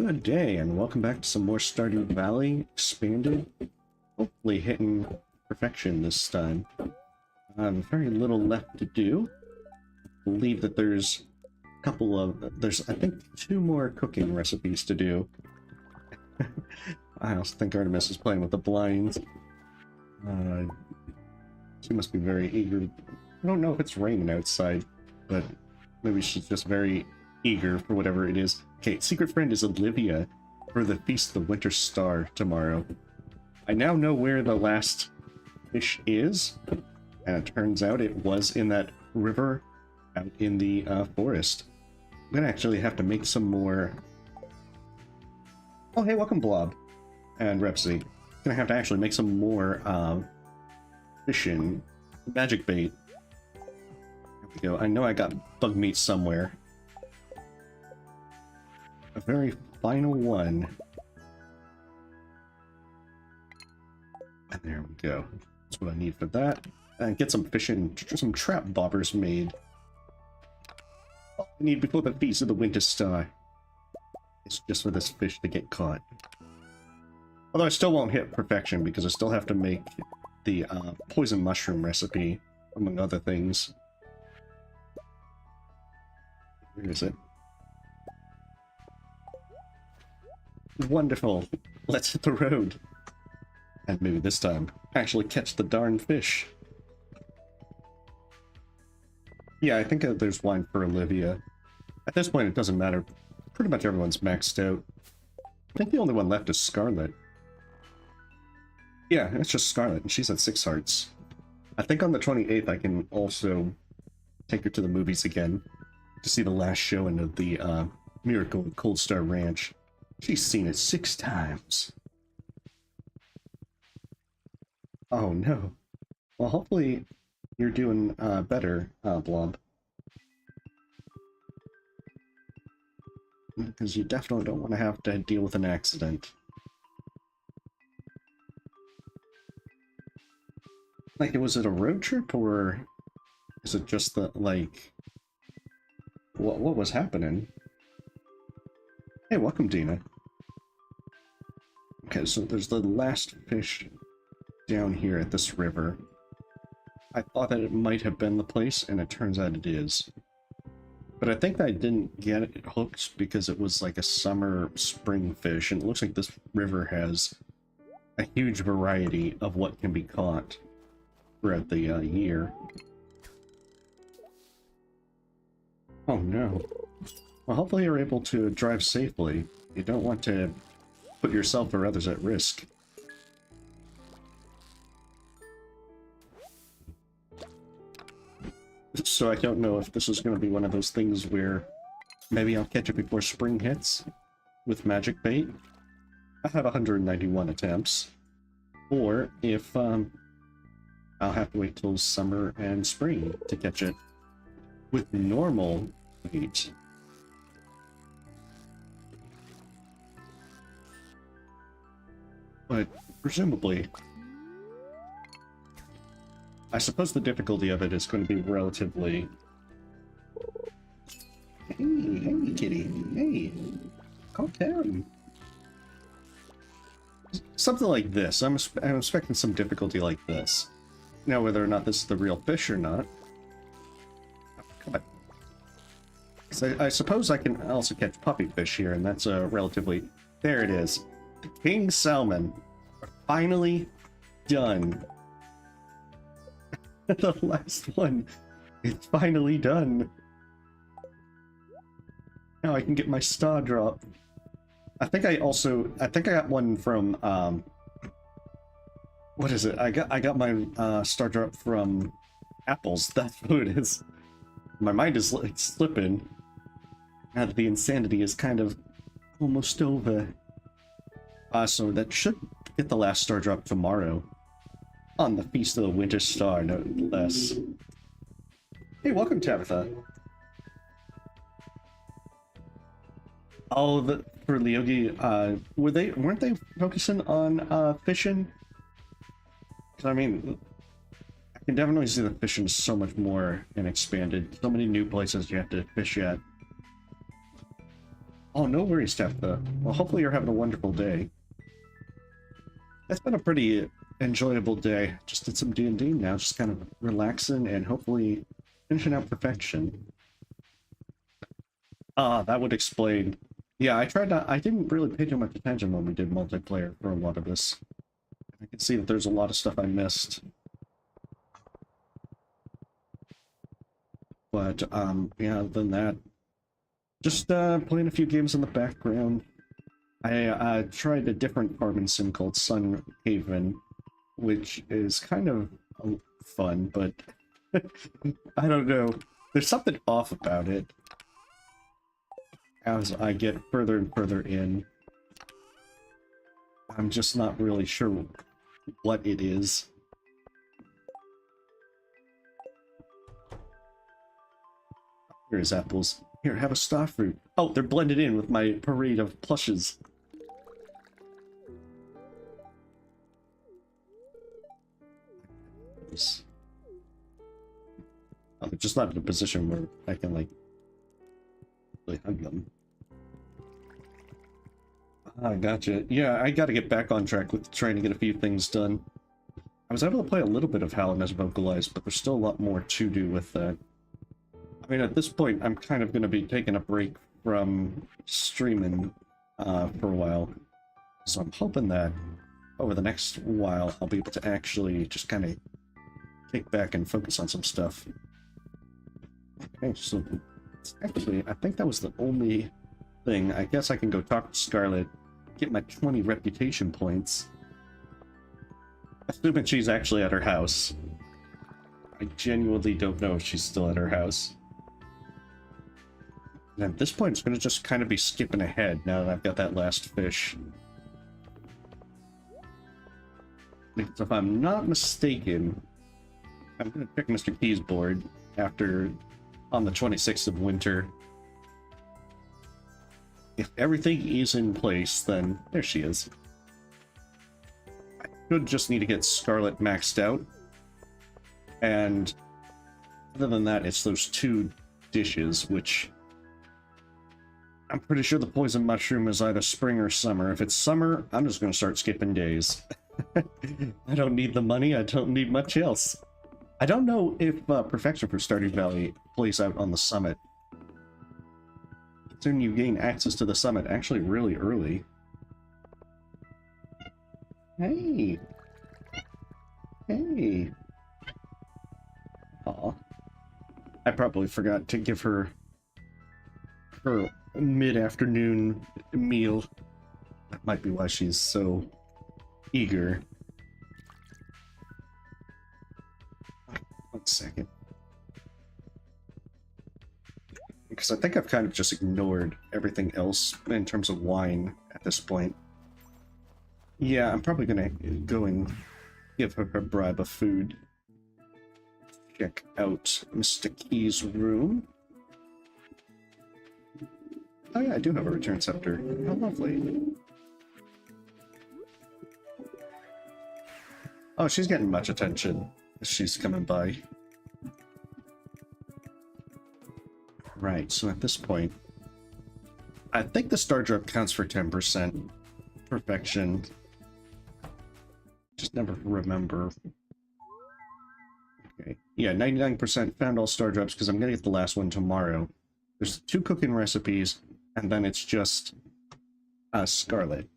Good day, and welcome back to some more Stardew Valley Expanded. Hopefully hitting perfection this time. Very little left to do. I believe that there's a couple of... There's, I think, 2 more cooking recipes to do. I also think Artemis is playing with the blinds. She must be very eager. I don't know if it's raining outside, but maybe she's just very eager for whatever it is. Okay, secret friend is Olivia for the Feast of the Winter Star tomorrow. I now know where the last fish is, and it turns out it was in that river out in the forest. I'm gonna actually have to make some more... Oh, hey, welcome Blob and Repsy. Gonna have to actually make some more fishing magic bait. There we go. I know I got bug meat somewhere. A very final one. And there we go. That's what I need for that. And get some fishing, some trap bobbers made. All I need before the Feast of the Winter Star. It's just for this fish to get caught. Although I still won't hit perfection because I still have to make the poison mushroom recipe, among other things. Where is it? Wonderful. Let's hit the road. And maybe this time, actually catch the darn fish. Yeah, I think there's wine for Olivia. At this point, it doesn't matter. Pretty much everyone's maxed out. I think the only one left is Scarlett. Yeah, it's just Scarlett, and she's at 6 hearts. I think on the 28th, I can also take her to the movies again to see the last showing of the Miracle at Cold Star Ranch. She's seen it 6 times. Oh no. Well, hopefully you're doing better, Blob. Because you definitely don't want to have to deal with an accident. Like, was it a road trip, or is it just the, like... What was happening? Hey, welcome, Dina. Okay, so there's the last fish down here at this river. I thought that it might have been the place, and it turns out it is. But I think I didn't get it hooked because it was like a summer spring fish, and it looks like this river has a huge variety of what can be caught throughout the year. Oh no. Well, hopefully you're able to drive safely. You don't want to put yourself or others at risk. So I don't know if this is going to be one of those things where maybe I'll catch it before spring hits with magic bait. I have 191 attempts. Or if I'll have to wait till summer and spring to catch it with normal bait. But presumably, I suppose the difficulty of it is going to be relatively... Hey, kitty, hey, calm down. Something like this. I'm expecting some difficulty like this. Now, whether or not this is the real fish or not... Come on. So I suppose I can also catch puppy fish here, and that's a relatively... There it is. The king salmon are finally done. The last one is finally done. Now I can get my star drop. I think I got one from what is it? I got my star drop from apples. That's what it is. My mind is like slipping. Now that the insanity is kind of almost over. So that should get the last star drop tomorrow. On the Feast of the Winter Star, no less. Hey, welcome, Tabitha. Oh, for Leogi, weren't they focusing on fishing? 'Cause I mean, I can definitely see the fishing is so much more in Expanded. So many new places you have to fish at. Oh, no worries, Tabitha. Well, hopefully you're having a wonderful day. It's been a pretty enjoyable day. Just did some D&D now, just kind of relaxing and hopefully finishing out Perfection. Ah, that would explain. Yeah, I didn't really pay too much attention when we did multiplayer for a lot of this. I can see that there's a lot of stuff I missed. But, yeah, other than that, just playing a few games in the background. I tried a different farming sim called Sun Haven, which is kind of fun, but I don't know. There's something off about it as I get further and further in. I'm just not really sure what it is. Here's apples. Here, have a star fruit. Oh, they're blended in with my parade of plushes. Oh, they're just not in a position where I can, like, really hug them. Ah, gotcha. Yeah, I gotta get back on track with trying to get a few things done. I was able to play a little bit of Hallam as vocalized, but there's still a lot more to do with that. I mean, at this point, I'm kind of going to be taking a break from streaming for a while. So I'm hoping that over the next while, I'll be able to actually just kind of kick back and focus on some stuff. Okay, so actually, I think that was the only thing. I guess I can go talk to Scarlett, get my 20 reputation points. Assuming she's actually at her house. I genuinely don't know if she's still at her house. And at this point, it's going to just kind of be skipping ahead now that I've got that last fish. Because if I'm not mistaken, I'm going to check Mr. Key's board after on the 26th of winter. If everything is in place, then there she is. I should just need to get Scarlett maxed out. And other than that, it's those 2 dishes, which I'm pretty sure the poison mushroom is either spring or summer. If it's summer, I'm just going to start skipping days. I don't need the money, I don't need much else. I don't know if Perfection for Stardew Valley plays out on the summit. Soon you gain access to the summit actually really early. Hey! Hey! Aw. I probably forgot to give her mid-afternoon meal. That might be why she's so eager. 1 second. Because I think I've kind of just ignored everything else in terms of wine at this point. Yeah, I'm probably gonna go and give her a bribe of food. Check out Mr. Key's room. Oh yeah, I do have a return scepter. How lovely. Oh, she's getting much attention as she's coming by. Right, so at this point, I think the star drop counts for 10%. Perfection. Just never remember. Okay. Yeah, 99% found all star drops because I'm gonna get the last one tomorrow. There's 2 cooking recipes, and then it's just Scarlett.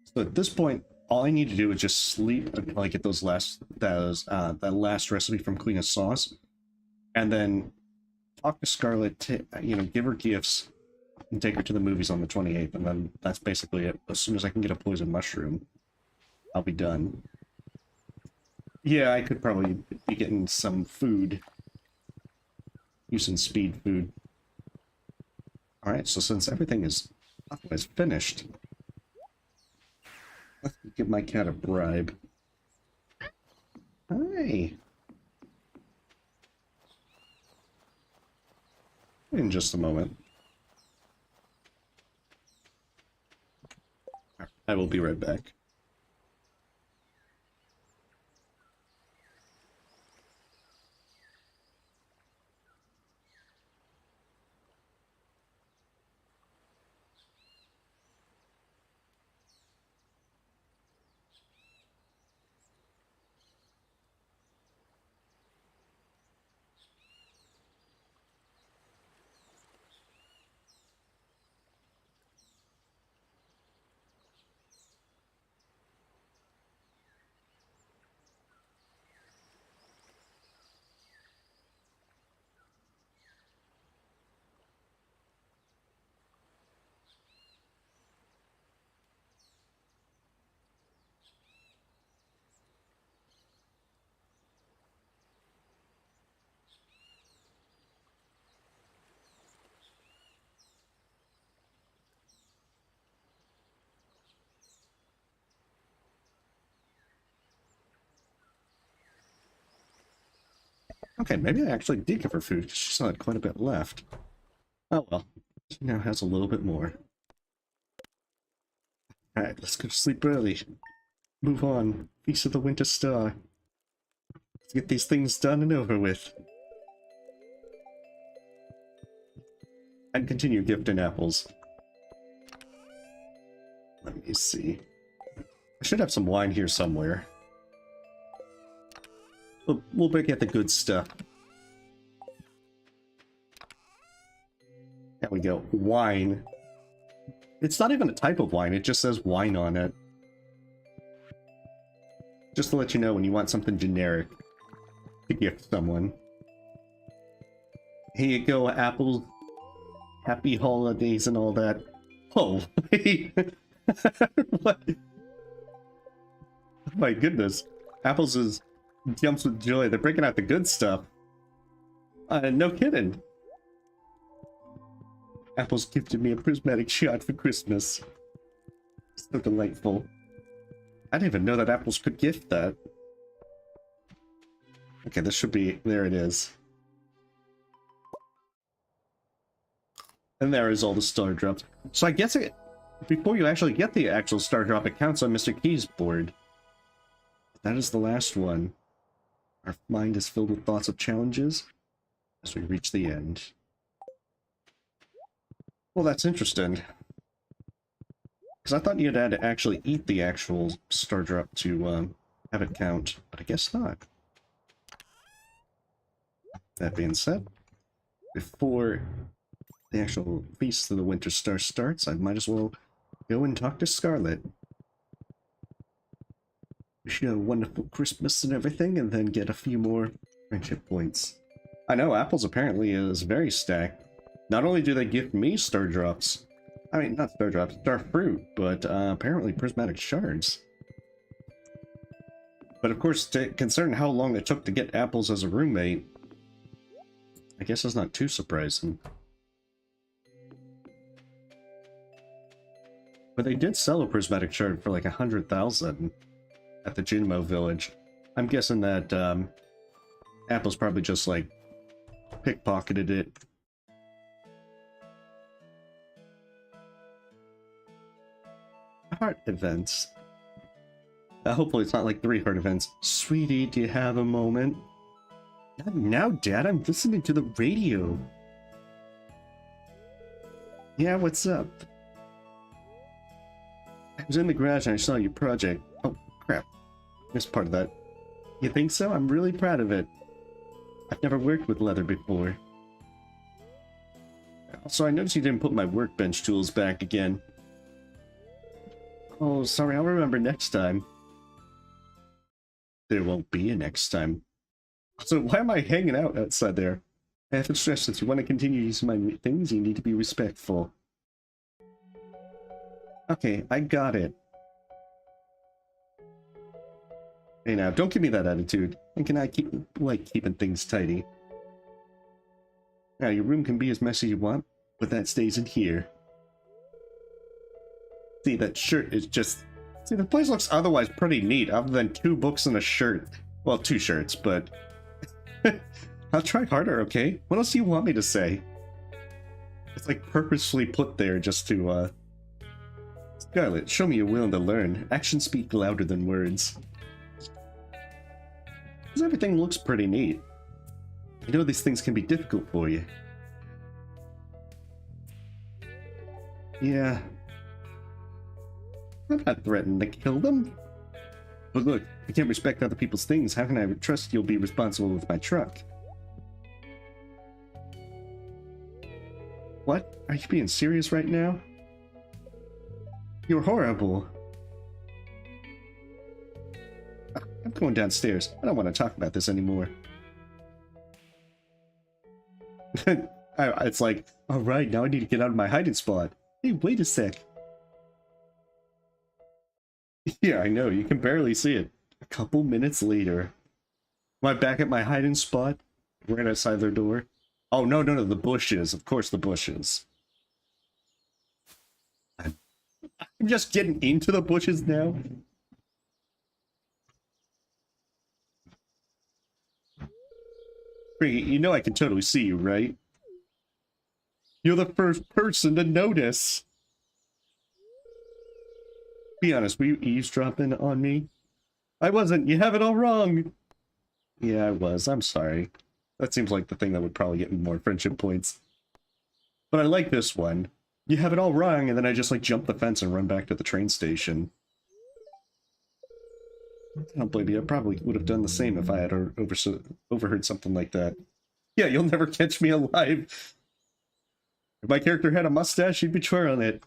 So at this point, all I need to do is just sleep until I get that last recipe from Queen of Sauce, and then talk to Scarlett to, give her gifts and take her to the movies on the 28th, and then that's basically it. As soon as I can get a poison mushroom, I'll be done. Yeah, I could probably be getting some food. Using speed food. Alright, so since everything is otherwise finished, let's give my cat a bribe. Hi! In just a moment. I will be right back. Okay, maybe I actually did give her food, because she still had quite a bit left. Oh well. She now has a little bit more. Alright, let's go to sleep early. Move on. Feast of the Winter Star. Let's get these things done and over with. And continue gifting apples. Let me see. I should have some wine here somewhere. We'll get the good stuff. There we go. Wine. It's not even a type of wine, it just says wine on it. Just to let you know when you want something generic to gift someone. Here you go, apples. Happy holidays and all that. Oh, wait. What? Oh my goodness. Apples is jumps with joy. They're breaking out the good stuff. No kidding. Apples gifted me a prismatic shot for Christmas. So delightful. I didn't even know that apples could gift that. Okay, this should be... There it is. And there is all the star drops. So I guess it... Before you actually get the actual star drop, it counts on Mr. Key's board. That is the last one. Our mind is filled with thoughts of challenges as we reach the end. Well, that's interesting. Because I thought you'd had to actually eat the actual star drop to have it count, but I guess not. That being said, before the actual Feast of the Winter Star starts, I might as well go and talk to Scarlett. Wish you a wonderful Christmas and everything, and then get a few more friendship points. I know Apples apparently is very stacked. Not only do they gift me star drops, I mean, not star drops, star fruit, but apparently prismatic shards. But of course, considering how long it took to get Apples as a roommate, I guess it's not too surprising. But they did sell a prismatic shard for like 100,000 at the Jinmo village. I'm guessing that Apple's probably just like pickpocketed it. Heart events. Hopefully it's not like 3 heart events. Sweetie, do you have a moment? Not now, Dad. I'm listening to the radio. Yeah, what's up? I was in the garage and I saw your project. Oh, crap. Missed part of that. You think so? I'm really proud of it. I've never worked with leather before. Also, I noticed you didn't put my workbench tools back again. Oh, sorry, I'll remember next time. There won't be a next time. So why am I hanging out outside there? I have to stress that if you want to continue using my things, you need to be respectful. Okay, I got it. Hey now, don't give me that attitude. And can I like keeping things tidy? Now, your room can be as messy as you want, but that stays in here. See, that shirt is just... See, the place looks otherwise pretty neat, other than 2 books and a shirt. Well, 2 shirts, but... I'll try harder, okay? What else do you want me to say? It's like purposefully put there just to, Scarlett, show me you're willing to learn. Actions speak louder than words. Because everything looks pretty neat. You know these things can be difficult for you. Yeah. I'm not threatening to kill them. But look, if you can't respect other people's things, how can I trust you'll be responsible with my truck? What? Are you being serious right now? You're horrible. I'm going downstairs. I don't want to talk about this anymore. It's like, alright, now I need to get out of my hiding spot. Hey, wait a sec. Yeah, I know, you can barely see it. A couple minutes later. Am I back at my hiding spot? Right outside their door? Oh, no, the bushes. Of course, the bushes. I'm just getting into the bushes now. Cricket, you know I can totally see you, right? You're the first person to notice. Be honest, were you eavesdropping on me? I wasn't. You have it all wrong. Yeah, I was. I'm sorry. That seems like the thing that would probably get me more friendship points. But I like this one. You have it all wrong, and then I just, like, jump the fence and run back to the train station. I don't blame you. I probably would have done the same if I had overheard something like that. Yeah, you'll never catch me alive. If my character had a mustache, he'd be twirling it.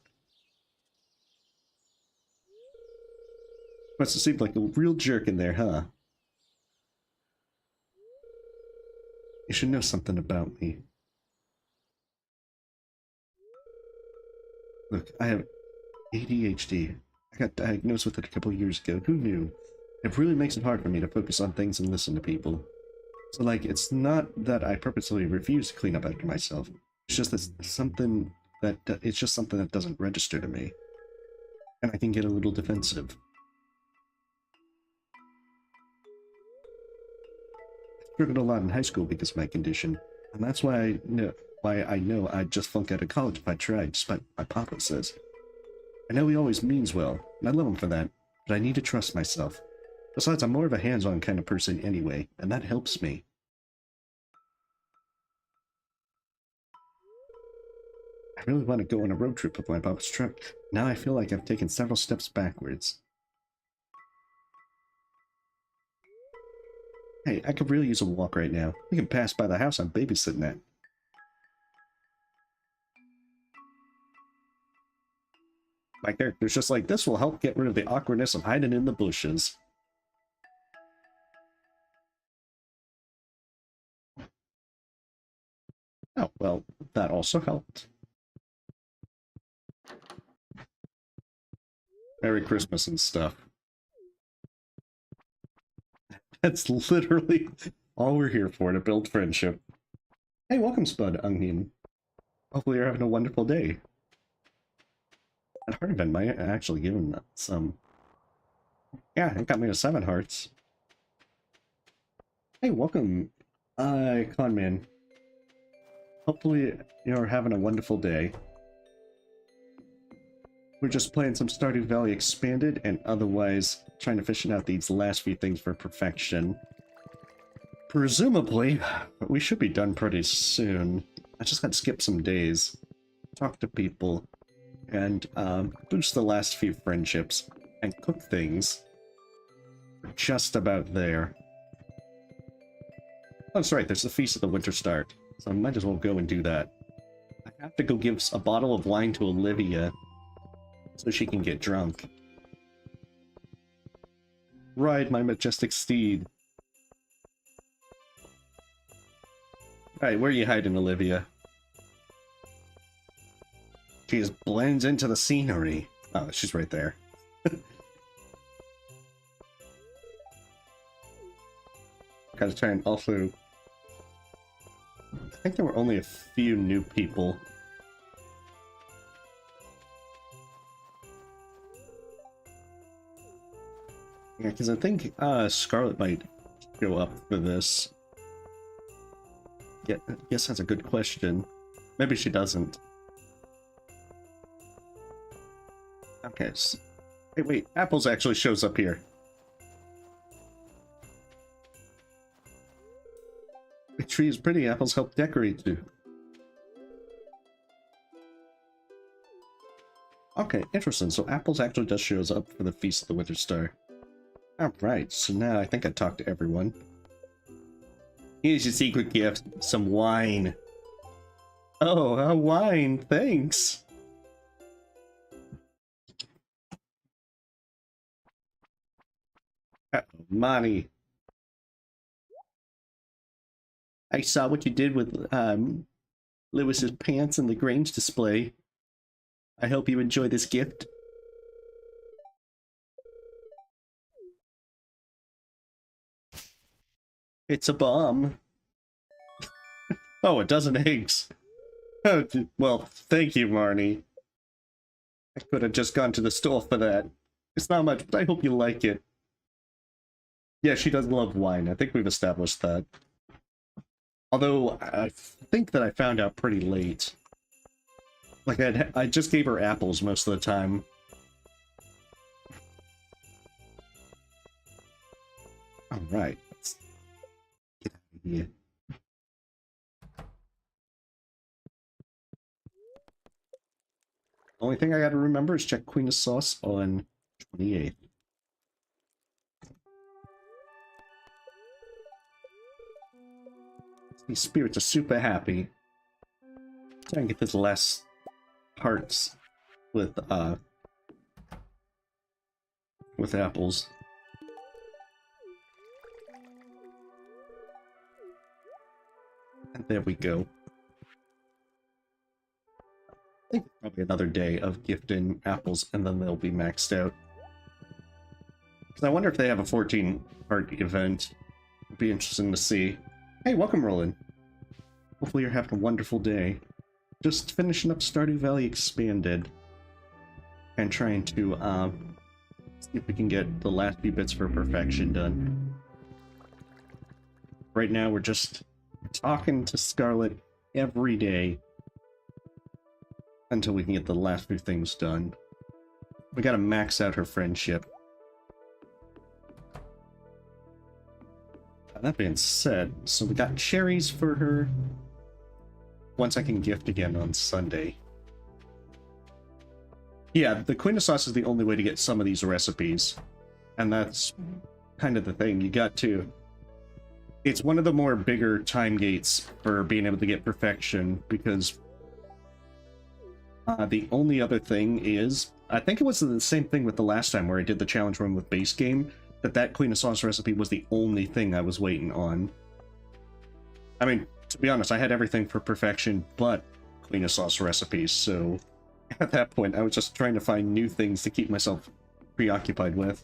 Must have seemed like a real jerk in there, huh? You should know something about me. Look, I have ADHD. I got diagnosed with it a couple years ago. Who knew? It really makes it hard for me to focus on things and listen to people. So, like, it's not that I purposely refuse to clean up after myself. It's just that something that it's just something that doesn't register to me, and I can get a little defensive. I struggled a lot in high school because of my condition, and that's why I know I'd just flunk out of college if I tried, despite what my papa says. I know he always means well, and I love him for that, but I need to trust myself. Besides, I'm more of a hands-on kind of person anyway, and that helps me. I really want to go on a road trip with my papa's truck. Now I feel like I've taken several steps backwards. Hey, I could really use a walk right now. We can pass by the house I'm babysitting at. My character's just like, this will help get rid of the awkwardness of hiding in the bushes. Oh, well, that also helped. Merry Christmas and stuff. That's literally all we're here for, to build friendship. Hey, welcome, Spud Onion. Hopefully you're having a wonderful day. That heart event might actually give him some. Yeah, it got me to 7 hearts. Hey, welcome, Conman. Hopefully you're having a wonderful day. We're just playing some Stardew Valley Expanded and otherwise trying to fish out these last few things for perfection. Presumably, we should be done pretty soon. I just gotta skip some days, talk to people, and boost the last few friendships, and cook things. We're just about there. Oh, that's right, there's the Feast of the Winter Star, so I might as well go and do that. I have to go give a bottle of wine to Olivia so she can get drunk. Ride my majestic steed. Alright, where are you hiding, Olivia? She just blends into the scenery. Oh, she's right there. Gotta try and also... I think there were only a few new people. Yeah, because I think Scarlett might show up for this. Yeah, I guess that's a good question. Maybe she doesn't. Okay. Hey, wait. Apples actually shows up here. The tree is pretty. Apples help decorate too. Okay, interesting. So Apples actually just shows up for the Feast of the Winter Star. Alright, so now I think I talked to everyone. Here's your secret gift. Some wine. Oh, a wine. Thanks. Monty. I saw what you did with Lewis's pants in the Grange display. I hope you enjoy this gift. It's a bomb. Oh, a dozen eggs. Oh, well, thank you, Marnie. I could have just gone to the store for that. It's not much, but I hope you like it. Yeah, she does love wine. I think we've established that. Although, I think that I found out pretty late. Like, I just gave her apples most of the time. Alright, let's get out of here. Only thing I gotta remember is check Queen of Sauce on 28th. These spirits are super happy. Try and get this last hearts with apples. And there we go. I think probably another day of gifting apples, and then they'll be maxed out. Because I wonder if they have a 14-part event. It'd be interesting to see. Hey, welcome, Roland. Hopefully you're having a wonderful day. Just finishing up Stardew Valley Expanded. And trying to, see if we can get the last few bits for perfection done. Right now, we're just talking to Scarlett every day until we can get the last few things done. We gotta max out her friendship. That being said, so we got cherries for her. Once I can gift again on Sunday. Yeah, the Queen of Sauce is the only way to get some of these recipes. And that's kind of the thing. You got to... It's one of the more bigger time gates for being able to get perfection, because the only other thing is, I think it was the same thing with the last time where I did the challenge run with base game, that Queen of Sauce recipe was the only thing I was waiting on. I mean, to be honest, I had everything for perfection but Queen of Sauce recipes, so at that point I was just trying to find new things to keep myself preoccupied with.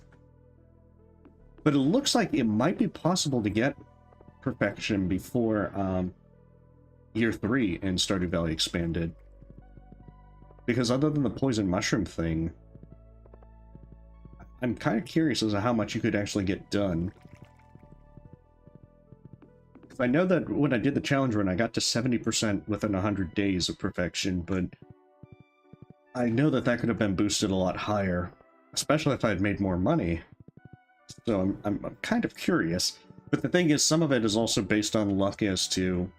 But it looks like it might be possible to get perfection before year 3 in Stardew Valley Expanded. Because other than the poison mushroom thing, I'm kind of curious as to how much you could actually get done. Because I know that when I did the challenge run, I got to 70% within 100 days of perfection, but I know that that could have been boosted a lot higher, especially if I had made more money. So I'm kind of curious. But the thing is, some of it is also based on luck as to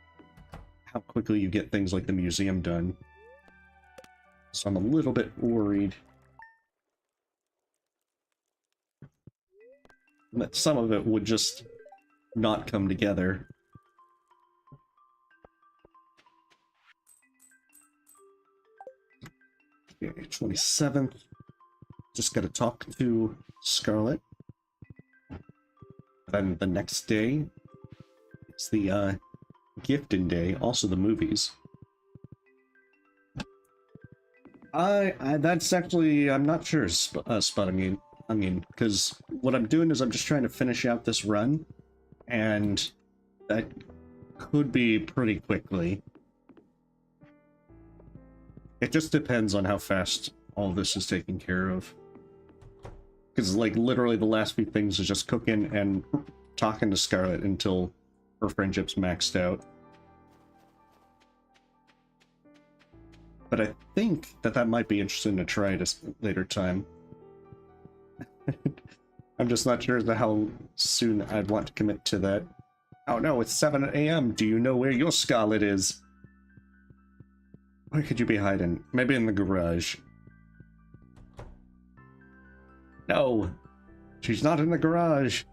how quickly you get things like the museum done. So I'm a little bit worried that some of it would just not come together. Okay, 27th. Just gotta talk to Scarlett. Then the next day, it's the gifting day, also the movies. That's actually, I'm not sure, Spud. I mean, because what I'm doing is I'm just trying to finish out this run, and that could be pretty quickly. It just depends on how fast all this is taken care of. Because, like, literally the last few things is just cooking and talking to Scarlett until her friendship's maxed out. But I think that might be interesting to try at a later time. I'm just not sure as to how soon I'd want to commit to that. Oh no, it's 7 AM. Do you know where your Scarlett is? Where could you be hiding? Maybe in the garage. No, she's not in the garage.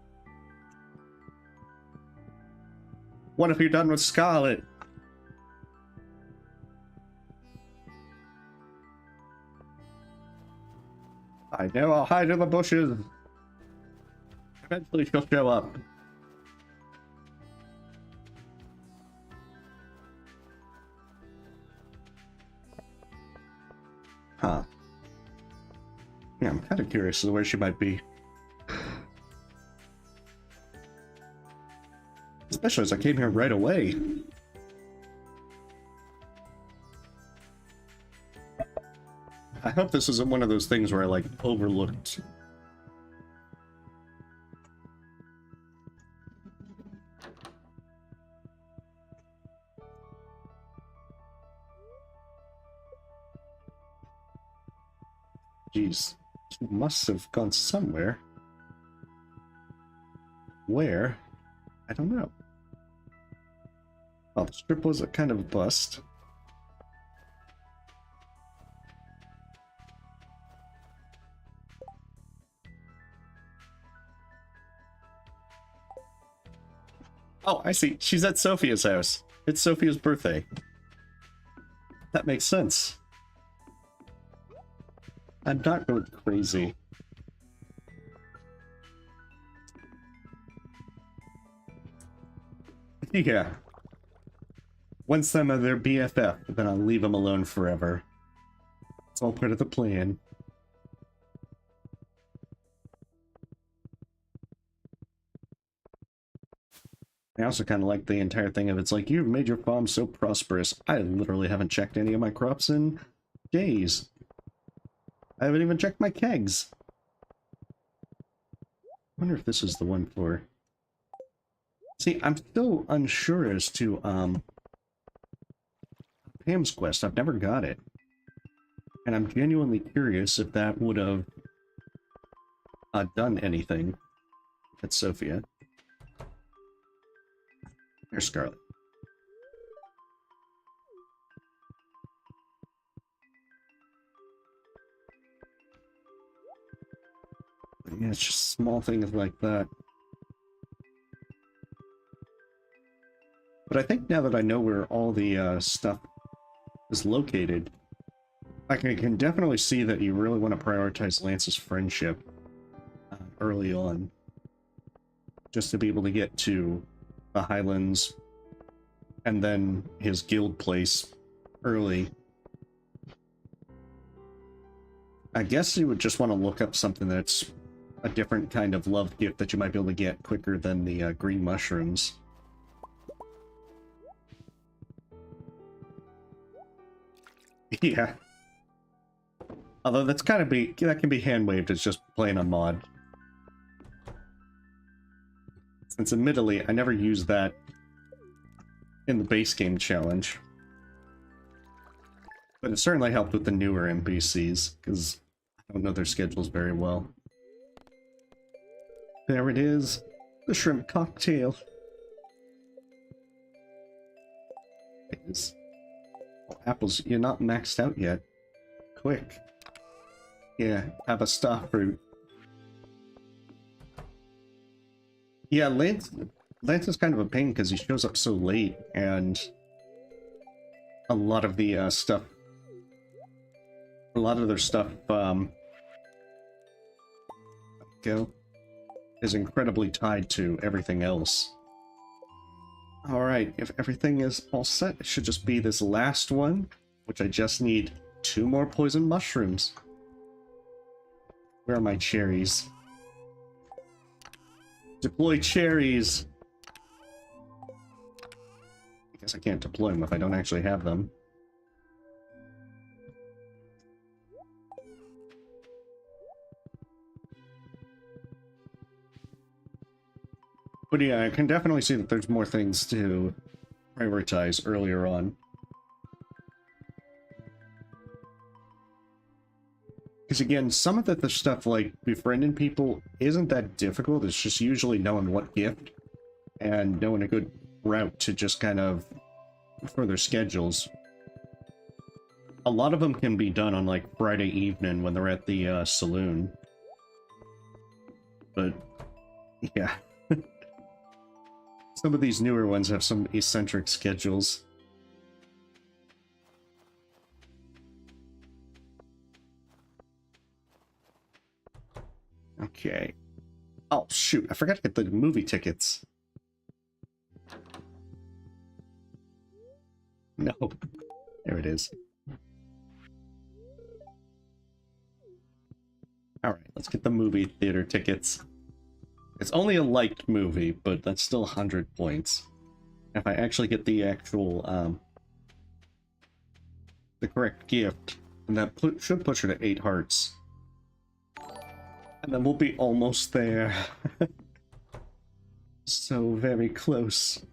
What have you done with Scarlett? I know, I'll hide in the bushes. Eventually she'll show up. Huh. Yeah, I'm kind of curious as to where she might be. Especially as I came here right away. I hope this isn't one of those things where I, like, overlooked. Jeez, he must have gone somewhere. Where? I don't know. Oh, the strip was a kind of a bust. Oh, I see. She's at Sophia's house. It's Sophia's birthday. That makes sense. I'm not going crazy. Yeah. Once I'm their BFF, then I'll leave them alone forever. It's all part of the plan. I also kind of like the entire thing of it's like, you've made your farm so prosperous. I literally haven't checked any of my crops in days. I haven't even checked my kegs. I wonder if this is the one for... See, I'm still unsure as to, Pam's quest. I've never got it. And I'm genuinely curious if that would have done anything at Sophia. There's Scarlett. Yeah, it's just small things like that. But I think now that I know where all the stuff is located, I can definitely see that you really want to prioritize Lance's friendship early on. Just to be able to get to the Highlands and then his guild place early. I guess you would just want to look up something that's a different kind of love gift that you might be able to get quicker than the green mushrooms. Yeah. Although that's kind of that can be hand-waved as just playing a mod. Since admittedly, I never used that in the base game challenge. But it certainly helped with the newer NPCs, because I don't know their schedules very well. There it is. The shrimp cocktail. It is. Oh, apples, you're not maxed out yet. Quick. Yeah, have a star fruit. Yeah, Lance is kind of a pain because he shows up so late, and a lot of the stuff, a lot of their stuff, is incredibly tied to everything else. Alright, if everything is all set, it should just be this last one, which I just need 2 more poison mushrooms. Where are my cherries? Deploy cherries! I guess I can't deploy them if I don't actually have them. But yeah, I can definitely see that there's more things to prioritize earlier on. Because again, some of the stuff like befriending people isn't that difficult. It's just usually knowing what gift and knowing a good route to just kind of for their schedules. A lot of them can be done on like Friday evening when they're at the saloon. But yeah. Some of these newer ones have some eccentric schedules. Okay. Oh, shoot. I forgot to get the movie tickets. No. There it is. Alright, let's get the movie theater tickets. It's only a liked movie, but that's still 100 points. If I actually get the actual, the correct gift, then that should push her to 8 hearts. And then we'll be almost there. So very close.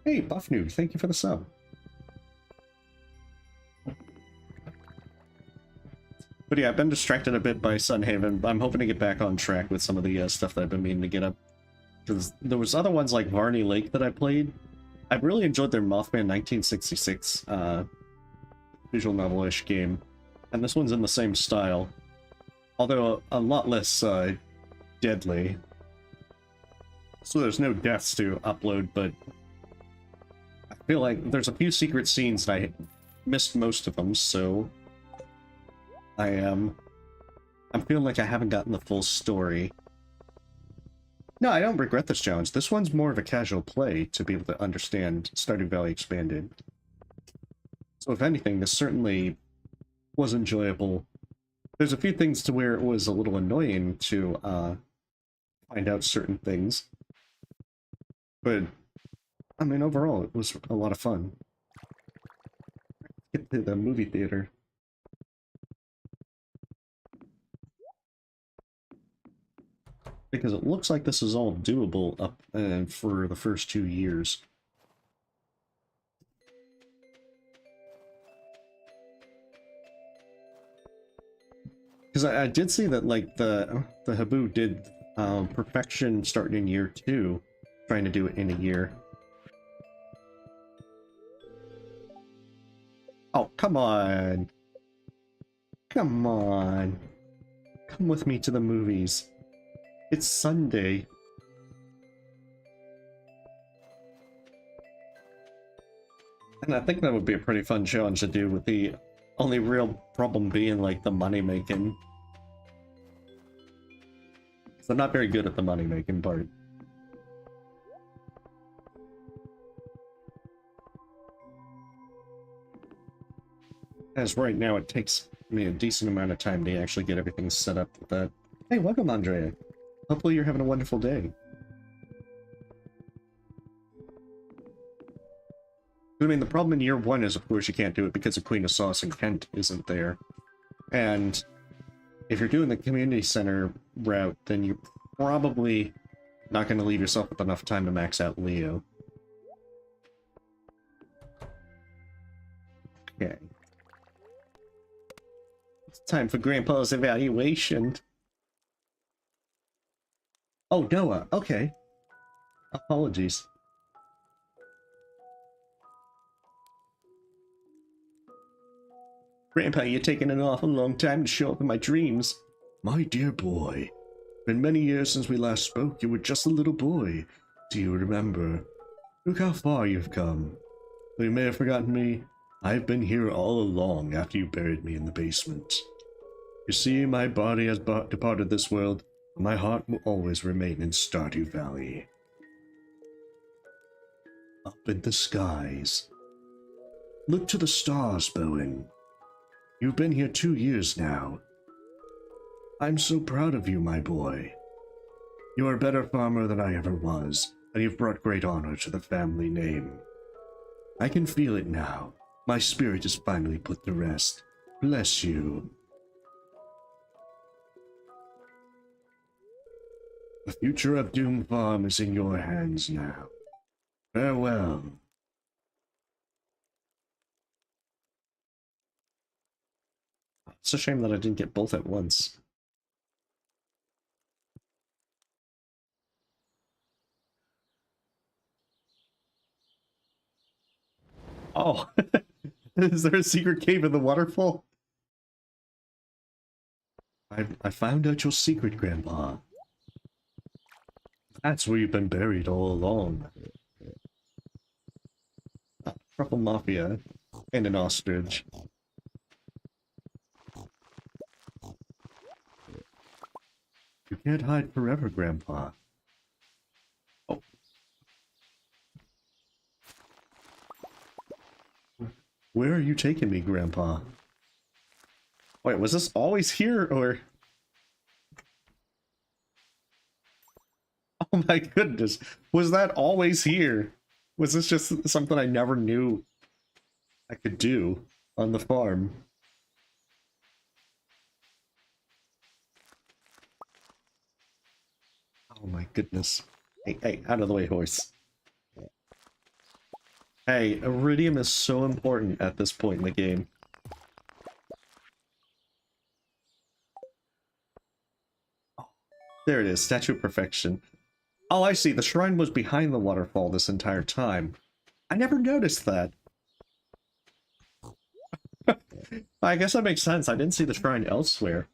Hey, Buff Noob, thank you for the sub. But yeah, I've been distracted a bit by Sunhaven. I'm hoping to get back on track with some of the stuff that I've been meaning to get up. Because there was other ones like Varney Lake that I played. I really enjoyed their Mothman 1966 visual novel-ish game. And this one's in the same style. Although a lot less deadly. So there's no deaths to upload, but I feel like there's a few secret scenes and I missed most of them, so I'm feeling like I haven't gotten the full story. No, I don't regret this challenge. This one's more of a casual play to be able to understand Stardew Valley Expanded. So if anything, this certainly was enjoyable. There's a few things to where it was a little annoying to find out certain things. But, I mean, overall, it was a lot of fun. Get to the movie theater. Because it looks like this is all doable up for the first 2 years. Because I did see that, like, the Habu did perfection starting in year 2, trying to do it in a year. Oh, come on! Come on! Come with me to the movies. It's Sunday. And I think that would be a pretty fun challenge to do, with the only real problem being, like, the money-making. So I'm not very good at the money-making part. As right now, it takes me a decent amount of time to actually get everything set up with that. Hey, welcome, Andrea. Hopefully you're having a wonderful day. I mean, the problem in year 1 is, of course, you can't do it because the Queen of Sauce and Kent isn't there. And if you're doing the community center route, then you're probably not going to leave yourself with enough time to max out Leo. Okay. It's time for Grandpa's evaluation. Oh, Noah. Okay. Apologies. Grandpa, you're taking an awful long time to show up in my dreams. My dear boy, been many years since we last spoke. You were just a little boy. Do you remember? Look how far you've come. Though you may have forgotten me, I've been here all along after you buried me in the basement. You see, my body has departed this world, but my heart will always remain in Stardew Valley. Up in the skies. Look to the stars, Bowen. You've been here 2 years now. I'm so proud of you, my boy. You're a better farmer than I ever was, and you've brought great honor to the family name. I can feel it now. My spirit is finally put to rest. Bless you. The future of Doom Farm is in your hands now. Farewell. It's a shame that I didn't get both at once. Oh, is there a secret cave in the waterfall? I found out your secret, Grandpa. That's where you've been buried all along. Truffle Mafia and an ostrich. You can't hide forever, Grandpa. Oh. Where are you taking me, Grandpa? Wait, was this always here, or...? Oh my goodness, was that always here? Was this just something I never knew I could do on the farm? Oh my goodness. Hey, out of the way, horse. Hey, iridium is so important at this point in the game. There it is, Statue of Perfection. Oh, I see. The shrine was behind the waterfall this entire time. I never noticed that. I guess that makes sense. I didn't see the shrine elsewhere.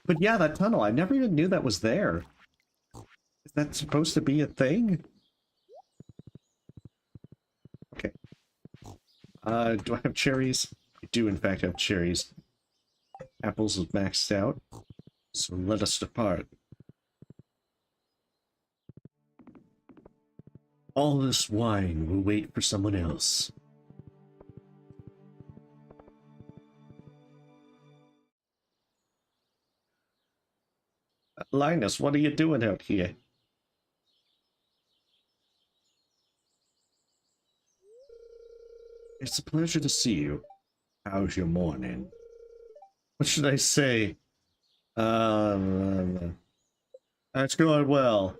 But yeah, that tunnel, I never even knew that was there. Is that supposed to be a thing? Okay. Do I have cherries? I do, in fact, have cherries. Apples is maxed out. So let us depart. All this wine will wait for someone else. Linus, what are you doing out here? It's a pleasure to see you. How's your morning? What should I say? It's going well.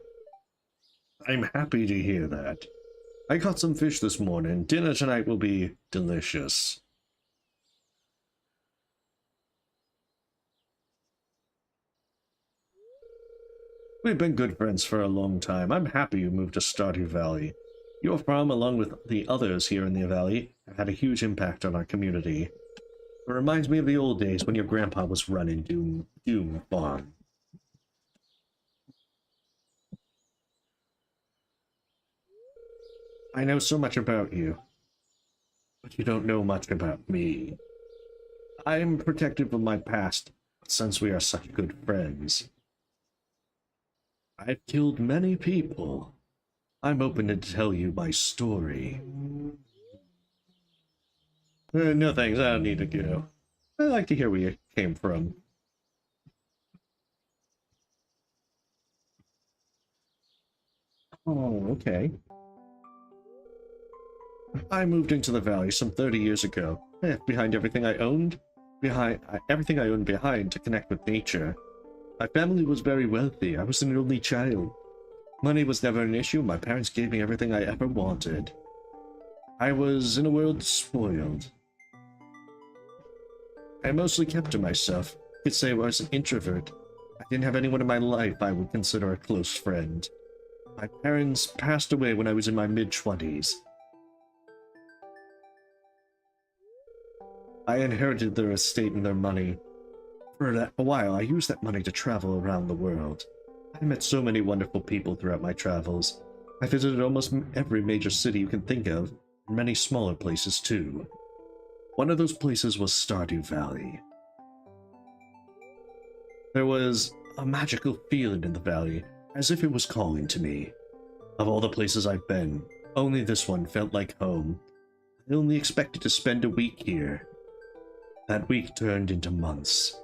I'm happy to hear that. I caught some fish this morning. Dinner tonight will be delicious. We've been good friends for a long time. I'm happy you moved to Stardew Valley. Your farm, along with the others here in the valley, have had a huge impact on our community. It reminds me of the old days when your grandpa was running Doom Farm. I know so much about you, but you don't know much about me. I'm protective of my past, since we are such good friends. I've killed many people. I'm open to tell you my story. No thanks, I don't need to go. I'd like to hear where you came from. Oh, okay. I moved into the valley some 30 years ago. I left behind everything I owned, everything I owned behind to connect with nature. My family was very wealthy. I was an only child. Money was never an issue. My parents gave me everything I ever wanted. I was, in a word, spoiled. I mostly kept to myself. You could say I was an introvert. I didn't have anyone in my life I would consider a close friend. My parents passed away when I was in my mid-20s. I inherited their estate and their money. For a while, I used that money to travel around the world. I met so many wonderful people throughout my travels. I visited almost every major city you can think of, and many smaller places too. One of those places was Stardew Valley. There was a magical feeling in the valley, as if it was calling to me. Of all the places I've been, only this one felt like home. I only expected to spend a week here. That week turned into months.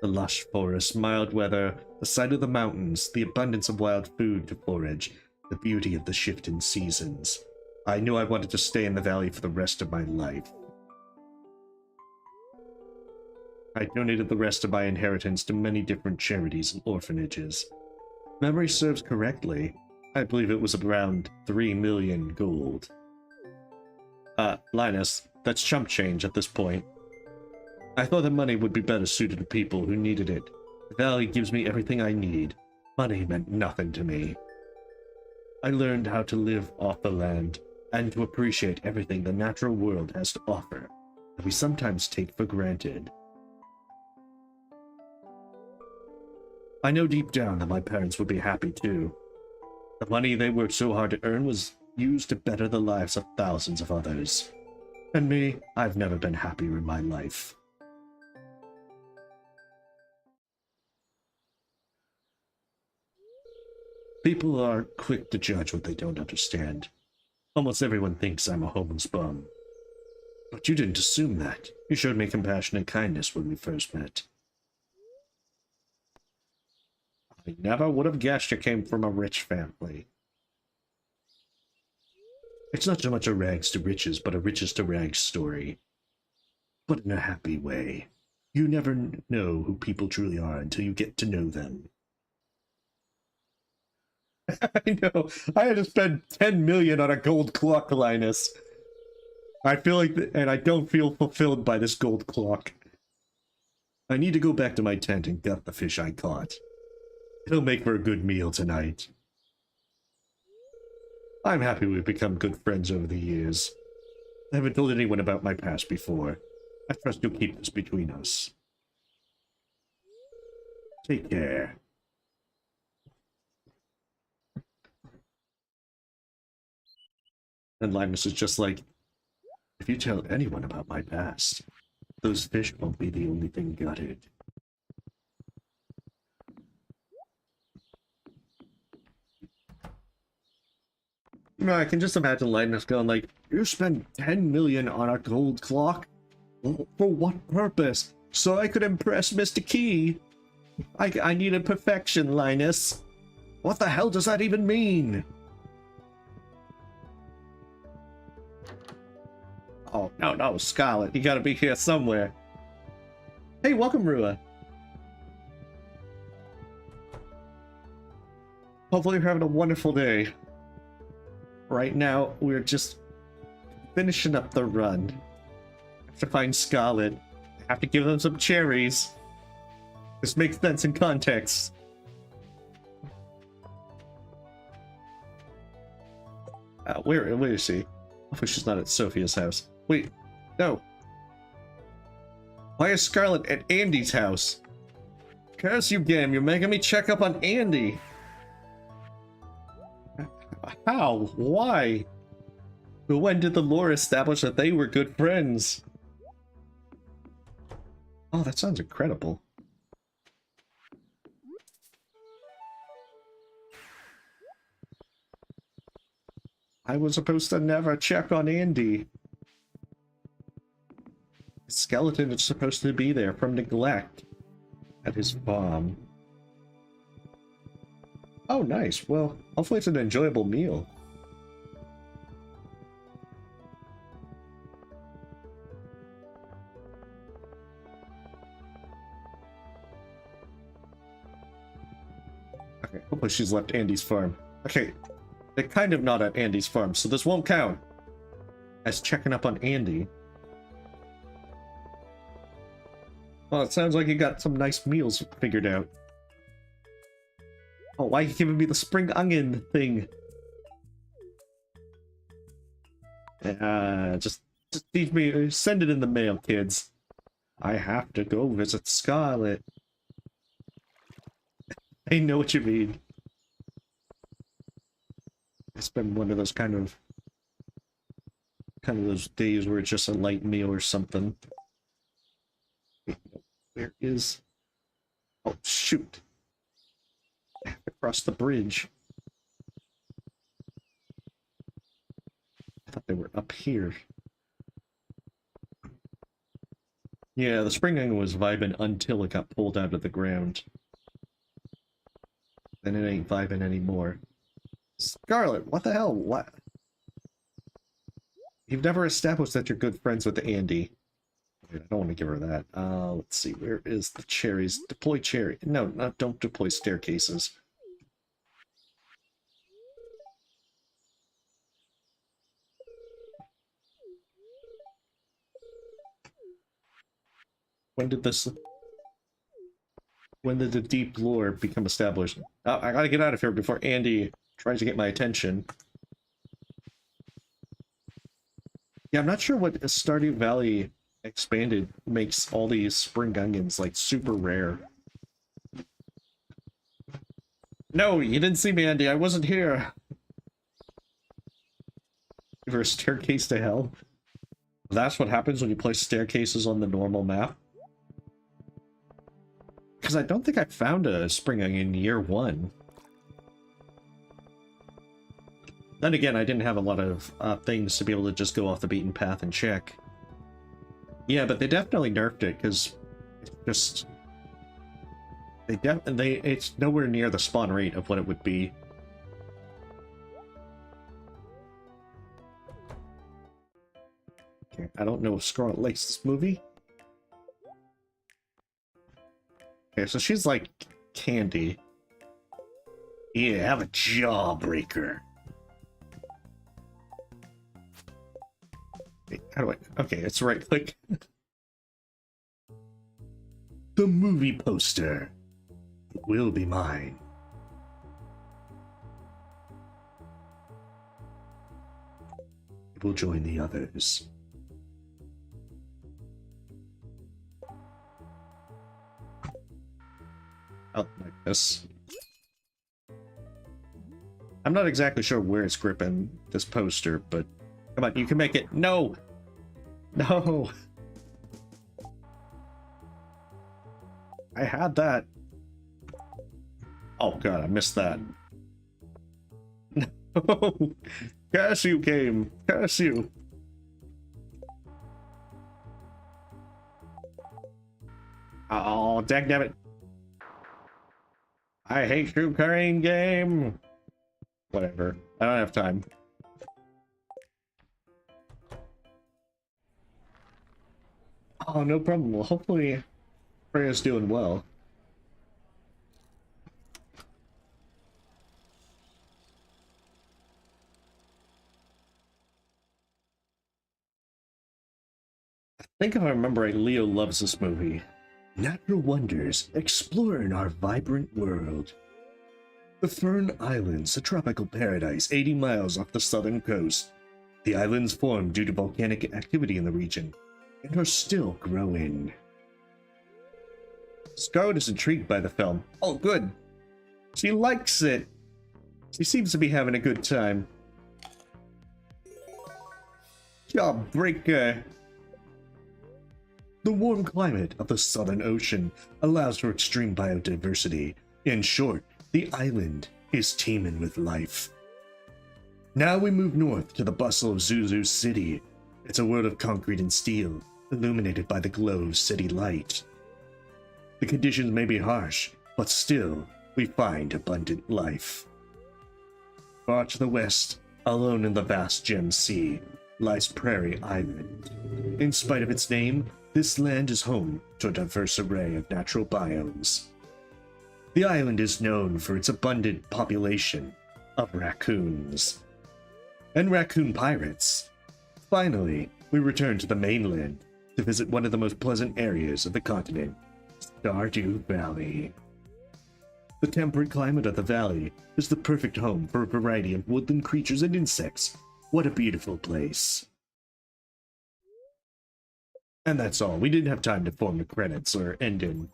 The lush forest, mild weather, the sight of the mountains, the abundance of wild food to forage, the beauty of the shifting seasons. I knew I wanted to stay in the valley for the rest of my life. I donated the rest of my inheritance to many different charities and orphanages. If memory serves correctly, I believe it was around 3 million gold. Linus, that's chump change at this point. I thought that money would be better suited to people who needed it. The valley gives me everything I need. Money meant nothing to me. I learned how to live off the land, and to appreciate everything the natural world has to offer, that we sometimes take for granted. I know deep down that my parents would be happy too. The money they worked so hard to earn was used to better the lives of thousands of others. And me, I've never been happier in my life. People are quick to judge what they don't understand. Almost everyone thinks I'm a homeless bum. But you didn't assume that. You showed me compassion and kindness when we first met. I never would have guessed you came from a rich family. It's not so much a rags to riches, but a riches to rags story. But in a happy way. You never know who people truly are until you get to know them. I know. I had to spend 10 million on a gold clock, Linus. I feel like, and I don't feel fulfilled by this gold clock. I need to go back to my tent and gut the fish I caught. It'll make for a good meal tonight. I'm happy we've become good friends over the years. I haven't told anyone about my past before. I trust you'll keep this between us. Take care. And Linus is just like, if you tell anyone about my past, those fish won't be the only thing gutted. You know, I can just imagine Linus going like, you spent 10 million on a gold clock? For what purpose? So I could impress Mr. Key? I needed perfection, Linus. What the hell does that even mean? Oh, no, Scarlett, you gotta be here somewhere. Hey, welcome, Rua. Hopefully you're having a wonderful day. Right now, we're just finishing up the run. I have to find Scarlett. I have to give them some cherries. This makes sense in context. Where is she? Hopefully she's not at Sophia's house. Wait, no. Why is Scarlett at Andy's house? Curse you, game, you're making me check up on Andy. How? Why? When did the lore establish that they were good friends? Oh, that sounds incredible. I was supposed to never check on Andy. The skeleton is supposed to be there from neglect at his farm. Oh, nice. Well, hopefully it's an enjoyable meal. Okay, hopefully she's left Andy's farm. Okay, they're kind of not at Andy's farm, so this won't count as checking up on Andy. Well, it sounds like you got some nice meals figured out. Oh, why are you giving me the spring onion thing? Just leave me, send it in the mail, kids. I have to go visit Scarlett. I know what you mean. It's been one of those kind of those days where it's just a light meal or something. Where is... Oh, shoot. I have to cross the bridge. I thought they were up here. Yeah, the spring onion was vibing until it got pulled out of the ground. Then it ain't vibing anymore. Scarlett, what the hell? What? You've never established that you're good friends with Andy. I don't want to give her that. Let's see, where is the cherries? Deploy cherry. No, don't deploy staircases. When did the deep lore become established? Oh, I gotta get out of here before Andy tries to get my attention. Yeah, I'm not sure what Stardew Valley Expanded makes all these spring onions, like, super rare. No, you didn't see me, Andy. I wasn't here. Give her a staircase to hell. That's what happens when you place staircases on the normal map. Because I don't think I found a spring onion in year 1. Then again, I didn't have a lot of things to be able to just go off the beaten path and check. Yeah, but they definitely nerfed it, because it's just... It's nowhere near the spawn rate of what it would be. Okay, I don't know if Scarlett likes this movie. Okay, so she's like Candy. Yeah, have a jawbreaker. Wait, how do I... Okay, it's right click. The movie poster will be mine. will join the others. Oh, like this. I'm not exactly sure where it's gripping this poster, but come on, you can make it. No! No! I had that. Oh god, I missed that. No! Cashew game! Cashew! Oh, dagnabbit! I hate you, carrying game! Whatever. I don't have time. Oh, no problem. Well, hopefully Freya's doing well. I think if I remember right, Leo loves this movie. Natural wonders, explore in our vibrant world. The Fern Islands, a tropical paradise 80 miles off the southern coast. The islands formed due to volcanic activity in the region, and are still growing. Scarlett is intrigued by the film. Oh, good. She likes it. She seems to be having a good time. Jawbreaker. The warm climate of the Southern Ocean allows for extreme biodiversity. In short, the island is teeming with life. Now we move north to the bustle of Zuzu City. It's a world of concrete and steel, illuminated by the glow of city light. The conditions may be harsh, but still, we find abundant life. Far to the west, alone in the vast Gem Sea, lies Prairie Island. In spite of its name, this land is home to a diverse array of natural biomes. The island is known for its abundant population of raccoons and raccoon pirates. Finally, we return to the mainland to visit one of the most pleasant areas of the continent, Stardew Valley. The temperate climate of the valley is the perfect home for a variety of woodland creatures and insects. What a beautiful place. And that's all. We didn't have time to form the credits or end in.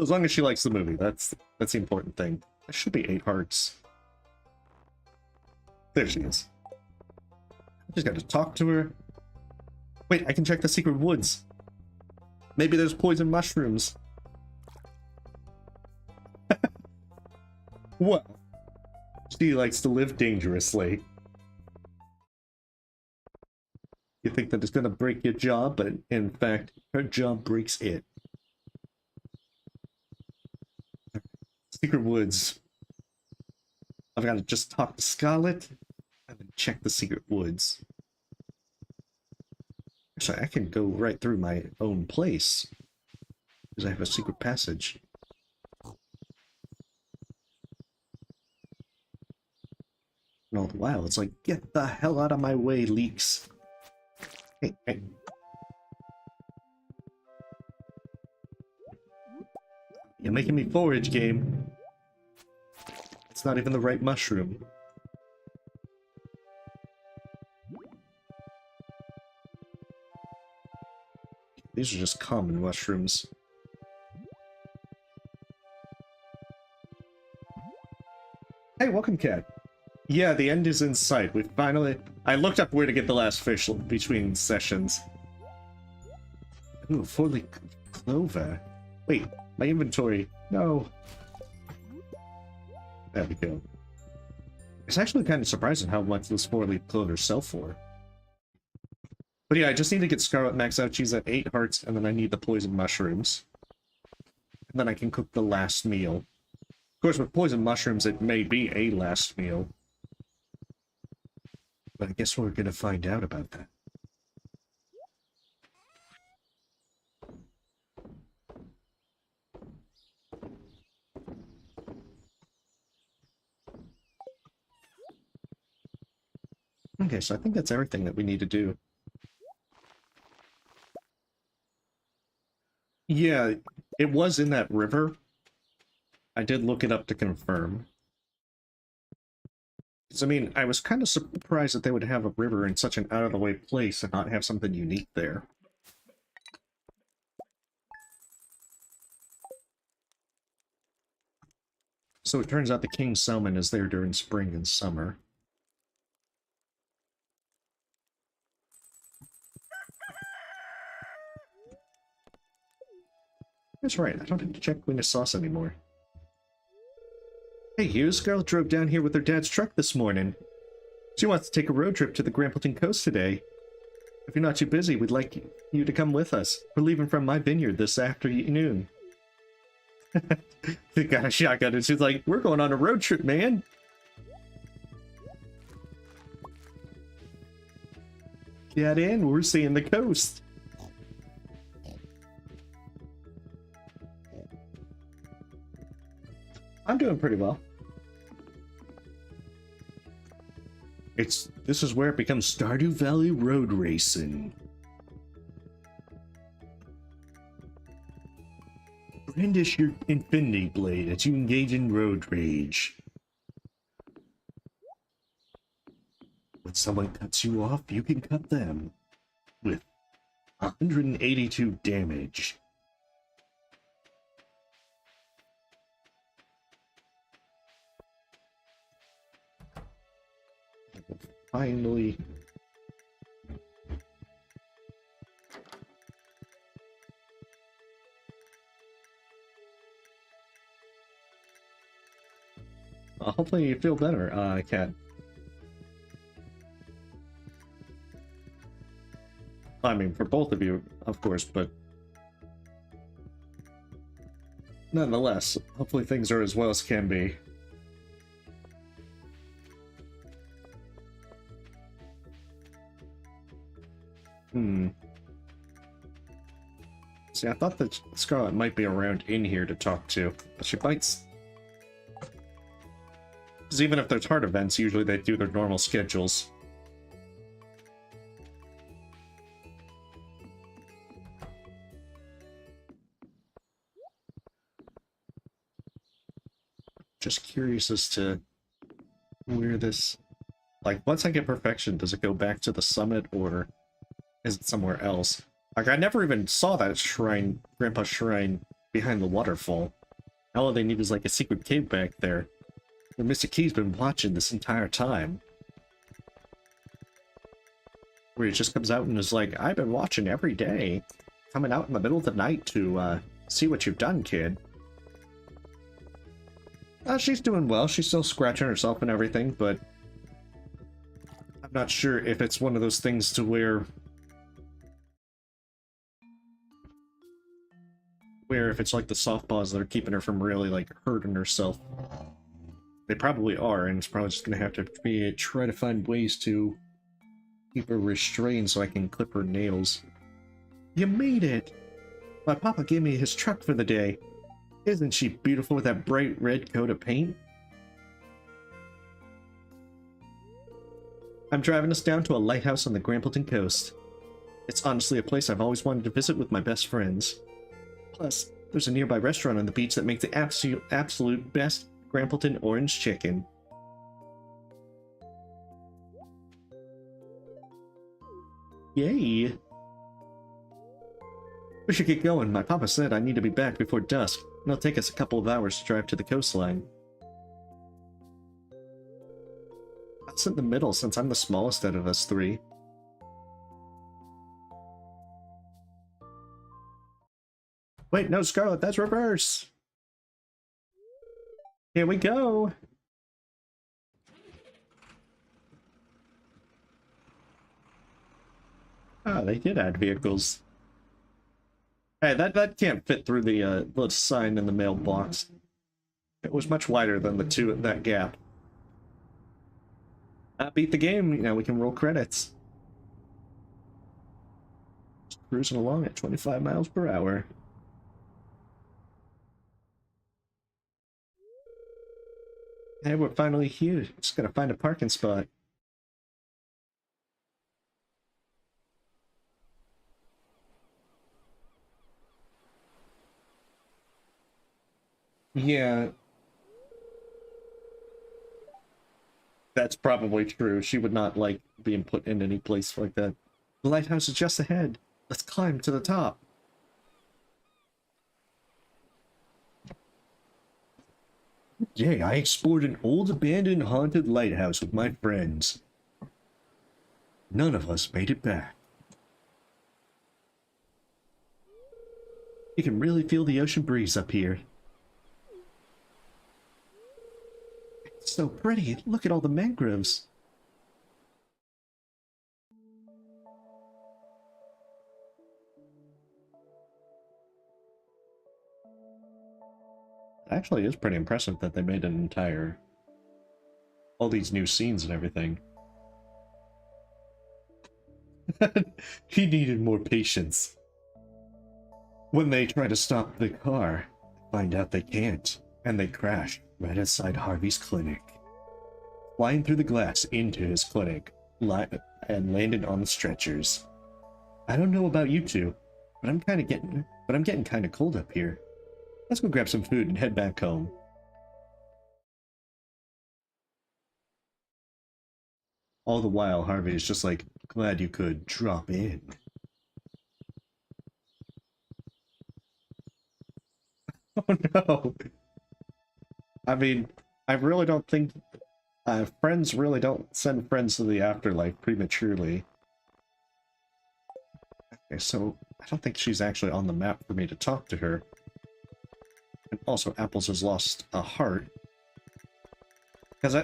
As long as she likes the movie, that's the important thing. There should be 8 hearts. There she is. I just gotta talk to her. Wait, I can check the secret woods. Maybe there's poison mushrooms. Well, she likes to live dangerously. You think that it's gonna break your jaw, but in fact, her jaw breaks it. Secret woods. I've got to just talk to Scarlett and then check the secret woods. Actually, I can go right through my own place because I have a secret passage. And all the while, it's like, get the hell out of my way, leaks. Hey, hey. You're making me forage, game. It's not even the right mushroom. These are just common mushrooms. Hey, welcome, cat. Yeah, the end is in sight. We finally... I looked up where to get the last fish between sessions. Ooh, 4-leaf clover. Wait, my inventory. No. There we go. It's actually kind of surprising how much those 4-leaf clovers sell for. But yeah, I just need to get Scarlett max out. She's at 8 hearts, and then I need the poison mushrooms. And then I can cook the last meal. Of course, with poison mushrooms, it may be a last meal. But I guess we're gonna find out about that. Okay, so I think that's everything that we need to do. Yeah, it was in that river. I did look it up to confirm. 'Cause, I mean, I was kind of surprised that they would have a river in such an out-of-the-way place and not have something unique there. So it turns out the king salmon is there during spring and summer. That's right, I don't have to check Queen of Sauce anymore. Hey, Hughes, Scarlett drove down here with her dad's truck this morning. She wants to take a road trip to the Grampleton coast today. If you're not too busy, we'd like you to come with us. We're leaving from my vineyard this afternoon. They got a shotgun and she's like, we're going on a road trip, man. Get in, we're seeing the coast. I'm doing pretty well. This is where it becomes Stardew Valley road racing. Brandish your infinity blade as you engage in road rage. When someone cuts you off, you can cut them with 182 damage. Finally. Hopefully you feel better, Cat. I mean, for both of you, of course, but nonetheless, hopefully things are as well as can be. See, I thought that Scarlett might be around in here to talk to, but she bites. Because even if there's hard events, usually they do their normal schedules. Just curious as to where this... Like, once I get perfection, does it go back to the summit, or is it somewhere else? Like, I never even saw that shrine, Grandpa's shrine, behind the waterfall. All they need is, like, a secret cave back there. And Mr. Key's been watching this entire time. Where he just comes out and is like, I've been watching every day. Coming out in the middle of the night to, see what you've done, kid. She's doing well. She's still scratching herself and everything, but... I'm not sure if it's one of those things to where if it's like the softballs that are keeping her from really, like, hurting herself. They probably are, and it's probably just gonna have to be try to find ways to keep her restrained so I can clip her nails. You made it! My papa gave me his truck for the day. Isn't she beautiful with that bright red coat of paint? I'm driving us down to a lighthouse on the Grampleton coast. It's honestly a place I've always wanted to visit with my best friends. Plus, there's a nearby restaurant on the beach that makes the absolute best Grampleton orange chicken. Yay! We should get going. My papa said I need to be back before dusk, and it'll take us a couple of hours to drive to the coastline. I'll sit in the middle since I'm the smallest out of us three. Wait, no, Scarlett, that's reverse! Here we go! Ah, they did add vehicles. Hey, that can't fit through the sign in the mailbox. It was much wider than the two at that gap. Beat the game, now we can roll credits. Just cruising along at 25 miles per hour. Hey, we're finally here. Just gotta find a parking spot. Yeah. That's probably true. She would not like being put in any place like that. The lighthouse is just ahead. Let's climb to the top. Yay, I explored an old abandoned haunted lighthouse with my friends. None of us made it back. You can really feel the ocean breeze up here. It's so pretty. Look at all the mangroves. Actually, it's pretty impressive that they made an entire... all these new scenes and everything. He needed more patience. When they try to stop the car, find out they can't, and they crash right outside Harvey's clinic. Flying through the glass into his clinic, and landed on the stretchers. I don't know about you two, but I'm getting kind of cold up here. Let's go grab some food and head back home. All the while, Harvey is just like, glad you could drop in. Oh no! I mean, I really don't think... friends really don't send friends to the afterlife prematurely. Okay, so I don't think she's actually on the map for me to talk to her. And also, Apples has lost a heart. Because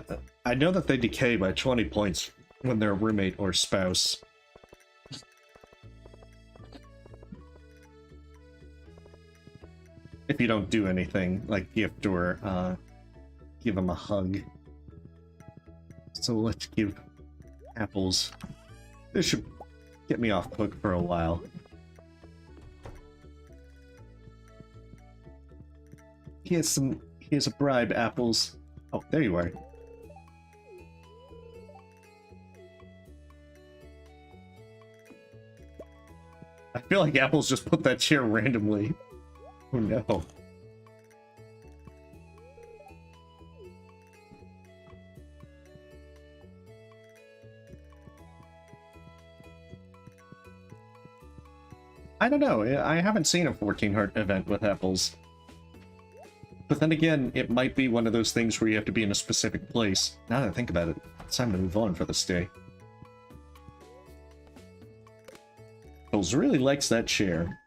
I know that they decay by 20 points when they're a roommate or spouse. If you don't do anything, like gift or give them a hug. So let's give Apples... This should get me off hook for a while. Here's a bribe, Apples. Oh, there you are. I feel like Apples just put that chair randomly. Oh no. I don't know. I haven't seen a 14 heart event with Apples. But then again, it might be one of those things where you have to be in a specific place. Now that I think about it, it's time to move on for this day. Apples really likes that chair.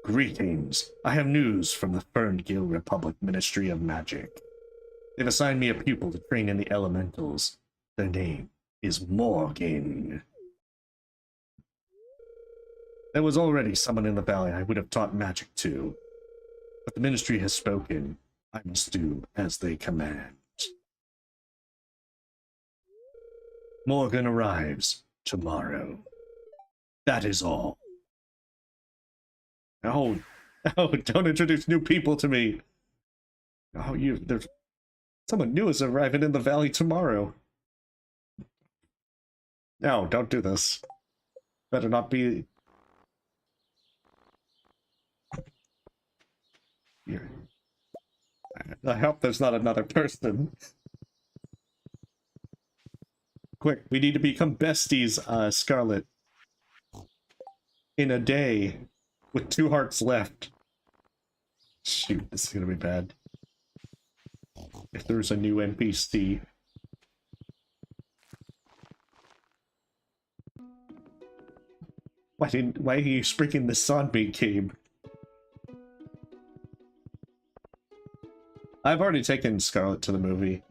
Greetings. I have news from the Ferngil Republic Ministry of Magic. They've assigned me a pupil to train in the elementals. Their name is Morgan. There was already someone in the valley I would have taught magic to, but the ministry has spoken. I must do as they command. Morgan arrives tomorrow. That is all. Oh, don't introduce new people to me. Oh, there's someone new is arriving in the valley tomorrow. No, don't do this. Better not be... Here. I hope there's not another person. Quick, we need to become besties, Scarlett. In a day, with 2 hearts left. Shoot, this is gonna be bad. If there's a new NPC. Why are you sprinking this on me, Gabe? I've already taken Scarlett to the movie.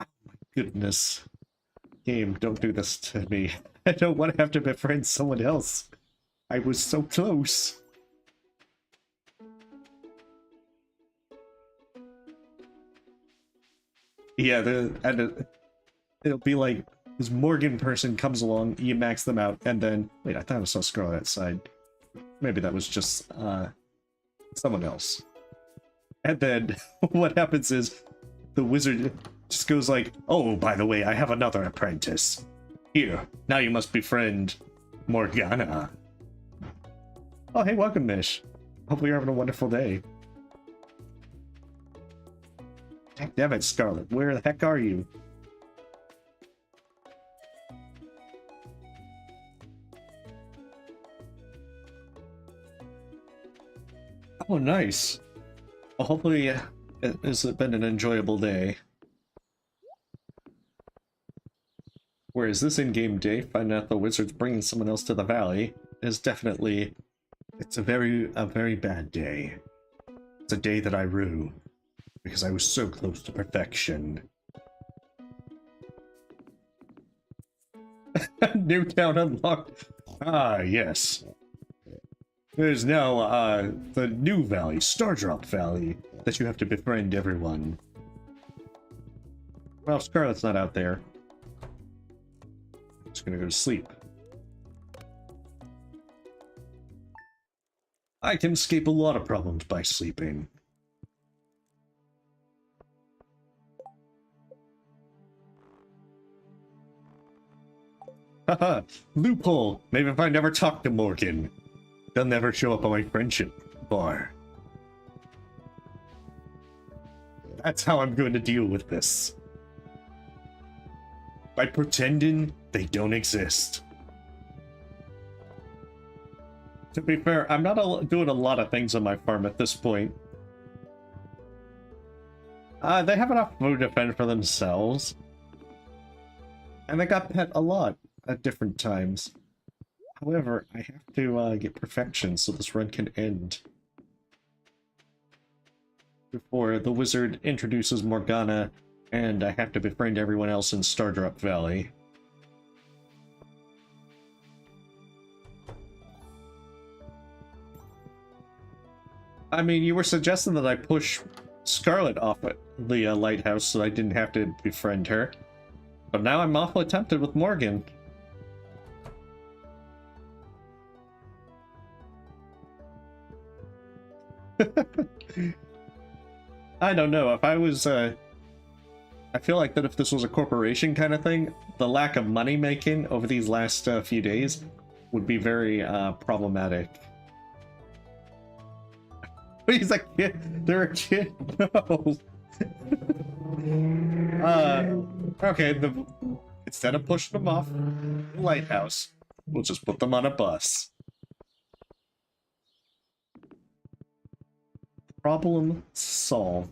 Oh my goodness. Game, don't do this to me. I don't want to have to befriend someone else. I was so close. Yeah, it'll be like this Morgan person comes along, you max them out, and then... Wait, I thought I saw Scarlett outside. Maybe that was just, someone else. And then, what happens is, the wizard just goes like, oh, by the way, I have another apprentice. Here, now you must befriend Morgana. Oh, hey, welcome, Mish. Hopefully you're having a wonderful day. Damn it, Scarlett. Where the heck are you? Oh, nice. Well, hopefully it's been an enjoyable day. Whereas this in-game day, finding out the wizard's bringing someone else to the valley, is definitely... It's a very bad day. It's a day that I rue, because I was so close to perfection. New town unlocked. Ah, yes. There's now, the new valley, Stardrop Valley, that you have to befriend everyone. Well, Scarlett's not out there. Just gonna go to sleep. I can escape a lot of problems by sleeping. Haha, loophole! Maybe if I never talk to Morgan, they'll never show up on my friendship bar. That's how I'm going to deal with this. By pretending they don't exist. To be fair, I'm not doing a lot of things on my farm at this point. They have enough food to fend for themselves. And they got pet a lot at different times. However, I have to get perfection so this run can end. Before the wizard introduces Morgana, and I have to befriend everyone else in Stardrop Valley. I mean, you were suggesting that I push Scarlett off at the lighthouse so I didn't have to befriend her. But now I'm awfully tempted with Morgan. I don't know, if I was, I feel like that if this was a corporation kind of thing, the lack of money making over these last few days would be very problematic. He's a kid. They're a kid. No. Okay. Instead of pushing them off the lighthouse, we'll just put them on a bus. Problem solved.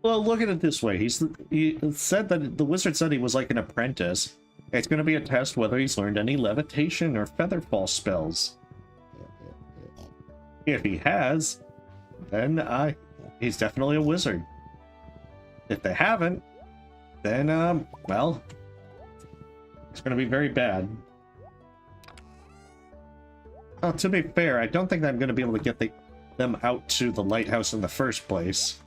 Well, look at it this way. He said that the wizard said he was like an apprentice. It's going to be a test whether he's learned any levitation or featherfall spells. If he has, then he's definitely a wizard. If they haven't, then well, it's going to be very bad. Well, to be fair, I don't think I'm going to be able to get them out to the lighthouse in the first place.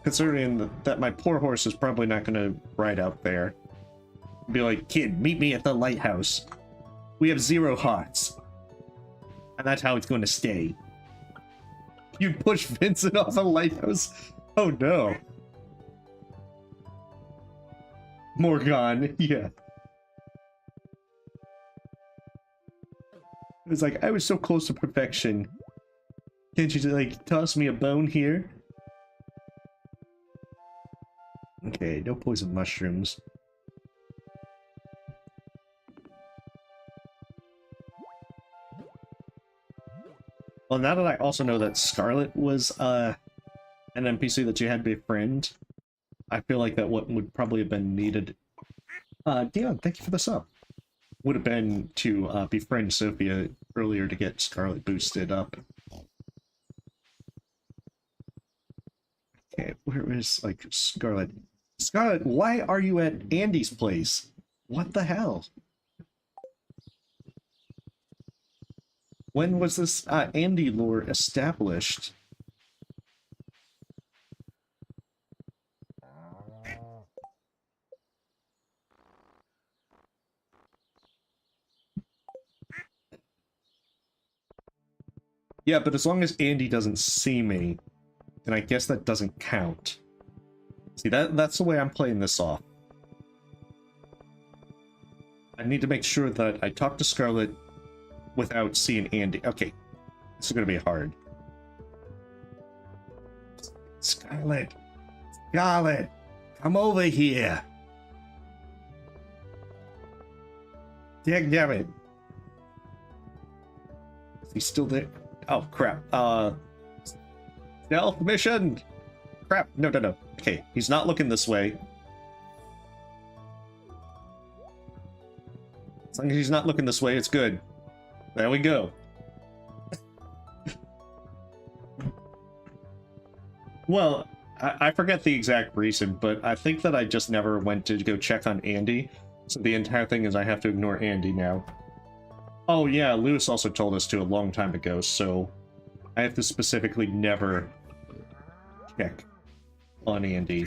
Considering that my poor horse is probably not going to ride out there. Be like, kid, meet me at the lighthouse. We have 0 hearts. And that's how it's going to stay. You push Vincent off the lighthouse? Oh no. Morgan, yeah. It was like, I was so close to perfection. Can't you, like, toss me a bone here? Okay, no poison mushrooms. Well, now that I also know that Scarlett was an NPC that you had to befriend, I feel like that what would probably have been needed. Dion, thank you for the sub. Would have been to befriend Sophia earlier to get Scarlett boosted up. Okay, where is, like, Scarlett? Scarlett, why are you at Andy's place? What the hell? When was this Andy lore established? Yeah, but as long as Andy doesn't see me, then I guess that doesn't count. See, that's the way I'm playing this off. I need to make sure that I talk to Scarlett without seeing Andy. Okay, this is gonna be hard. Scarlett! Scarlett! Come over here! Damn it! Is he still there? Oh, crap. Stealth mission! Crap, no. Okay, he's not looking this way. As long as he's not looking this way, it's good. There we go. Well, I forget the exact reason, but I think that I just never went to go check on Andy. So the entire thing is I have to ignore Andy now. Oh yeah, Lewis also told us to a long time ago, so I have to specifically never check on Andy.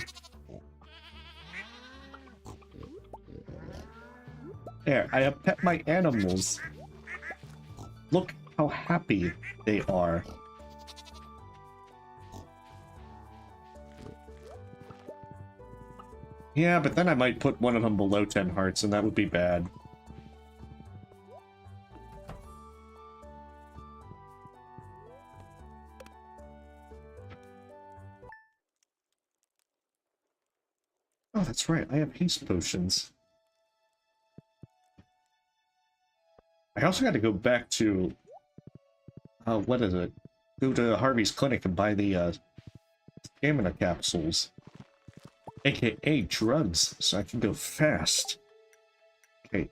There, I have pet my animals. Look how happy they are. Yeah, but then I might put one of them below 10 hearts, and that would be bad. Oh, that's right, I have haste potions. I also got to go back to... what is it? Go to Harvey's clinic and buy the, stamina capsules. AKA drugs, so I can go fast. Okay.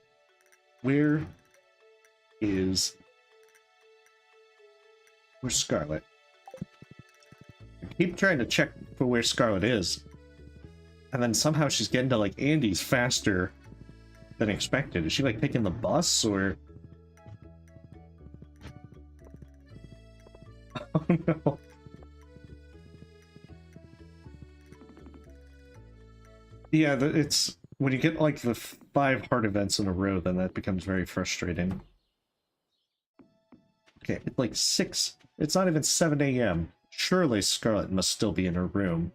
Where's Scarlett? I keep trying to check for where Scarlett is. And then somehow she's getting to, like, Andy's faster than expected. Is she, like, taking the bus, or... Oh, no. Yeah, it's... When you get, like, the 5 heart events in a row, then that becomes very frustrating. Okay, it's like 6... It's not even 7 a.m. Surely Scarlett must still be in her room.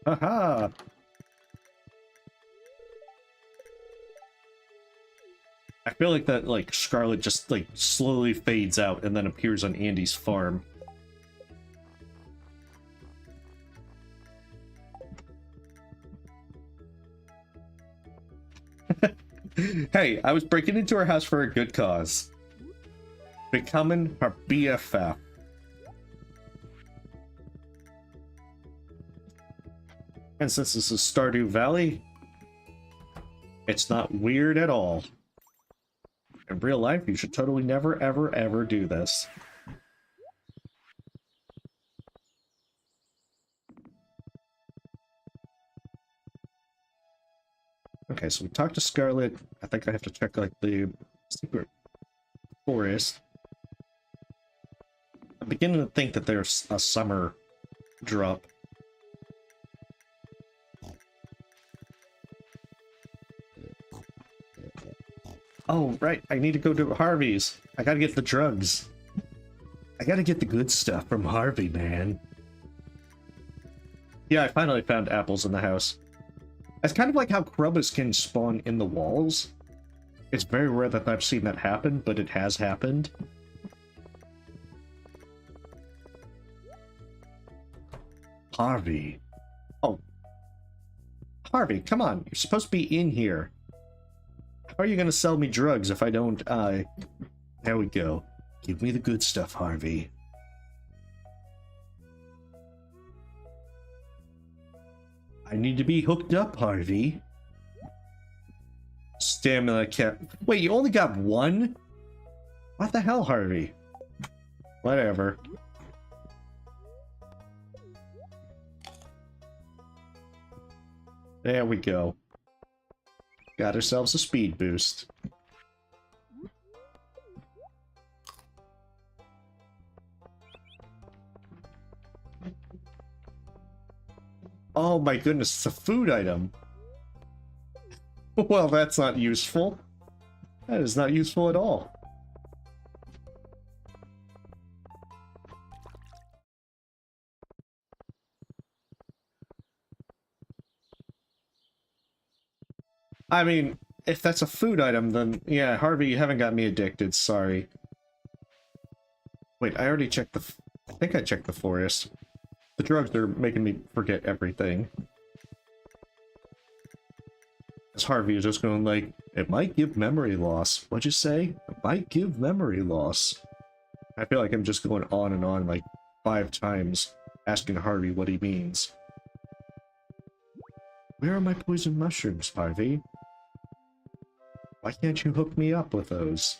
Haha! I feel like that, like, Scarlett just, like, slowly fades out and then appears on Andy's farm. Hey, I was breaking into her house for a good cause. Becoming her BFF. And since this is Stardew Valley, it's not weird at all. In real life, you should totally never, ever, ever do this. Okay, so we talked to Scarlett. I think I have to check, like, the secret forest. I'm beginning to think that there's a summer drop. Oh, right, I need to go to Harvey's. I gotta get the drugs. I gotta get the good stuff from Harvey, man. Yeah, I finally found apples in the house. It's kind of like how Krubus can spawn in the walls. It's very rare that I've seen that happen, but it has happened. Harvey. Oh. Harvey, come on. You're supposed to be in here. How are you gonna sell me drugs if I don't, There we go. Give me the good stuff, Harvey. I need to be hooked up, Harvey. Stamina cap. Wait, you only got one? What the hell, Harvey? Whatever. There we go. Got ourselves a speed boost. Oh my goodness, it's a food item. Well, that's not useful. That is not useful at all. I mean, if that's a food item, then yeah, Harvey, you haven't got me addicted, sorry. Wait, I already checked the... I think I checked the forest. The drugs are making me forget everything. As Harvey is just going like, it might give memory loss. What'd you say? It might give memory loss. I feel like I'm just going on and on like 5 times, asking Harvey what he means. Where are my poison mushrooms, Harvey? Why can't you hook me up with those?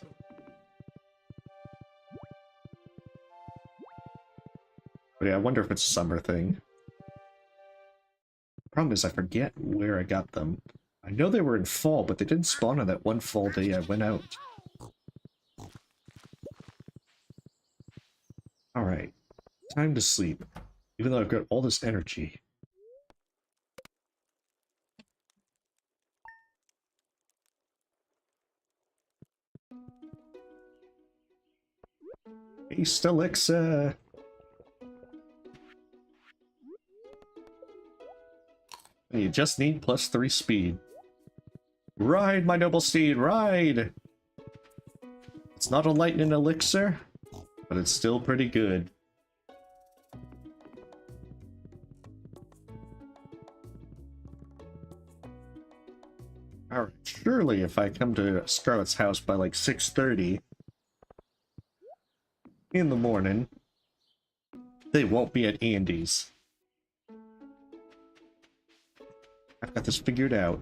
But yeah, I wonder if it's a summer thing. Problem is I forget where I got them. I know they were in fall, but they didn't spawn on that one fall day I went out. Alright. Time to sleep. Even though I've got all this energy. Haste elixir! You just need +3 speed. Ride, my noble steed, ride! It's not a lightning elixir, but it's still pretty good. Alright, surely if I come to Scarlett's house by like 6:30 in the morning, they won't be at Andy's. I've got this figured out.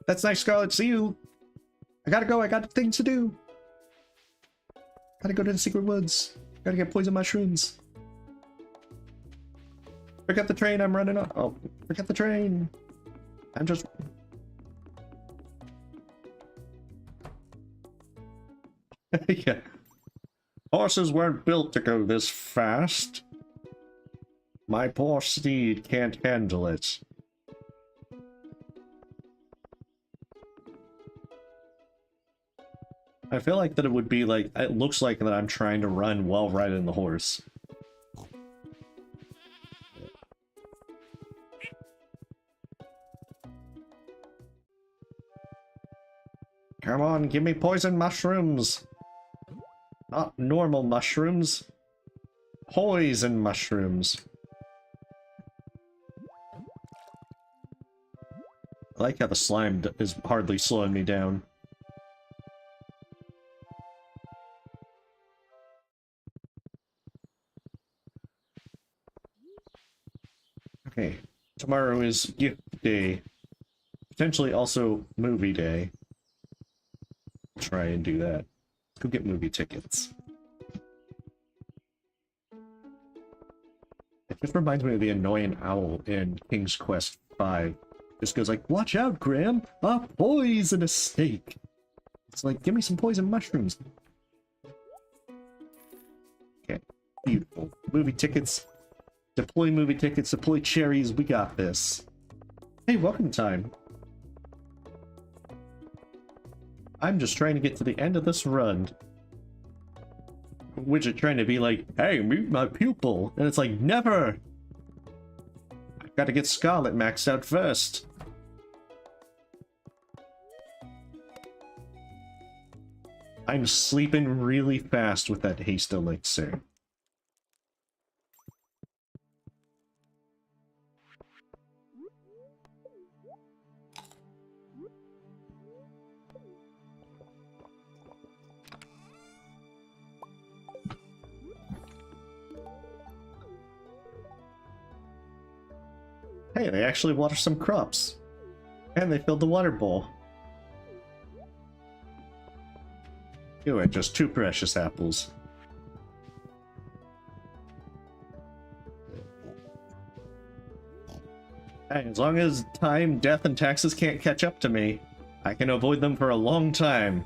That's nice, Scarlett. See you. I gotta go. I got things to do. Gotta go to the secret woods. Gotta get poison mushrooms. Forget the train. I'm running off. Oh, forget the train. I'm just... yeah. Horses weren't built to go this fast. My poor steed can't handle it. I feel like that it would be like, it looks like that I'm trying to run while riding the horse. Come on, give me poison mushrooms! Not normal mushrooms. Poison mushrooms. I like how the slime is hardly slowing me down. Okay, tomorrow is gift day. Potentially also movie day. I'll try and do that. Let's go get movie tickets. It just reminds me of the annoying owl in King's Quest V. Just goes like, watch out, Graham! A poisonous snake! It's like, give me some poison mushrooms. Okay, beautiful. Movie tickets. Deploy movie tickets, deploy cherries, we got this. Hey, welcome time. I'm just trying to get to the end of this run. Widget trying to be like, hey, meet my pupil. And it's like, never! I've got to get Scarlett maxed out first. I'm sleeping really fast with that haste elixir. Hey, they actually watered some crops. And they filled the water bowl. You had just 2 precious apples. Hey, as long as time, death, and taxes can't catch up to me, I can avoid them for a long time,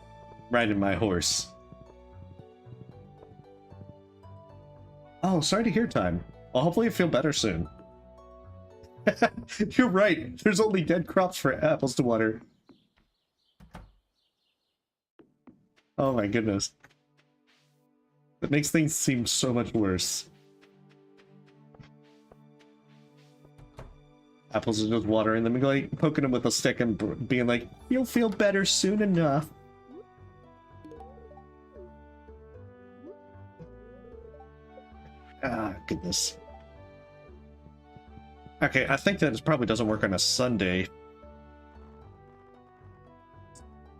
riding my horse. Oh, sorry to hear, Time. Well, hopefully you feel better soon. You're right. There's only dead crops for apples to water. Oh my goodness. That makes things seem so much worse. Apples are just watering them, like poking them with a stick and being like, "You'll feel better soon enough." Ah, goodness. Okay, I think that it probably doesn't work on a Sunday.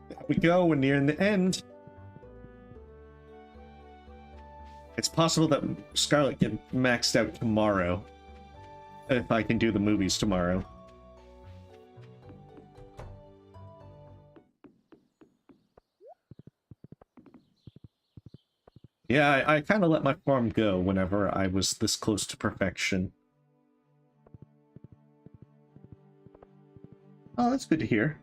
There we go, we're nearing the end. It's possible that Scarlett get maxed out tomorrow. If I can do the movies tomorrow. Yeah, I kind of let my farm go whenever I was this close to perfection. Oh, that's good to hear.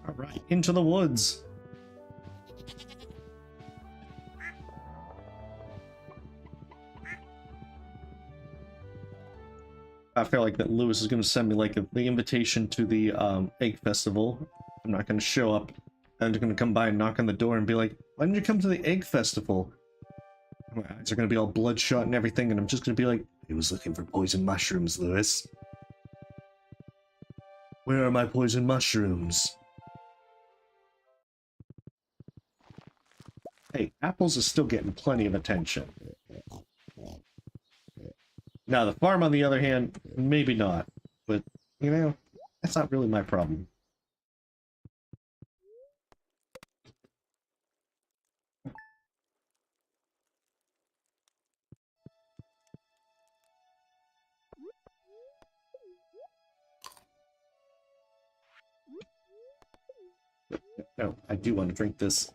All right, into the woods. I feel like that Lewis is going to send me like the invitation to the egg festival. I'm not going to show up. I'm just going to come by and knock on the door and be like, "Why didn't you come to the egg festival?" My eyes are going to be all bloodshot and everything, and I'm just going to be like, "He was looking for poison mushrooms, Lewis. Where are my poison mushrooms?" Hey, apples is still getting plenty of attention. Now, the farm, on the other hand, maybe not. But, you know, that's not really my problem. No, I do want to drink this.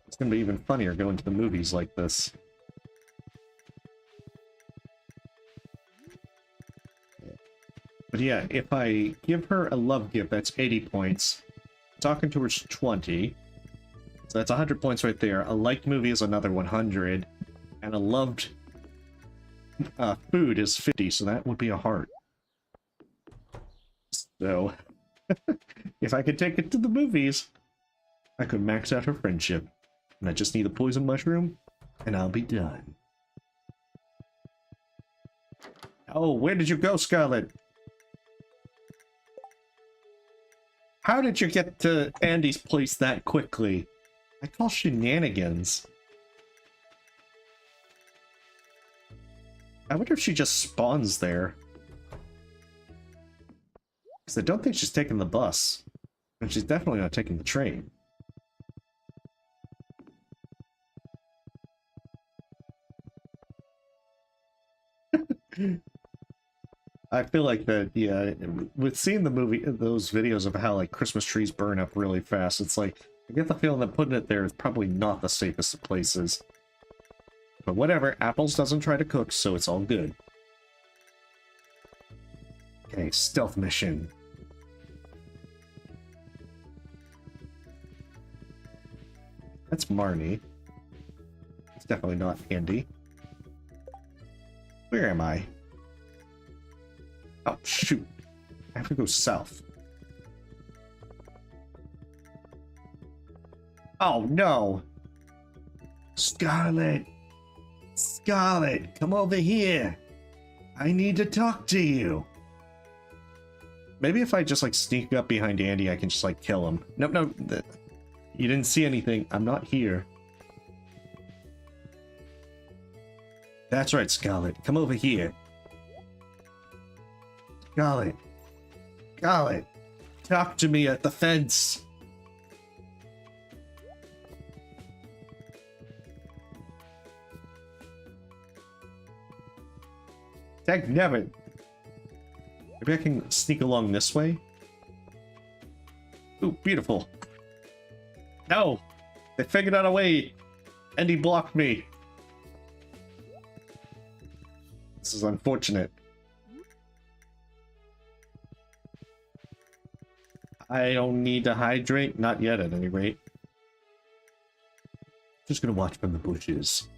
It's going to be even funnier going to the movies like this. But yeah, if I give her a love gift, that's 80 points. Talking to her's 20. So that's 100 points right there. A liked movie is another 100. And a loved food is 50, so that would be a heart. So, if I could take it to the movies, I could max out her friendship. And I just need a poison mushroom, and I'll be done. Oh, where did you go, Scarlett? How did you get to Andy's place that quickly? I call shenanigans. I wonder if she just spawns there. Because I don't think she's taking the bus. And she's definitely not taking the train. I feel like that, yeah, with seeing the movie, those videos of how, like, Christmas trees burn up really fast, it's like, I get the feeling that putting it there is probably not the safest of places. But whatever, Apples doesn't try to cook, so it's all good. Okay, stealth mission. That's Marnie. It's definitely not Andy. Where am I? Oh, shoot. I have to go south. Oh, no! Scarlett! Scarlett, come over here! I need to talk to you! Maybe if I just, like, sneak up behind Andy, I can just, like, kill him. Nope, no. You didn't see anything. I'm not here. That's right, Scarlett. Come over here. Scarlett. Scarlett. Talk to me at the fence. Thank Nevin. Maybe I can sneak along this way? Ooh, beautiful. No! They figured out a way! And he blocked me. This is unfortunate. I don't need to hydrate. Not yet, at any rate. Just gonna watch from the bushes.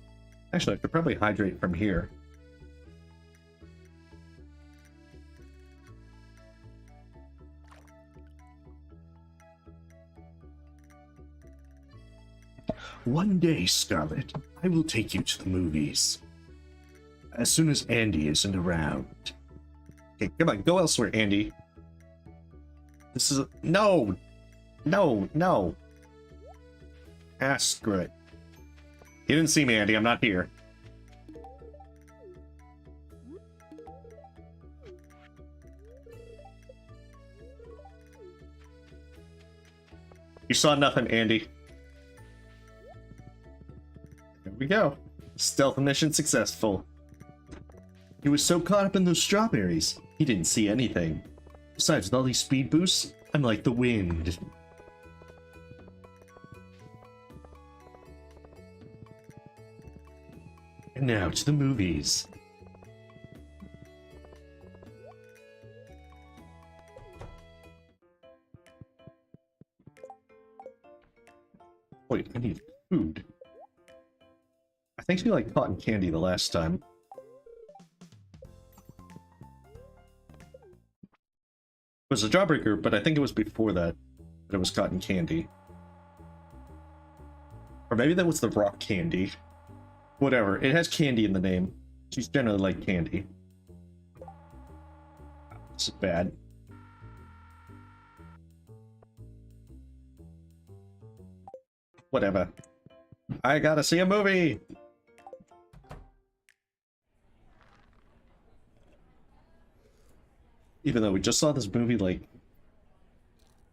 Actually, I could probably hydrate from here. One day, Scarlett, I will take you to the movies. As soon as Andy isn't around. Okay, come on, go elsewhere, Andy. This is no! No, no! Ah, screw it. You didn't see me, Andy, I'm not here. You saw nothing, Andy. There we go. Stealth mission successful. He was so caught up in those strawberries, he didn't see anything. Besides, with all these speed boosts, I'm like the wind. And now to the movies. Wait, I need food. I think she liked cotton candy the last time. It was a Jawbreaker, but I think it was before that it was cotton candy. Or maybe that was the rock candy. Whatever, it has candy in the name. She's generally like candy. This is bad. Whatever. I gotta see a movie! Even though we just saw this movie like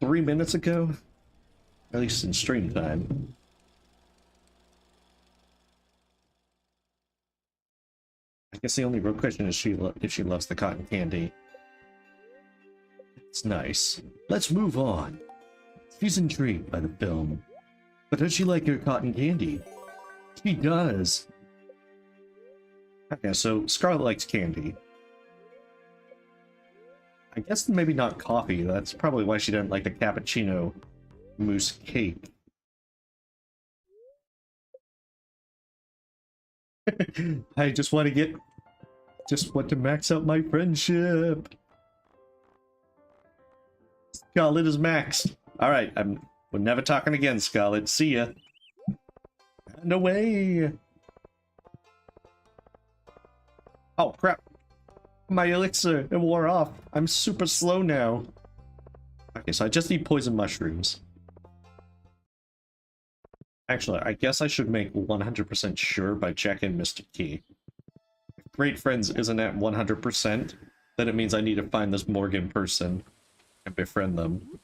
3 minutes ago, at least in stream time. I guess the only real question is if she loves the cotton candy. It's nice. Let's move on. She's intrigued by the film. But does she like her cotton candy? She does. Okay, so Scarlett likes candy. I guess maybe not coffee. That's probably why she didn't like the cappuccino mousse cake. I just want to max out my friendship. Scarlett is maxed. Alright, we're never talking again, Scarlett. See ya. And away. Oh, crap. My elixir, it wore off. I'm super slow now. Okay, so I just need poison mushrooms. Actually, I guess I should make 100% sure by checking Mr. Key. If Great Friends isn't at 100%, then it means I need to find this Morgan person and befriend them.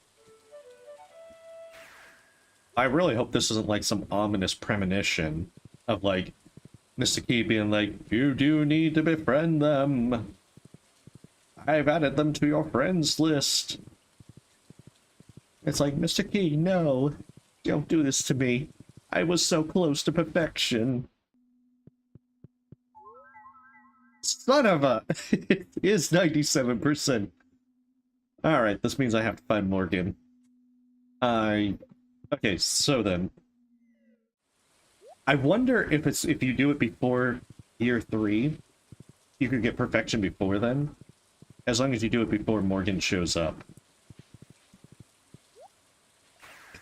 I really hope this isn't like some ominous premonition of like Mr. Key being like, you do need to befriend them. I've added them to your friends list. It's like, Mr. Key, no. Don't do this to me. I was so close to perfection. Son of a... It is 97%. Alright, this means I have to find Morgan. Okay, so then. I wonder if you do it before year 3, you could get perfection before then. As long as you do it before Morgan shows up.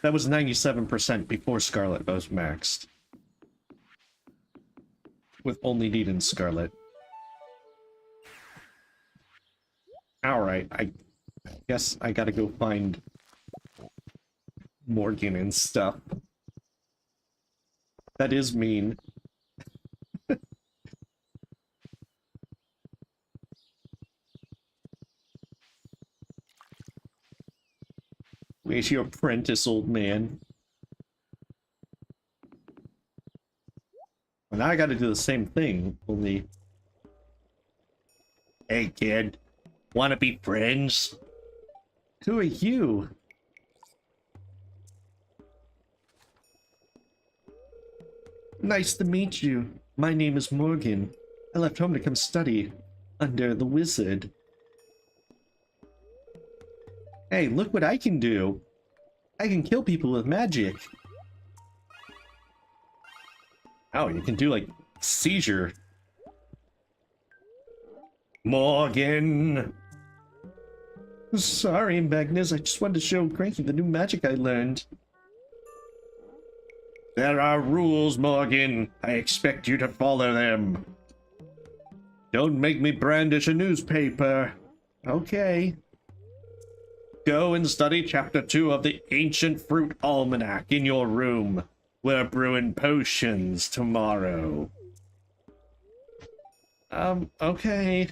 That was 97% before Scarlett was maxed. With only needing Scarlett. Alright, I guess I gotta go find Morgan and stuff. That is mean. Where's your apprentice, old man? Well, now I gotta do the same thing, only... Hey, kid. Wanna be friends? Who are you? Nice to meet you. My name is Morgan. I left home to come study under the wizard. Hey, look what I can do! I can kill people with magic! Oh, you can do, like, seizure. Morgan! Sorry, Magnus, I just wanted to show Cranky the new magic I learned. There are rules, Morgan. I expect you to follow them. Don't make me brandish a newspaper. Okay. Go and study chapter 2 of the Ancient Fruit Almanac in your room. We're brewing potions tomorrow. Okay.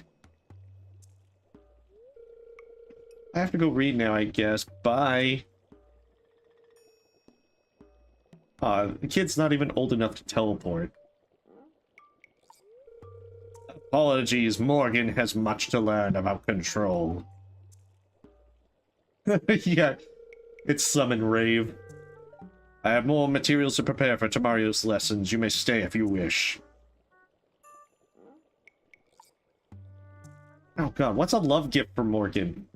I have to go read now, I guess. Bye. The kid's not even old enough to teleport. Apologies, Morgan has much to learn about control. Yeah, it's summon rave. I have more materials to prepare for tomorrow's lessons. You may stay if you wish. Oh god, what's a love gift for Morgan?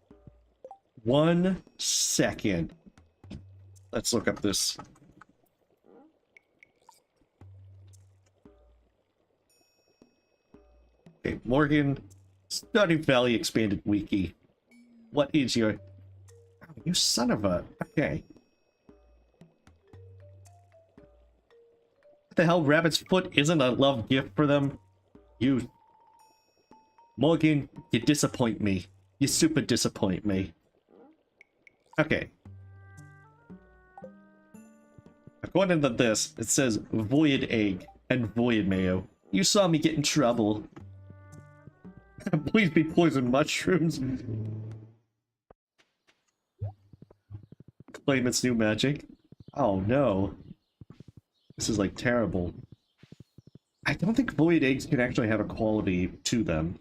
1 second. Let's look up this. Okay, Morgan, Stardew Valley Expanded Wiki. What is your... Oh, you son of a... Okay. What the hell, Rabbit's Foot isn't a love gift for them? You... Morgan, you disappoint me. You super disappoint me. Okay. According to this, it says Void Egg and Void Mayo. You saw me get in trouble. Please be poison mushrooms. Claim it's new magic. Oh no. This is like terrible. I don't think void eggs can actually have a quality to them.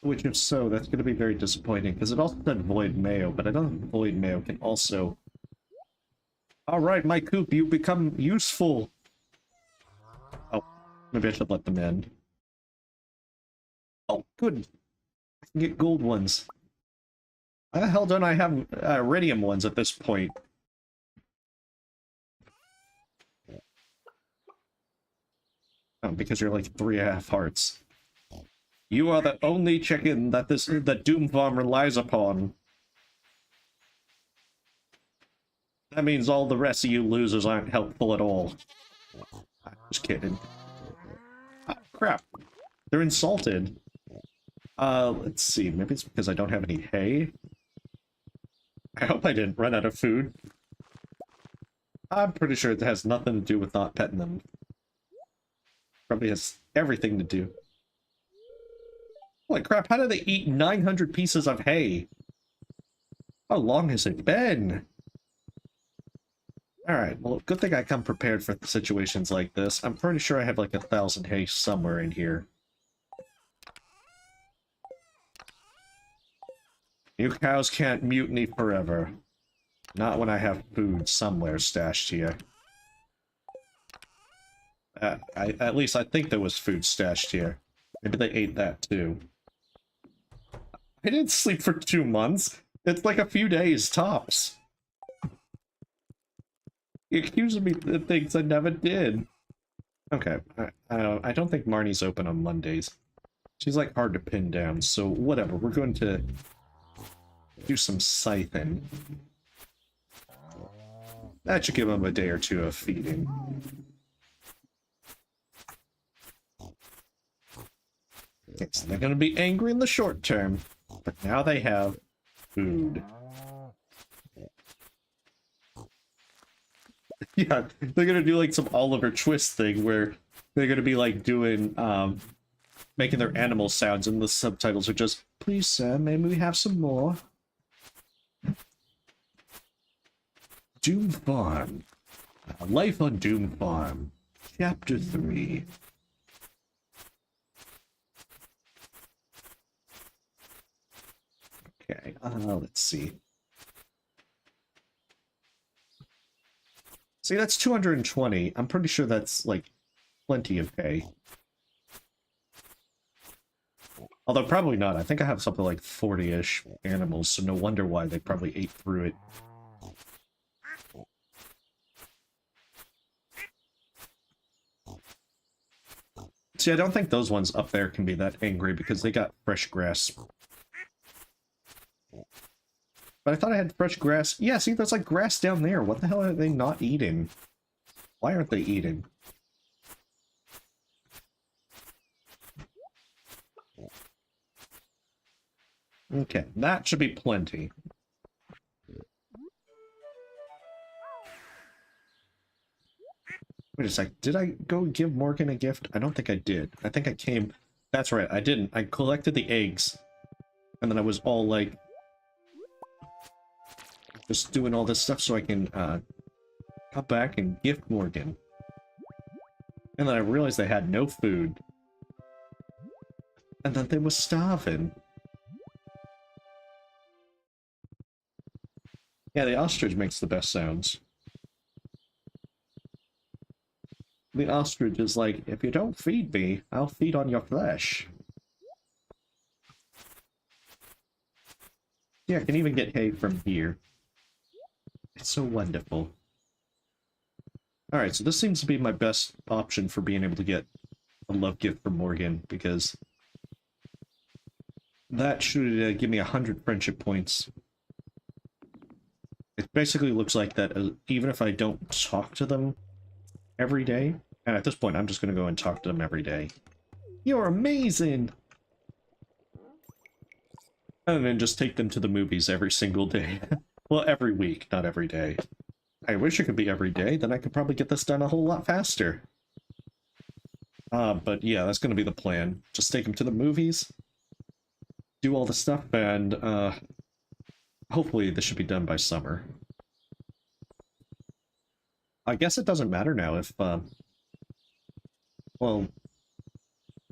Which if so, that's going to be very disappointing, because it also said void mayo, but I don't think void mayo can also... Alright, my coop, you become useful! Oh, maybe I should let them in. Oh, good. I can get gold ones. Why the hell don't I have iridium ones at this point? Oh, because you're like 3.5 hearts. You are the only chicken that that Doom Farm relies upon. That means all the rest of you losers aren't helpful at all. Just kidding. Ah, crap. They're insulted. Let's see. Maybe it's because I don't have any hay. I hope I didn't run out of food. I'm pretty sure it has nothing to do with not petting them. Probably has everything to do. Holy crap, how do they eat 900 pieces of hay? How long has it been? Alright, well, good thing I come prepared for situations like this. I'm pretty sure I have like 1,000 hay somewhere in here. You cows can't mutiny forever. Not when I have food somewhere stashed here. At least I think there was food stashed here. Maybe they ate that too. I didn't sleep for 2 months. It's like a few days, tops. You're accusing me of things I never did. Okay, I don't think Marnie's open on Mondays. She's like hard to pin down, so whatever. We're going to do some scything. That should give them a day or two of feeding. Okay, so they're going to be angry in the short term, but now they have food. Yeah, they're going to do like some Oliver Twist thing where they're going to be like doing, making their animal sounds, and the subtitles are just, "Please sir, may we have some more?" Doom Farm. Life on Doom Farm. Chapter 3. Okay, let's see. See, that's 220. I'm pretty sure that's, like, plenty of hay. Although, probably not. I think I have something like 40-ish animals, so no wonder why they probably ate through it. See, I don't think those ones up there can be that angry because they got fresh grass. But I thought I had fresh grass. Yeah, see, there's like grass down there. What the hell are they not eating? Why aren't they eating? Okay, that should be plenty. Wait a sec, did I go give Morgan a gift? I don't think I did. I think I came... That's right, I didn't. I collected the eggs. And then I was all like... just doing all this stuff so I can, come back and gift Morgan. And then I realized they had no food. And then they were starving. Yeah, the ostrich makes the best sounds. The ostrich is like, if you don't feed me, I'll feed on your flesh. Yeah, I can even get hay from here. It's so wonderful. Alright, so this seems to be my best option for being able to get a love gift from Morgan, because that should give me 100 friendship points. It basically looks like that even if I don't talk to them every day, and at this point I'm just going to go and talk to them every day. You're amazing! And then just take them to the movies every single day. Well, every week, not every day. I wish it could be every day, then I could probably get this done a whole lot faster. But yeah, that's going to be the plan. Just take them to the movies, do all the stuff, and hopefully this should be done by summer. I guess it doesn't matter now if, well,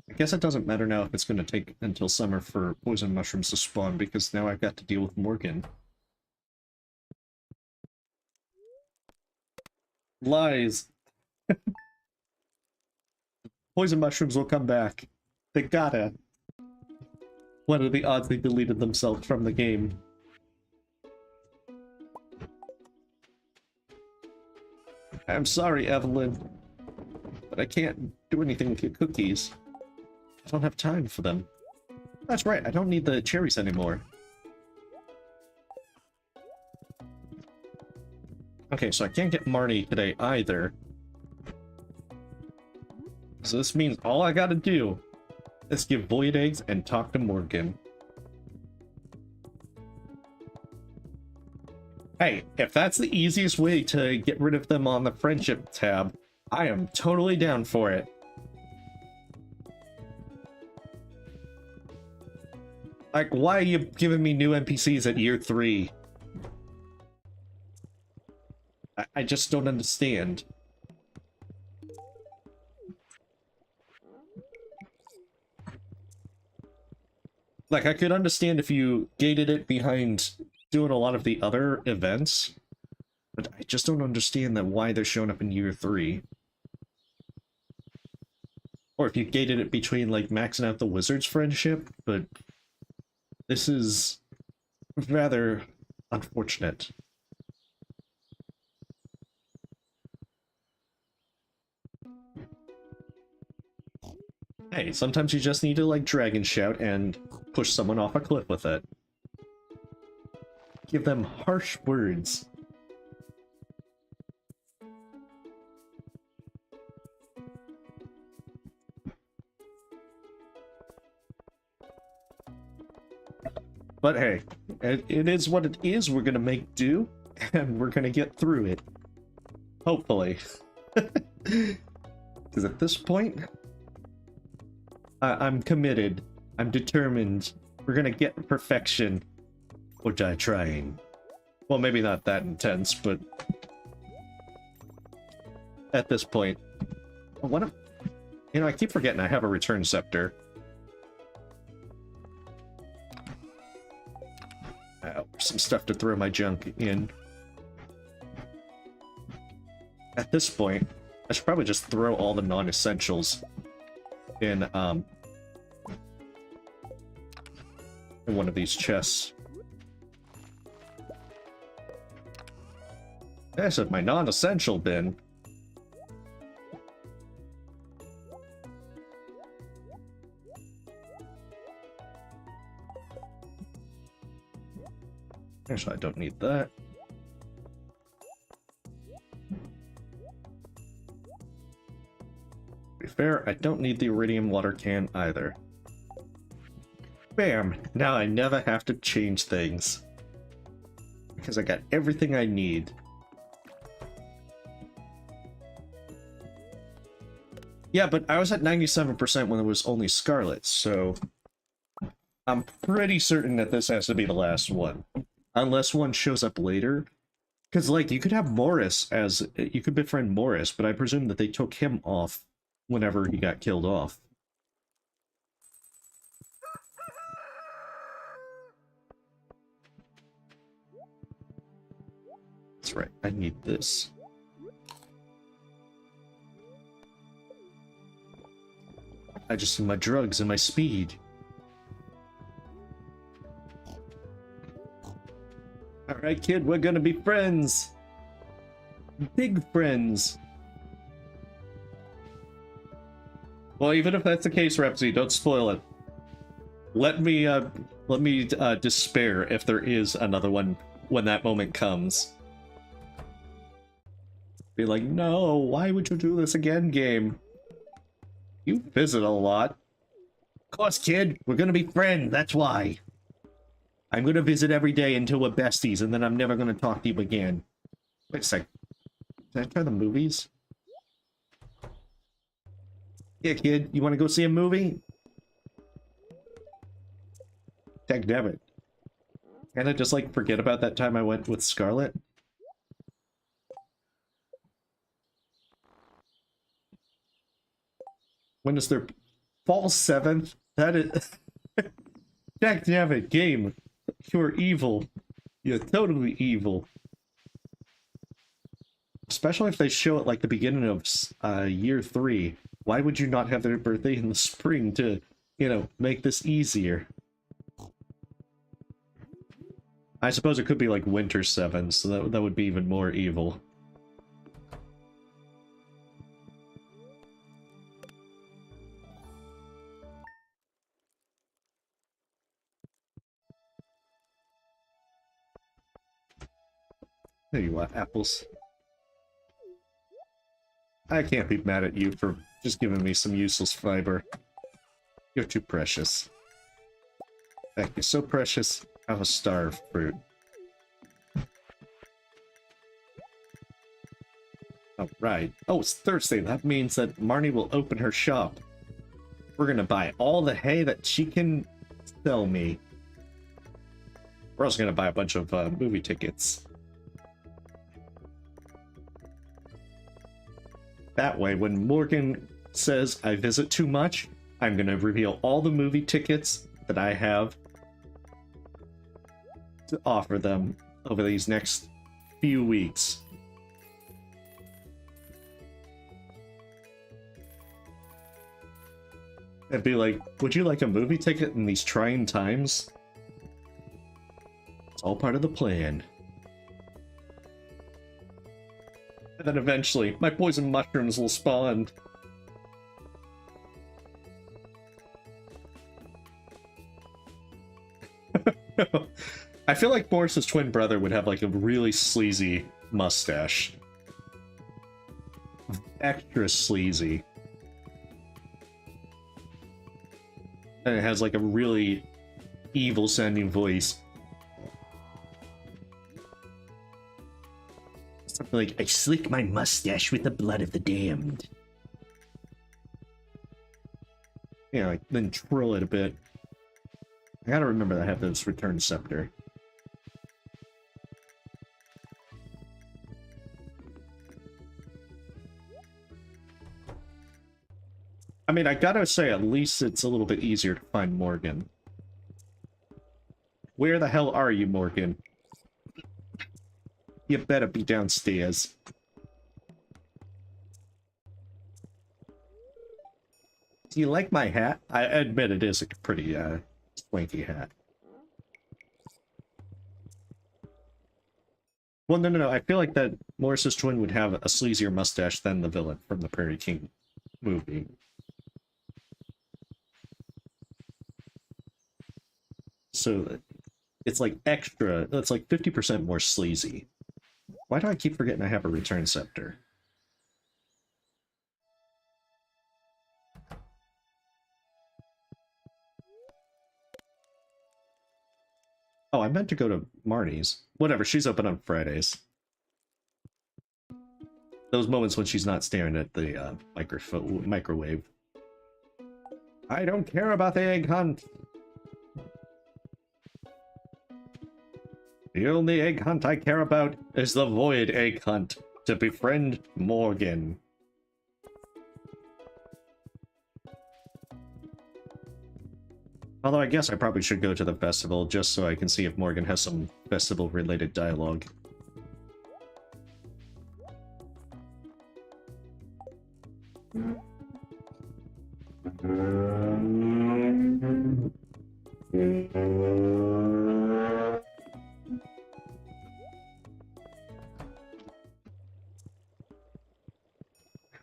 I guess it doesn't matter now if it's going to take until summer for poison mushrooms to spawn, because now I've got to deal with Morgan. Lies. Poison mushrooms will come back. They gotta. What are the odds they deleted themselves from the game? I'm sorry, Evelyn, but I can't do anything with your cookies. I don't have time for them. That's right, I don't need the cherries anymore. Okay, so I can't get Marnie today either. So this means all I gotta do is give void eggs and talk to Morgan. Hey, if that's the easiest way to get rid of them on the friendship tab, I am totally down for it. Like, why are you giving me new NPCs at year 3? I just don't understand. Like, I could understand if you gated it behind doing a lot of the other events, but I just don't understand that why they're showing up in year 3. Or if you gated it between, like, maxing out the wizard's friendship, but this is rather unfortunate. Hey, sometimes you just need to, like, dragon shout and push someone off a cliff with it. Give them harsh words. But hey, it is what it is. We're gonna make do, and we're gonna get through it. Hopefully. Because at this point, I'm committed. I'm determined. We're gonna get perfection. Or die trying. Well, maybe not that intense, but... at this point... What if... You know, I keep forgetting I have a return scepter. Some stuff to throw my junk in. At this point, I should probably just throw all the non-essentials in one of these chests. I said my non-essential bin. Actually, I don't need that. To be fair, I don't need the iridium water can either. Bam! Now I never have to change things. Because I got everything I need. Yeah, but I was at 97% when it was only Scarlett, so... I'm pretty certain that this has to be the last one. Unless one shows up later. Because, like, you could have Morris as... You could befriend Morris, but I presume that they took him off whenever he got killed off. That's right, I need this. I just need my drugs and my speed. Alright, kid, we're gonna be friends! Big friends! Well, even if that's the case, Repsy, don't spoil it. Let me despair if there is another one when that moment comes. Be like, no, why would you do this again, game? You visit a lot. Of course, kid, we're gonna be friends, that's why. I'm gonna visit every day until we're besties, and then I'm never gonna talk to you again. Wait a sec. Did I try the movies? Yeah, kid, you wanna go see a movie? Tag Dammit. Can I just, like, forget about that time I went with Scarlett? When is their... Fall 7th? That is... Tag Dammit, game. You're evil. You're totally evil. Especially if they show it like the beginning of year 3. Why would you not have their birthday in the spring to, you know, make this easier? I suppose it could be like winter 7, so that would be even more evil. There you are, apples. I can't be mad at you for just giving me some useless fiber. You're too precious. In fact, you're so precious, I'm a starved fruit. Alright. Oh, it's Thursday. That means that Marnie will open her shop. We're gonna buy all the hay that she can sell me. We're also gonna buy a bunch of movie tickets. That way, when Morgan says I visit too much, I'm gonna reveal all the movie tickets that I have to offer them over these next few weeks. And be like, would you like a movie ticket in these trying times? It's all part of the plan. And then eventually, my poison mushrooms will spawn. I feel like Boris's twin brother would have like a really sleazy mustache. Extra sleazy. And it has like a really evil sounding voice. Something like, I slick my mustache with the blood of the damned. Yeah, like, then trill it a bit. I gotta remember that I have this return scepter. I mean, I gotta say, at least it's a little bit easier to find Morgan. Where the hell are you, Morgan? You better be downstairs. Do you like my hat? I admit it is a pretty, swanky hat. Well, no. I feel like that Morris's twin would have a sleazier mustache than the villain from the Prairie King movie. So, it's like extra, it's like 50% more sleazy. Why do I keep forgetting I have a return scepter? Oh, I meant to go to Marnie's. Whatever, she's open on Fridays. Those moments when she's not staring at the microwave. I don't care about the egg hunt. The only egg hunt I care about is the void egg hunt to befriend Morgan. Although I guess I probably should go to the festival just so I can see if Morgan has some festival-related dialogue.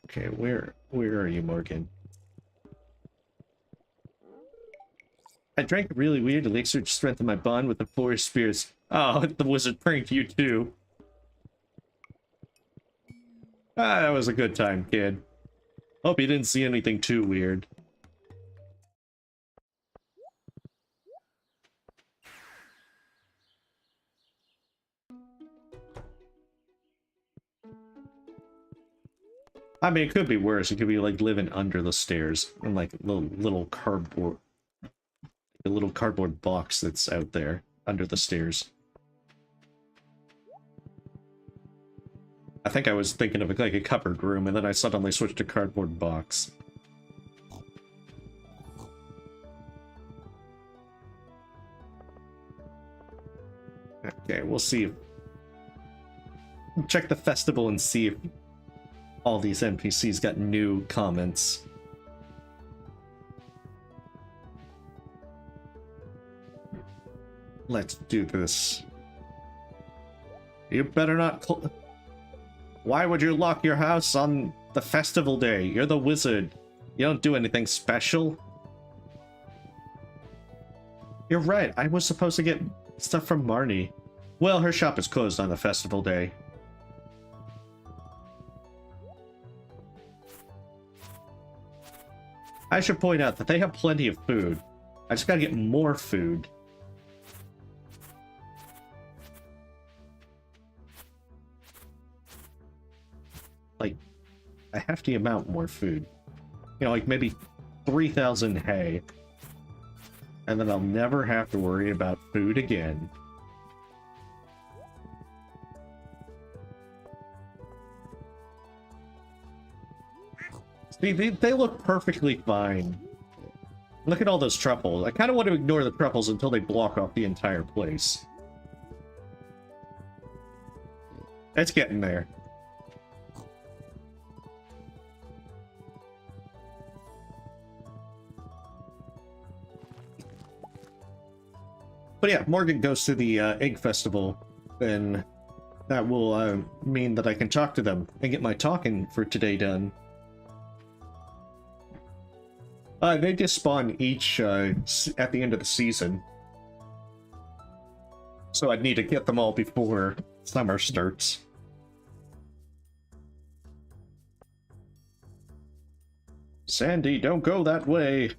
Okay, where are you, Morgan? I drank a really weird elixir to strengthen my bond with the forest spirits. Oh, the wizard pranked you too. Ah, that was a good time, kid. Hope you didn't see anything too weird. I mean, it could be worse. It could be like living under the stairs in like a little cardboard, a little cardboard box that's out there under the stairs. I think I was thinking of like a cupboard room, and then I suddenly switched to cardboard box. Okay, we'll see. Check the festival and see if all these NPCs got new comments. Let's do this. You better not Why would you lock your house on the festival day? You're the wizard. You don't do anything special. You're right, I was supposed to get stuff from Marnie. Well, her shop is closed on the festival day. I should point out that they have plenty of food. I just gotta get more food. Like, a hefty amount more food. You know, like maybe 3,000 hay. And then I'll never have to worry about food again. See, they look perfectly fine. Look at all those truffles. I kind of want to ignore the truffles until they block off the entire place. It's getting there. But yeah, Morgan goes to the egg festival, then that will mean that I can talk to them and get my talking for today done. They just spawn each at the end of the season. So I'd need to get them all before summer starts. Sandy, don't go that way!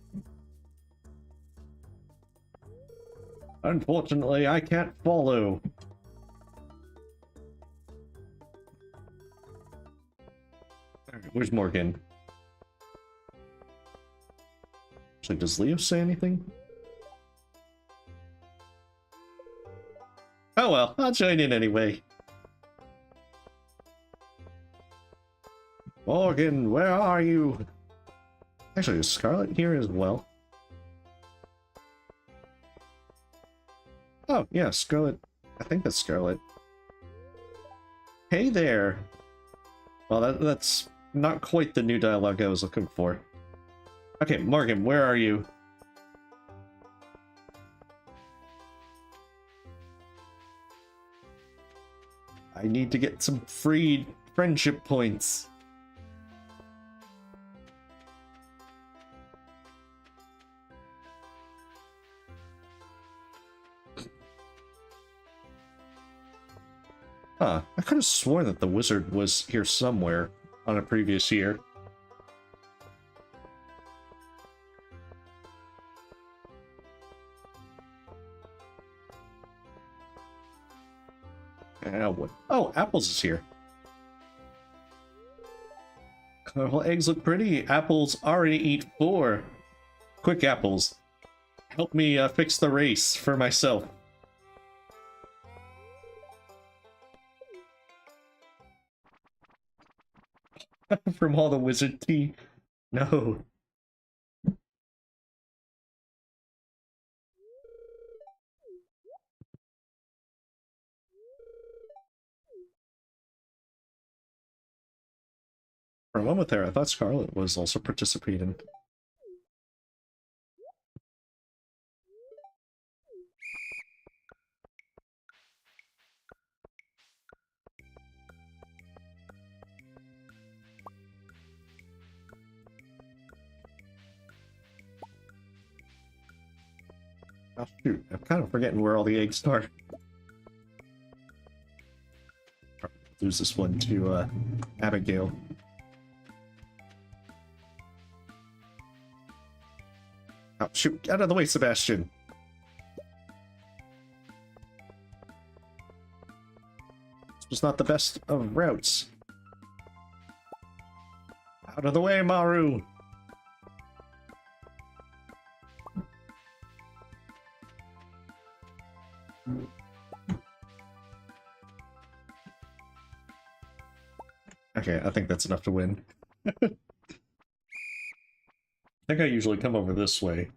Unfortunately, I can't follow. Alright, where's Morgan? So does Leo say anything? Oh well, I'll join in anyway. Morgan, where are you? Actually, is Scarlett here as well? Oh, yeah, Scarlett. I think that's Scarlett. Hey there! Well, that's not quite the new dialogue I was looking for. Okay, Morgan, where are you? I need to get some free friendship points. Huh, I could have sworn that the wizard was here somewhere on a previous year. Oh, Apples is here. Colorful eggs look pretty. Apples already eat 4. Quick, Apples. Help me fix the race for myself. From all the wizard tea. No. For a moment there, I thought Scarlett was also participating. Oh shoot, I'm kind of forgetting where all the eggs are. Lose this one to Abigail. Oh shoot, get out of the way, Sebastian! This was not the best of routes. Out of the way, Maru! Okay, I think that's enough to win. I think I usually come over this way.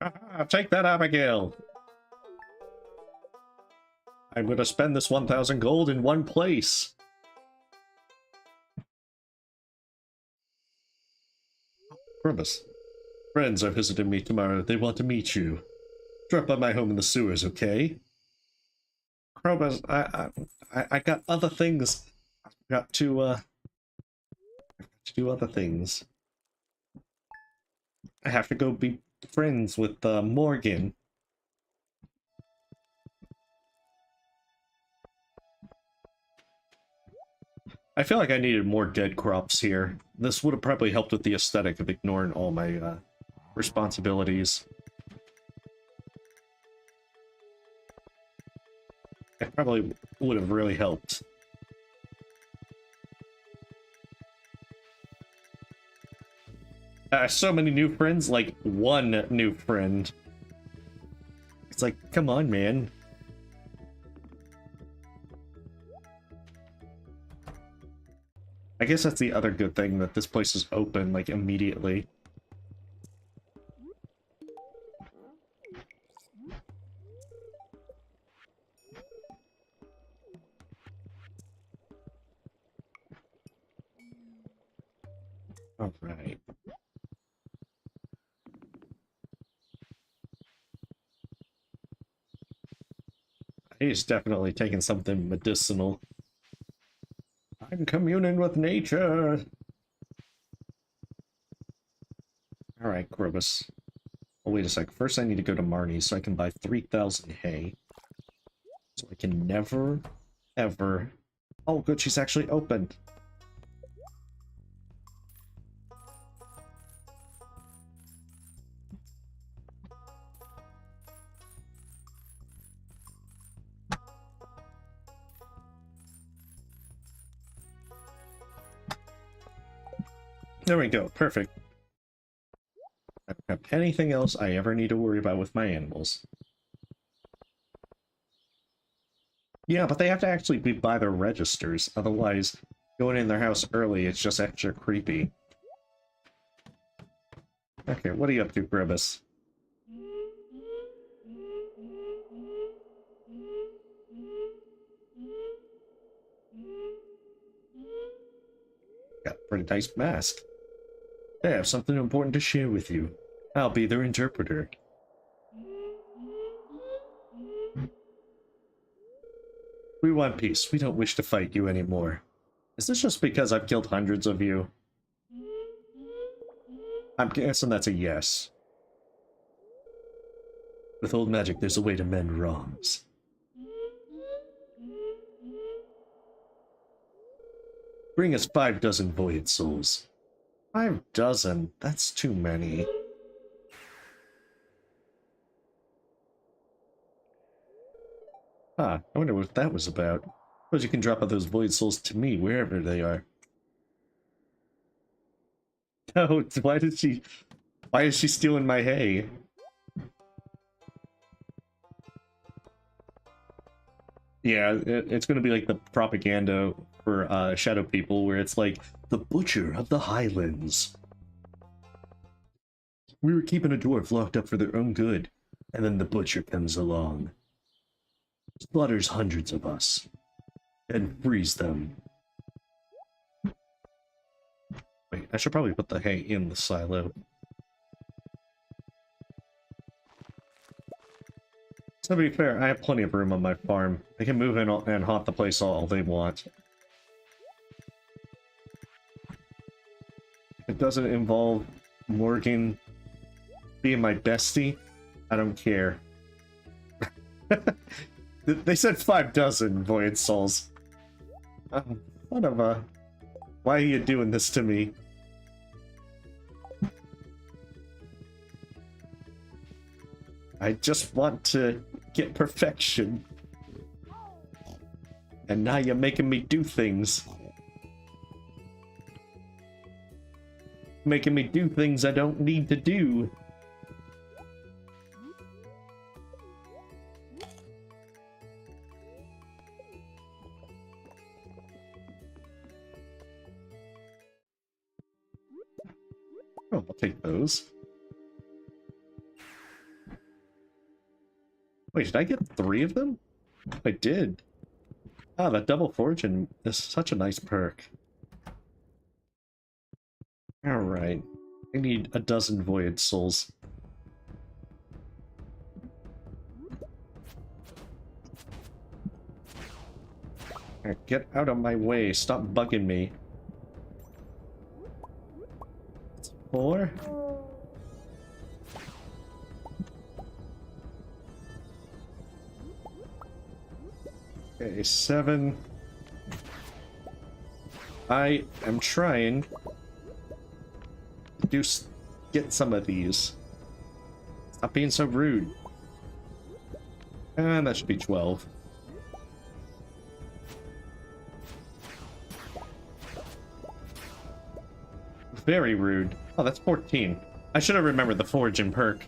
Ah, take that, Abigail! I'm gonna spend this 1,000 gold in one place! Krobus. Friends are visiting me tomorrow. They want to meet you. Drop by my home in the sewers, okay? Krobus, I got other things. I've got to do other things. I have to go be friends with Morgan. I feel like I needed more dead crops here. This would have probably helped with the aesthetic of ignoring all my responsibilities. It probably would have really helped. So many new friends, like one new friend. It's like, come on, man. I guess that's the other good thing, that this place is open, like, immediately. Alright. He's definitely taking something medicinal. I'm communing with nature! Alright, Krobus. Oh, wait a sec. First I need to go to Marnie's so I can buy 3,000 hay. So I can never, ever... Oh, good, she's actually opened. There we go, perfect. I don't have anything else I ever need to worry about with my animals. Yeah, but they have to actually be by their registers, otherwise going in their house early is just extra creepy. Okay, what are you up to, Grebus? Got a pretty nice mask. I have something important to share with you. I'll be their interpreter. We want peace. We don't wish to fight you anymore. Is this just because I've killed hundreds of you? I'm guessing that's a yes. With old magic, there's a way to mend wrongs. Bring us 5 dozen void souls. 5 dozen? That's too many. Ah, I wonder what that was about. Suppose you can drop out those void souls to me, wherever they are. Oh, why is she stealing my hay? Yeah, it's gonna be like the propaganda for Shadow People, where it's like, the Butcher of the Highlands. We were keeping a dwarf locked up for their own good, and then the Butcher comes along. Slaughters hundreds of us, and frees them. Wait, I should probably put the hay in the silo. To be fair, I have plenty of room on my farm. They can move in and haunt the place all they want. If it doesn't involve Morgan being my bestie, I don't care. They said 5 dozen void souls. What of a... Why are you doing this to me? I just want to get perfection. And now you're making me do things. Making me do things I don't need to do. Oh, I'll take those. Wait, did I get 3 of them? I did. Ah, that double fortune is such a nice perk. Alright. I need a dozen void souls. Get out of my way. Stop bugging me. 4? Okay, 7. I am trying to get some of these. Stop being so rude. And that should be 12. Very rude. Oh, that's 14. I should have remembered the foraging perk.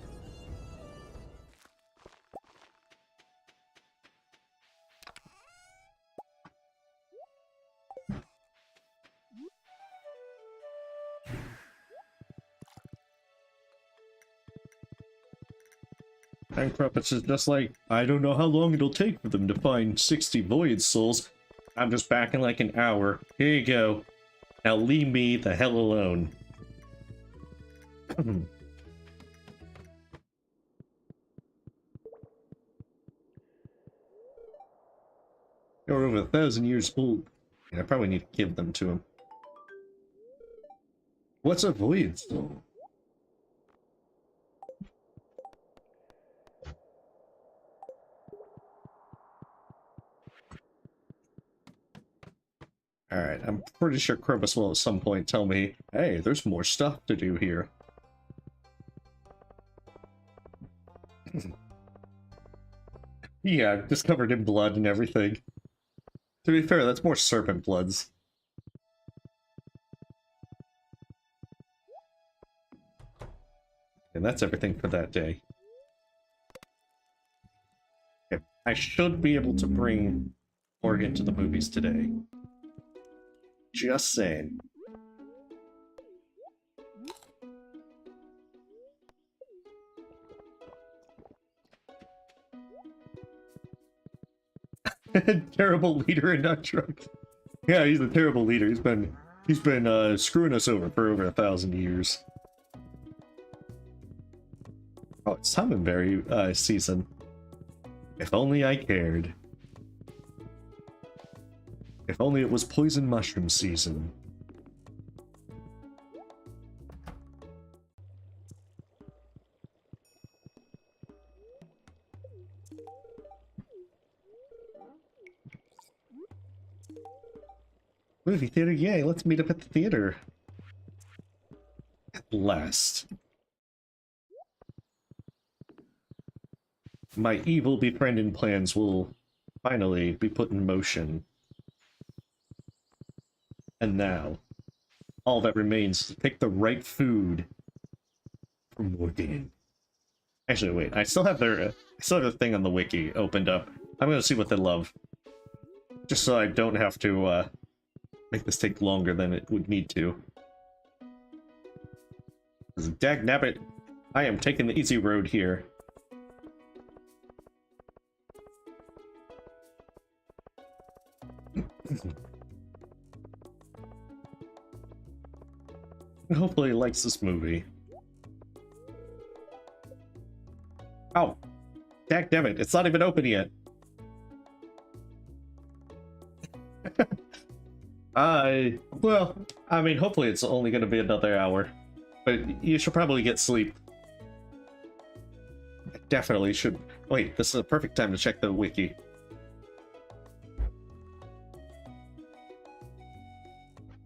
And Crumpets is just like, I don't know how long it'll take for them to find 60 void souls. I'm just back in like an hour. Here you go. Now leave me the hell alone. You're over 1,000 years old. And I probably need to give them to him. What's a void soul? Alright, I'm pretty sure Krobus will at some point tell me, hey, there's more stuff to do here. Yeah, just covered in blood and everything. To be fair, that's more serpent bloods. And that's everything for that day. Okay, I should be able to bring Morgan to the movies today. Just saying. Terrible leader and not drunk. Yeah, he's a terrible leader. He's been screwing us over for over 1,000 years. Oh, it's Summonberry season. If only I cared. Only it was poison mushroom season. Movie theater, yay, let's meet up at the theater. At last. My evil befriending plans will finally be put in motion. And now, all that remains is to pick the right food for Morgan. Actually, wait, I still have the thing on the wiki opened up. I'm gonna see what they love. Just so I don't have to, make this take longer than it would need to. Dagnabbit, I am taking the easy road here. Hopefully he likes this movie. Oh, dagnabbit, it's not even open yet. Well, I mean, hopefully it's only going to be another hour. But you should probably get sleep. I definitely should. Wait, this is a perfect time to check the wiki.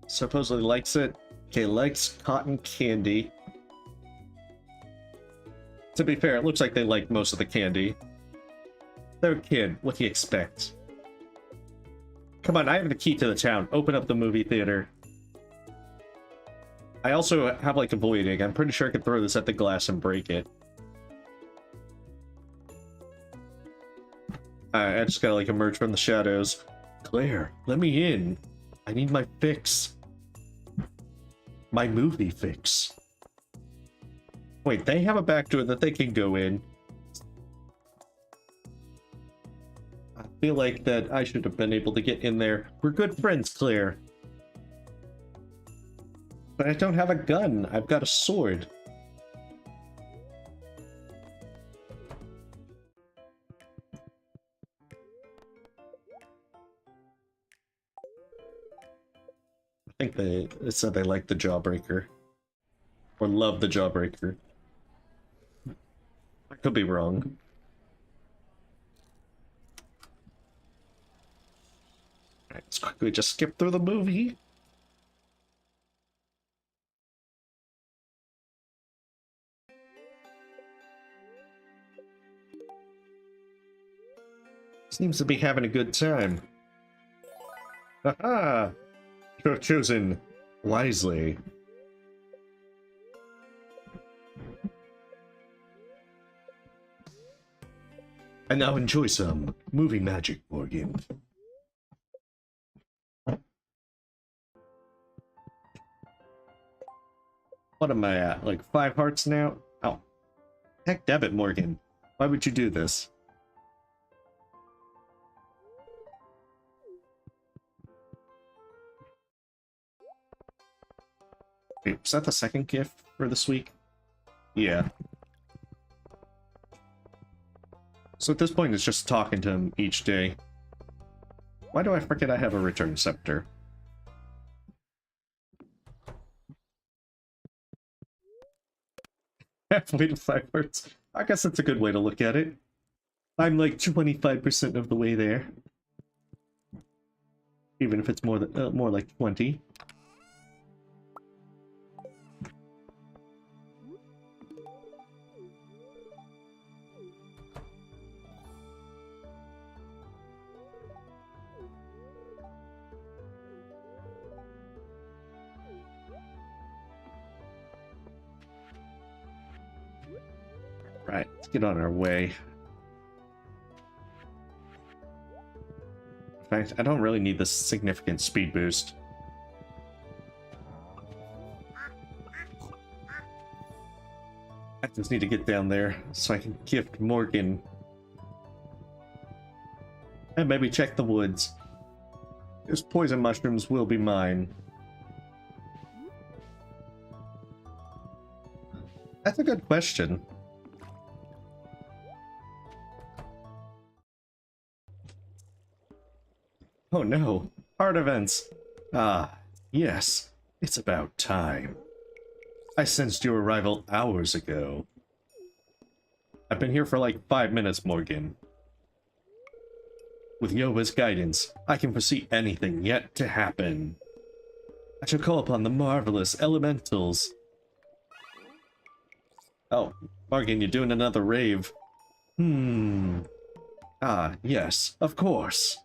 Supposedly likes it. Okay, likes cotton candy. To be fair, it looks like they like most of the candy. They're a kid, what do you expect? Come on, I have the key to the town. Open up the movie theater. I also have like a voiding. I'm pretty sure I could throw this at the glass and break it. I just gotta like emerge from the shadows. Claire, let me in. I need my fix. My movie fix. Wait, they have a back door that they can go in. I feel like that I should have been able to get in there. We're good friends, Claire. But I don't have a gun. I've got a sword. I think they said they like the Jawbreaker. Or love the Jawbreaker. I could be wrong. Alright, let's quickly just skip through the movie. Seems to be having a good time. Aha! You have chosen wisely. And now enjoy some movie magic, Morgan. What am I at? Like 5 hearts now? Oh. Heck, debit, Morgan. Why would you do this? Wait, was that the second gift for this week? Yeah. So at this point, it's just talking to him each day. Why do I forget I have a return scepter? Halfway to 5 hearts. I guess that's a good way to look at it. I'm like 25% of the way there. Even if it's more like 20. Right, let's get on our way. In fact, I don't really need this significant speed boost. I just need to get down there so I can gift Morgan. And maybe check the woods. Those poison mushrooms will be mine. That's a good question. Oh no. Heart events. Ah, yes. It's about time. I sensed your arrival hours ago. I've been here for like 5 minutes, Morgan. With Yoba's guidance, I can foresee anything yet to happen. I shall call upon the marvelous elementals. Oh, Morgan, you're doing another rave. Ah, yes, of course.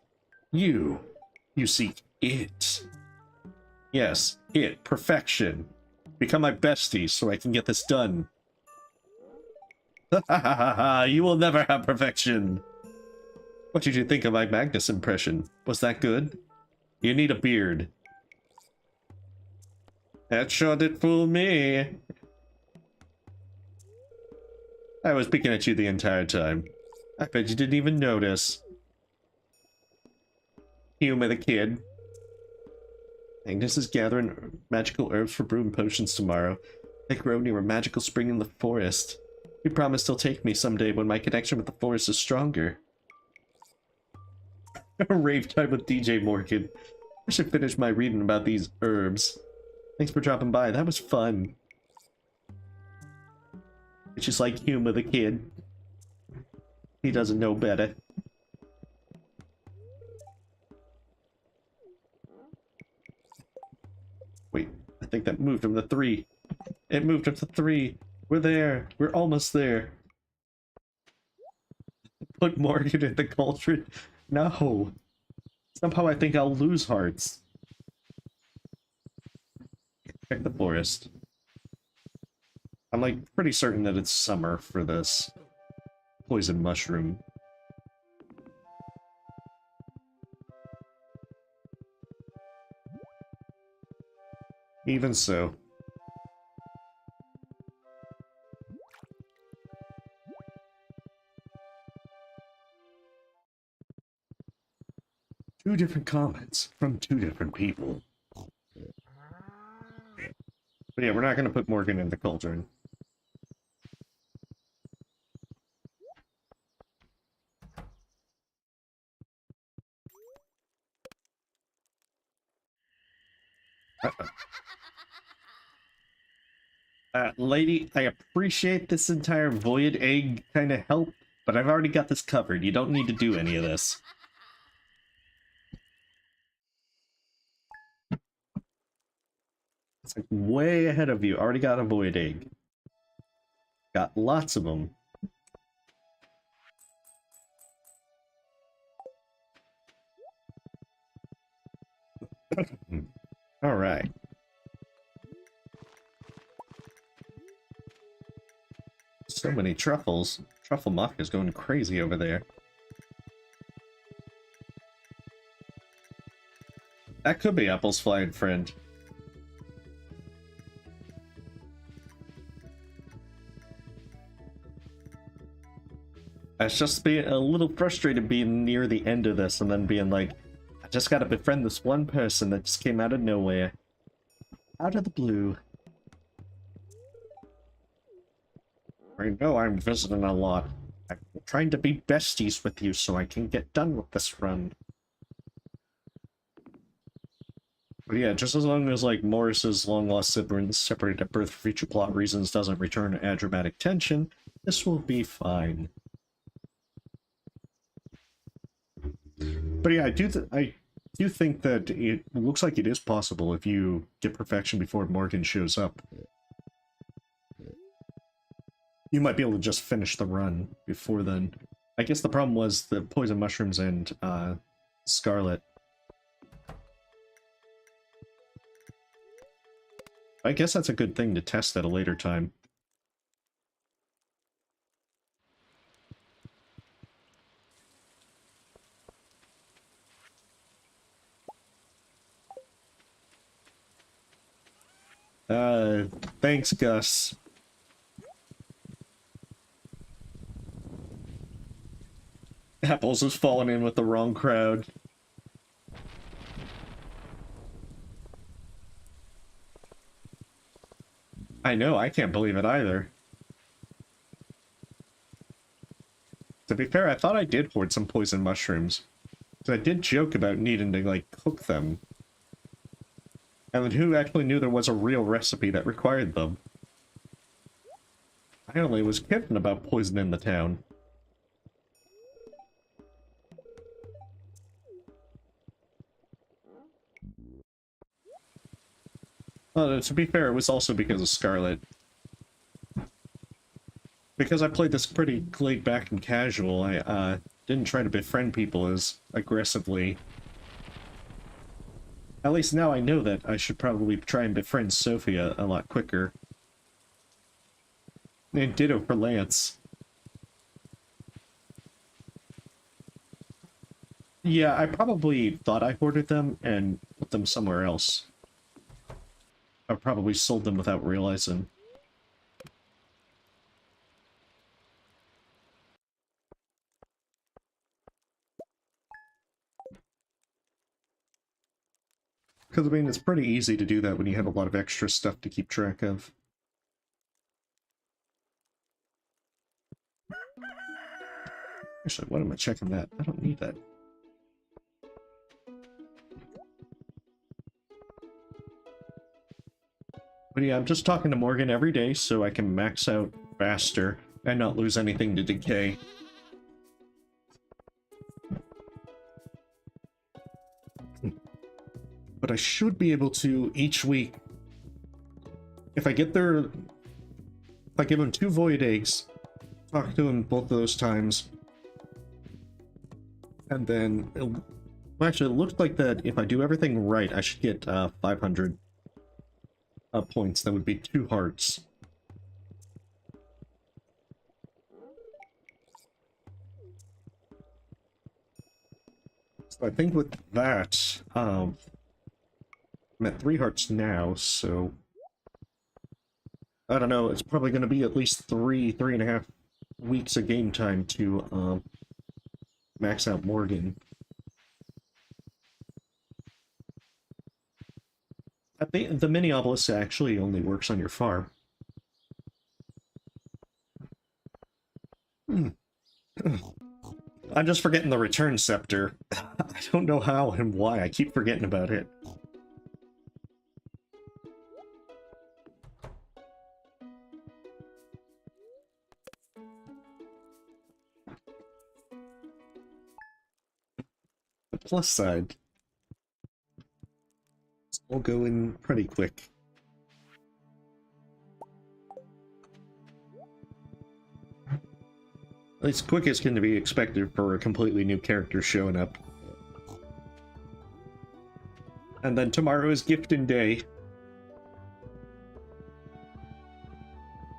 You seek it. Yes, it, perfection. Become my bestie so I can get this done. Ha ha ha ha, you will never have perfection. What did you think of my Magnus impression? Was that good? You need a beard. That sure did fool me. I was picking at you the entire time. I bet you didn't even notice. Humor the kid. Magnus is gathering magical herbs for brewing potions tomorrow. They grow near a magical spring in the forest. He promised he'll take me someday when my connection with the forest is stronger. Rave time with DJ Morgan. I should finish my reading about these herbs. Thanks for dropping by, that was fun. It's just like humor the kid. He doesn't know better. Wait, I think that moved him to 3. It moved him to 3. We're there. We're almost there. Put Morgan in the cauldron. No. Somehow I think I'll lose hearts. Check the forest. I'm like pretty certain that it's summer for this poison mushroom. Even so. Two different comments from 2 different people. But yeah, we're not going to put Morgan in the cauldron. Lady, I appreciate this entire void egg kind of help, but I've already got this covered. You don't need to do any of this. It's like way ahead of you. Already got a void egg. Got lots of them. All right. So many truffles. Truffle Muck is going crazy over there. That could be Apple's flying friend. I was just being a little frustrated being near the end of this and then being like, I just gotta befriend this one person that just came out of nowhere. Out of the blue. I know I'm visiting a lot. I'm trying to be besties with you so I can get done with this run. But yeah, just as long as, like, Morris's long-lost siblings separated at birth for future plot reasons doesn't return to add dramatic tension, this will be fine. But yeah, I do think that it looks like it is possible if you get perfection before Morgan shows up. You might be able to just finish the run before then. I guess the problem was the poison mushrooms and Scarlett. I guess that's a good thing to test at a later time. Thanks, Gus. Apples is falling in with the wrong crowd. I know, I can't believe it either. To be fair, I thought I did hoard some poison mushrooms. So I did joke about needing to, like, cook them. And then who actually knew there was a real recipe that required them? I only was kidding about poisoning the town. To be fair, it was also because of Scarlett. Because I played this pretty laid back and casual, I didn't try to befriend people as aggressively. At least now I know that I should probably try and befriend Sophia a lot quicker. And ditto for Lance. Yeah, I probably thought I hoarded them and put them somewhere else. I probably sold them without realizing. Because, I mean, it's pretty easy to do that when you have a lot of extra stuff to keep track of. Actually, what am I checking that? I don't need that. But yeah, I'm just talking to Morgan every day so I can max out faster and not lose anything to decay. But I should be able to, each week, if I get their... If I give them 2 void eggs, talk to them both of those times, and then... Well, actually, it looks like that if I do everything right, I should get 500 points. That would be 2 hearts. So I think with that, I'm at 3 hearts now, so... I don't know, it's probably going to be at least 3.5 weeks of game time to max out Morgan. I think the mini obelisk actually only works on your farm. I'm just forgetting the return scepter. I don't know how and why, I keep forgetting about it. The plus side, it's all going pretty quick. It's quick as can be expected for a completely new character showing up. And then tomorrow is gifting day.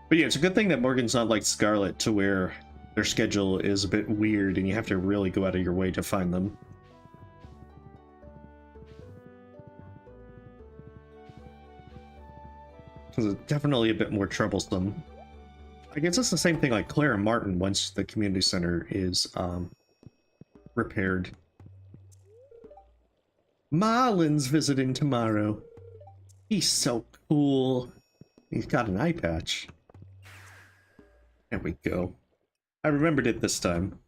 But yeah, it's a good thing that Morgan's not like Scarlett, to where their schedule is a bit weird and you have to really go out of your way to find them. Because it's definitely a bit more troublesome. I guess it's the same thing like Claire and Martin once the community center is repaired. Marlin's visiting tomorrow. He's so cool. He's got an eye patch. There we go. I remembered it this time.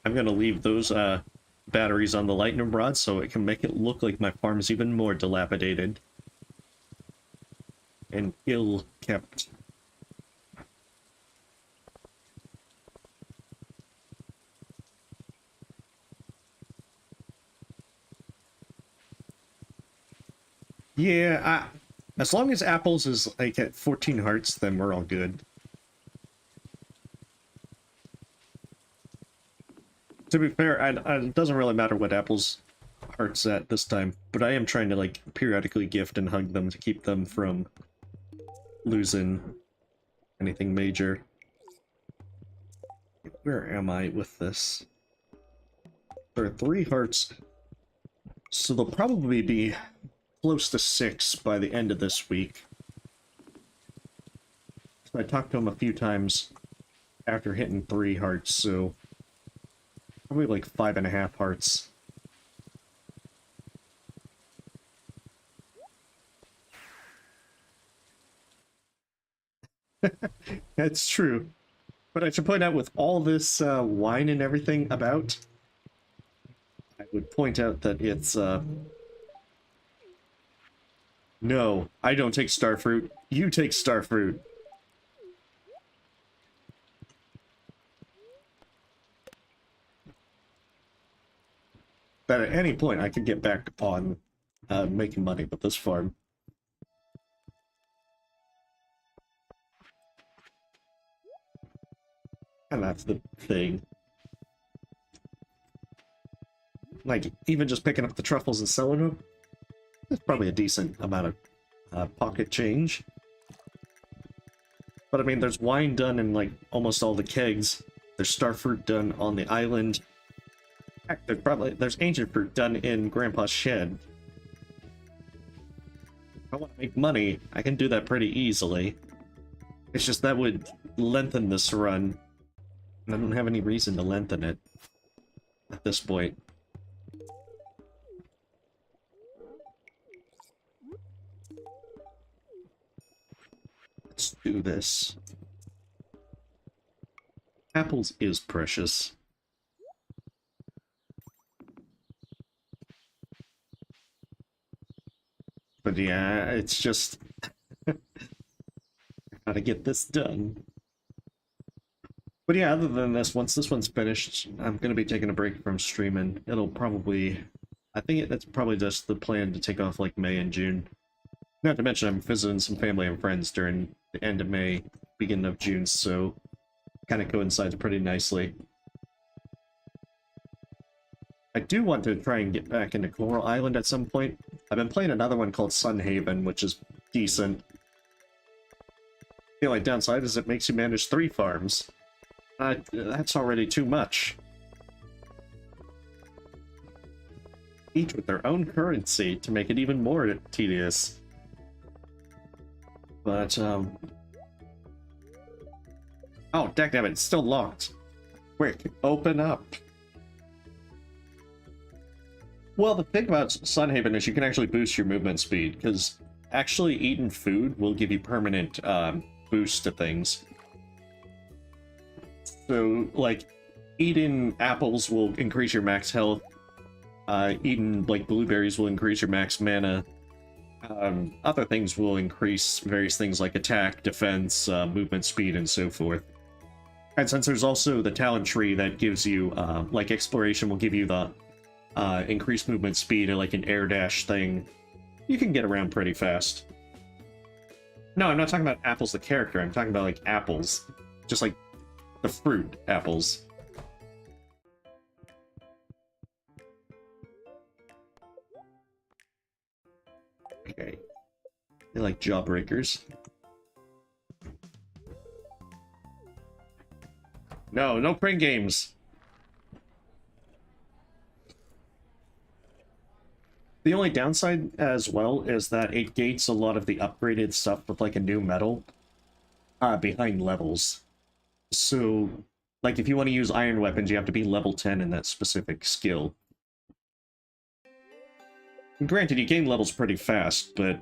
I'm gonna leave those batteries on the lightning rod so it can make it look like my farm is even more dilapidated and ill-kept. Yeah, as long as Apples is like at 14 hearts, then we're all good. To be fair, it doesn't really matter what Apple's heart's at this time, but I am trying to like periodically gift and hug them to keep them from losing anything major. Where am I with this? There are 3 hearts, so they'll probably be close to 6 by the end of this week. So I talked to him a few times after hitting 3 hearts, so probably like 5.5 hearts. It's true. But I should point out with all this wine and everything about, I would point out that it's, no, I don't take starfruit. You take starfruit. That at any point I could get back on making money with this farm. And that's the thing. Like, even just picking up the truffles and selling them, that's probably a decent amount of pocket change. But I mean, there's wine done in like almost all the kegs. There's starfruit done on the island. Heck, there's ancient fruit done in Grandpa's shed. If I want to make money, I can do that pretty easily. It's just that would lengthen this run. And I don't have any reason to lengthen it at this point. Let's do this. Apples is precious. But yeah, it's just... gotta get this done. But yeah, other than this, once this one's finished, I'm gonna be taking a break from streaming. It'll probably... I think that's probably just the plan to take off like May and June. Not to mention I'm visiting some family and friends during the end of May, beginning of June, so kind of coincides pretty nicely. I do want to try and get back into Coral Island at some point. I've been playing another one called Sunhaven, which is decent. The only downside is it makes you manage 3 farms. That's already too much. Each with their own currency to make it even more tedious. But, oh, dagnabbit, it's still locked. Quick, open up. Well, the thing about Sunhaven is you can actually boost your movement speed, because actually eating food will give you permanent boost to things. So, like, eating apples will increase your max health. Eating, like, blueberries will increase your max mana. Other things will increase various things like attack, defense, movement speed, and so forth. And since there's also the talent tree that gives you, like, exploration will give you the increased movement speed or like an air dash thing, you can get around pretty fast. No, I'm not talking about apples the character, I'm talking about like apples. Just like the fruit apples. Okay. They like jawbreakers. No, no prank games! The only downside as well is that it gates a lot of the upgraded stuff with like a new metal behind levels. So, like if you want to use iron weapons, you have to be level 10 in that specific skill. And granted, you gain levels pretty fast, but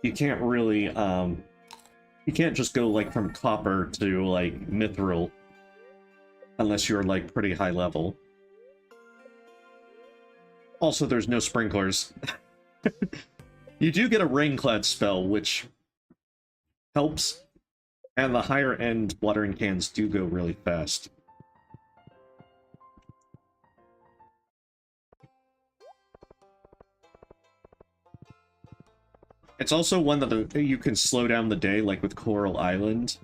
you can't really, you can't just go like from copper to like mithril unless you're like pretty high level. Also, there's no sprinklers. You do get a rainclad spell, which helps, and the higher end watering cans do go really fast. It's also one that you can slow down the day, like with Coral Island.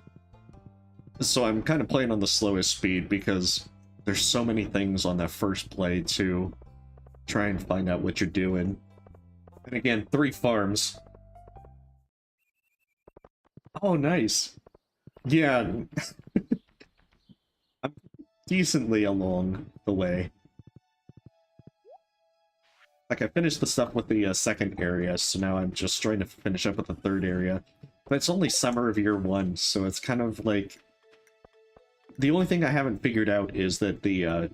So I'm kind of playing on the slowest speed because there's so many things on that first play to try and find out what you're doing. And again, 3 farms. Oh, nice. Yeah. I'm decently along the way. Like, I finished the stuff with the second area, so now I'm just trying to finish up with the third area. But it's only summer of year 1, so it's kind of like... The only thing I haven't figured out is that the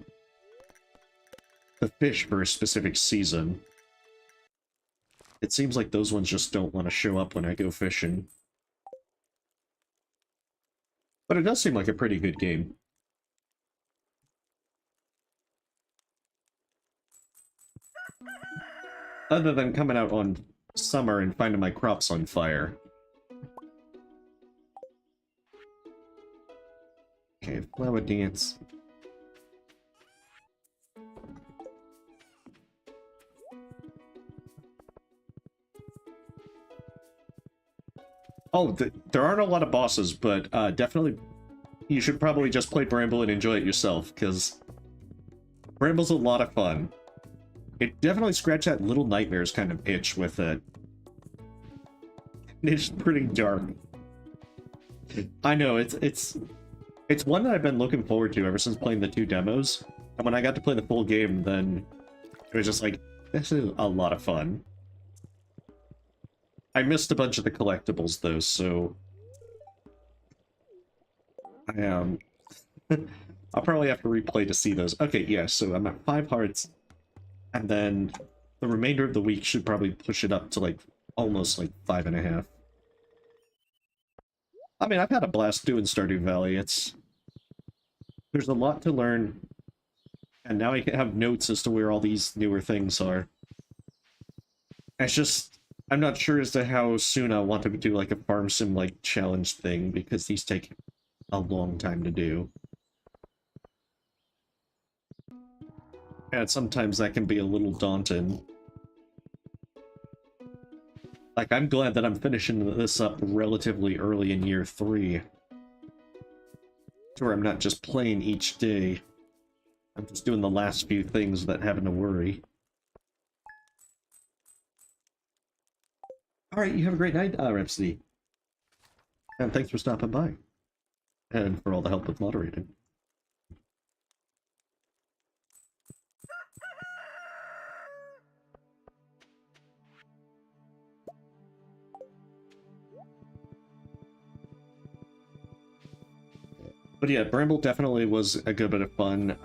fish for a specific season, it seems like those ones just don't want to show up when I go fishing. But it does seem like a pretty good game. Other than coming out on summer and finding my crops on fire. Okay, flower dance. Oh, there aren't a lot of bosses, but definitely you should probably just play Bramble and enjoy it yourself, because Bramble's a lot of fun. It definitely scratched that Little Nightmares kind of itch with it. It's pretty dark. I know, it's one that I've been looking forward to ever since playing the 2 demos. And when I got to play the full game, then it was just like, this is a lot of fun. I missed a bunch of the collectibles, though, so... I'll probably have to replay to see those. Okay, yeah, so I'm at 5 hearts, and then the remainder of the week should probably push it up to, like, almost, like, 5.5. I mean, I've had a blast doing Stardew Valley. There's a lot to learn, and now I can have notes as to where all these newer things are. It's just, I'm not sure as to how soon I want to do, like, a farm sim-like challenge thing, because these take a long time to do. And sometimes that can be a little daunting. Like, I'm glad that I'm finishing this up relatively early in year 3. To where I'm not just playing each day. I'm just doing the last few things without having to worry. Alright, you have a great night, Rhapsody. And thanks for stopping by. And for all the help with moderating. But yeah, Bramble definitely was a good bit of fun.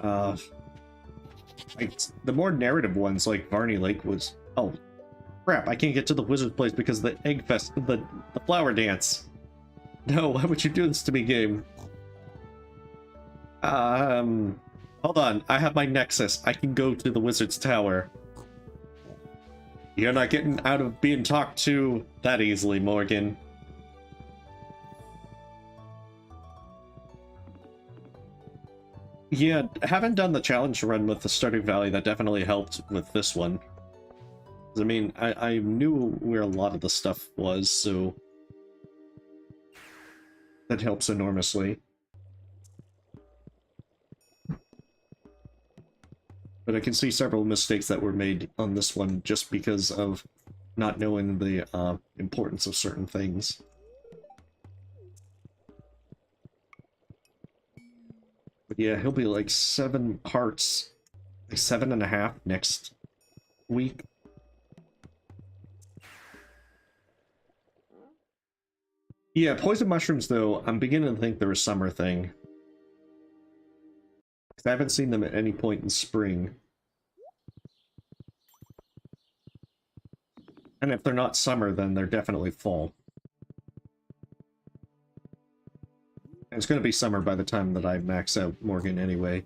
Like, the more narrative ones, like Barney Lake, was... Oh, crap, I can't get to the wizard's place because of the egg fest... the flower dance. No, why would you do this to me, game? Hold on, I have my nexus. I can go to the wizard's tower. You're not getting out of being talked to that easily, Morgan. Yeah, having done the challenge run with the Stardew Valley, that definitely helped with this one. I mean, I knew where a lot of the stuff was, so... that helps enormously. But I can see several mistakes that were made on this one just because of not knowing the importance of certain things. But yeah, he'll be like 7 hearts, like 7.5 next week. Yeah, poison mushrooms, though, I'm beginning to think they're a summer thing. I haven't seen them at any point in spring. And if they're not summer, then they're definitely fall. And it's going to be summer by the time that I max out Morgan anyway.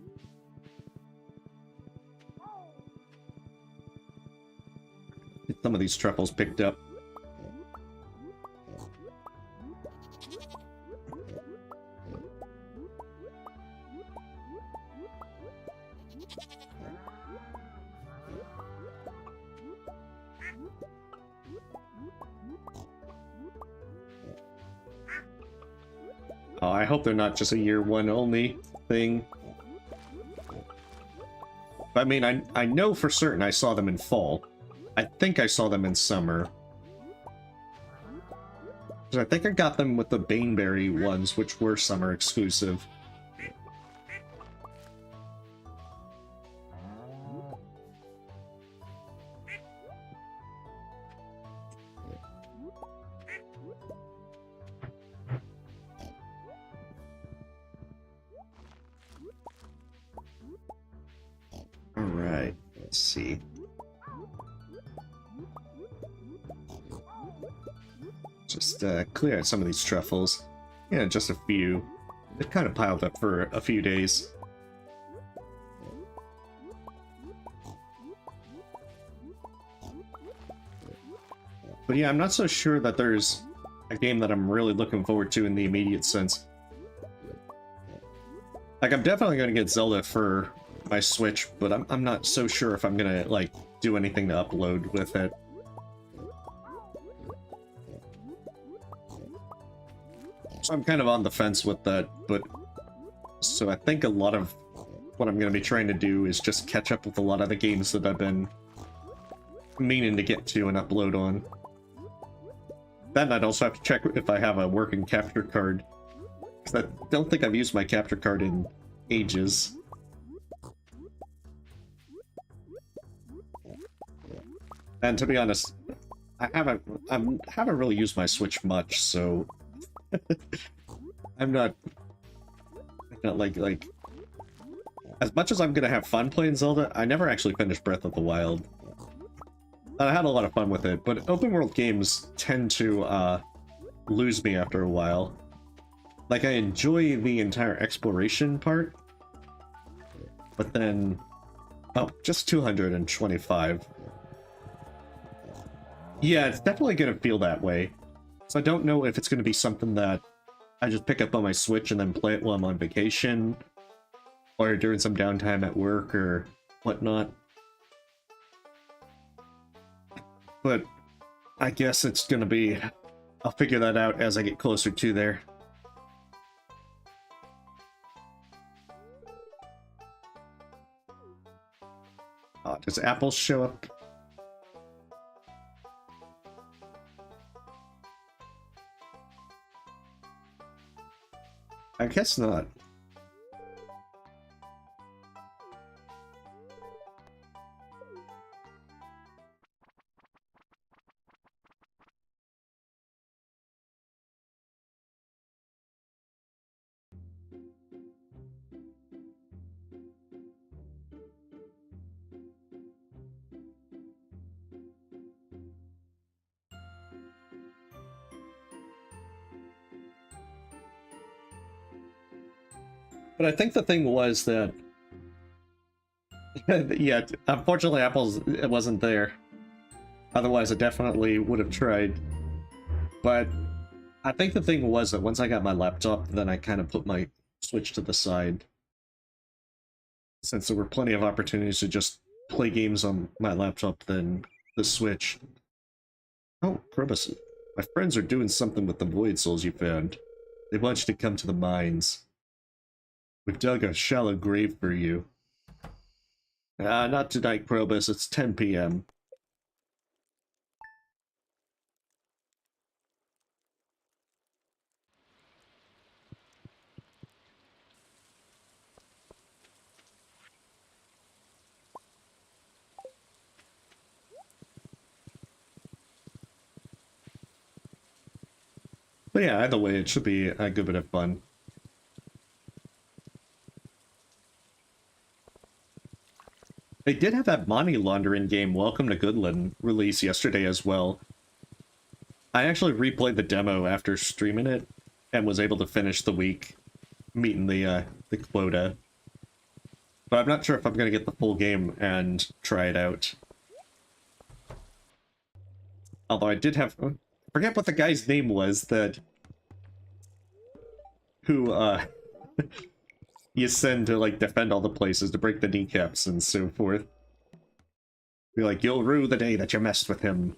Get some of these truffles picked up. Oh, I hope they're not just a year 1 only thing. I mean, I know for certain I saw them in fall. I think I saw them in summer. 'Cause I think I got them with the Baneberry ones, which were summer exclusive. Alright, let's see. Just clear out some of these truffles. Yeah, just a few. it kind of piled up for a few days. But yeah, I'm not so sure that there's a game that I'm really looking forward to in the immediate sense. Like, I'm definitely going to get Zelda for my Switch, but I'm not so sure if I'm going to, like, do anything to upload with it. So I'm kind of on the fence with that, but... So I think a lot of what I'm going to be trying to do is just catch up with a lot of the games that I've been meaning to get to and upload on. Then I'd also have to check if I have a working capture card, because I don't think I've used my capture card in ages. And to be honest, I haven't really used my Switch much, so I'm not like as much as I'm gonna have fun playing Zelda. I never actually finished Breath of the Wild. I had a lot of fun with it, but open world games tend to lose me after a while. Like, I enjoy the entire exploration part, but then... Oh, just 225. Yeah, it's definitely gonna feel that way. So I don't know if it's gonna be something that I just pick up on my Switch and then play it while I'm on vacation, or during some downtime at work or whatnot. But I guess it's gonna be... I'll figure that out as I get closer to there. Does Apple show up? I guess not. But I think the thing was that... yeah, unfortunately it wasn't there. Otherwise I definitely would have tried. But I think the thing was that once I got my laptop, then I kind of put my Switch to the side. Since there were plenty of opportunities to just play games on my laptop than the Switch. Oh, Krobus, my friends are doing something with the Void Souls you found. They want you to come to the mines. We've dug a shallow grave for you. Not tonight, Krobus. It's 10 p.m. But yeah, either way, it should be a good bit of fun. They did have that money laundering game, Welcome to Goodland, release yesterday as well. I actually replayed the demo after streaming it, and was able to finish the week, meeting the quota. But I'm not sure if I'm going to get the full game and try it out. Although I did have... I forget what the guy's name was that... Who, you send to, like, defend all the places, to break the kneecaps and so forth. You're like, you'll rue the day that you messed with him.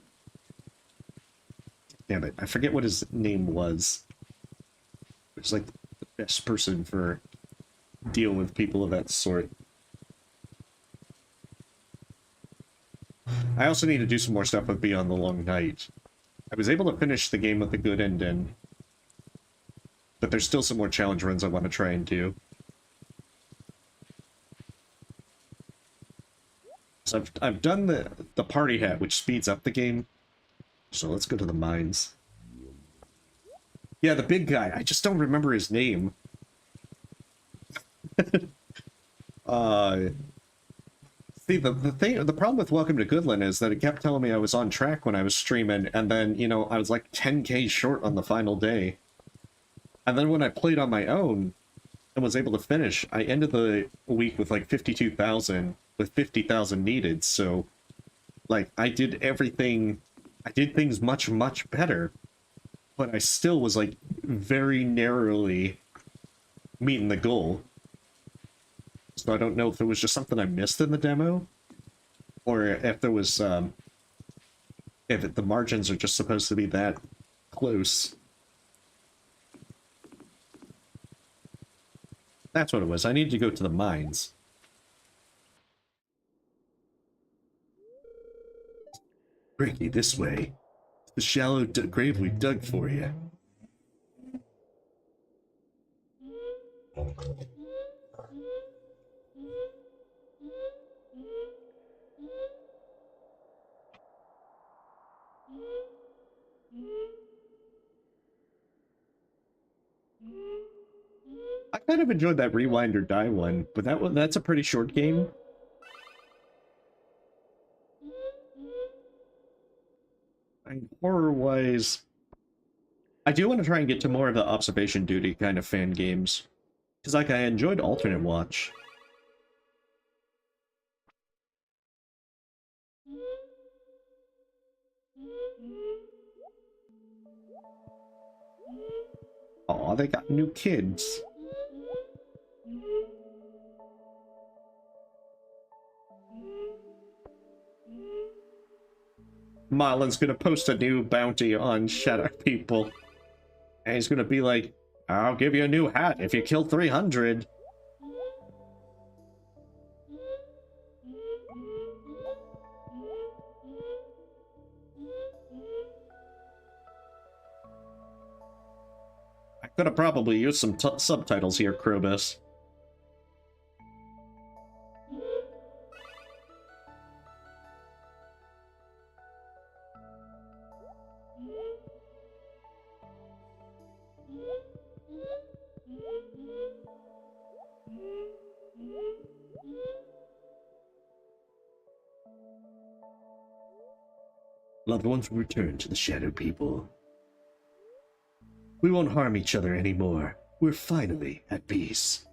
Damn it, I forget what his name was. It's like the best person for dealing with people of that sort. I also need to do some more stuff with Beyond the Long Night. I was able to finish the game with a good ending, but there's still some more challenge runs I want to try and do. So I've done the party hat, which speeds up the game. So let's go to the mines. Yeah, the big guy. I just don't remember his name. See, the problem with Welcome to Goodland is that it kept telling me I was on track when I was streaming, and then, you know, I was like 10k short on the final day. And then when I played on my own, and was able to finish. I ended the week with like 52,000, with 50,000 needed, so like I did everything, I did things much, much better, but I still was like very narrowly meeting the goal. So I don't know if it was just something I missed in the demo, or if there was, the margins are just supposed to be that close. That's what it was. I needed to go to the mines. Ricky, this way. The shallow grave we dug for you. I kind of enjoyed that Rewind or Die one, but that's a pretty short game. And horror-wise, I do want to try and get to more of the observation duty kind of fan games. Because, like, I enjoyed Alternate Watch. Aw, they got new kids. Marlon's gonna post a new bounty on Shadow People. And he's gonna be like, I'll give you a new hat if you kill 300. I could have probably used some subtitles here, Krobus. Loved ones will return to the Shadow People. We won't harm each other anymore. We're finally at peace.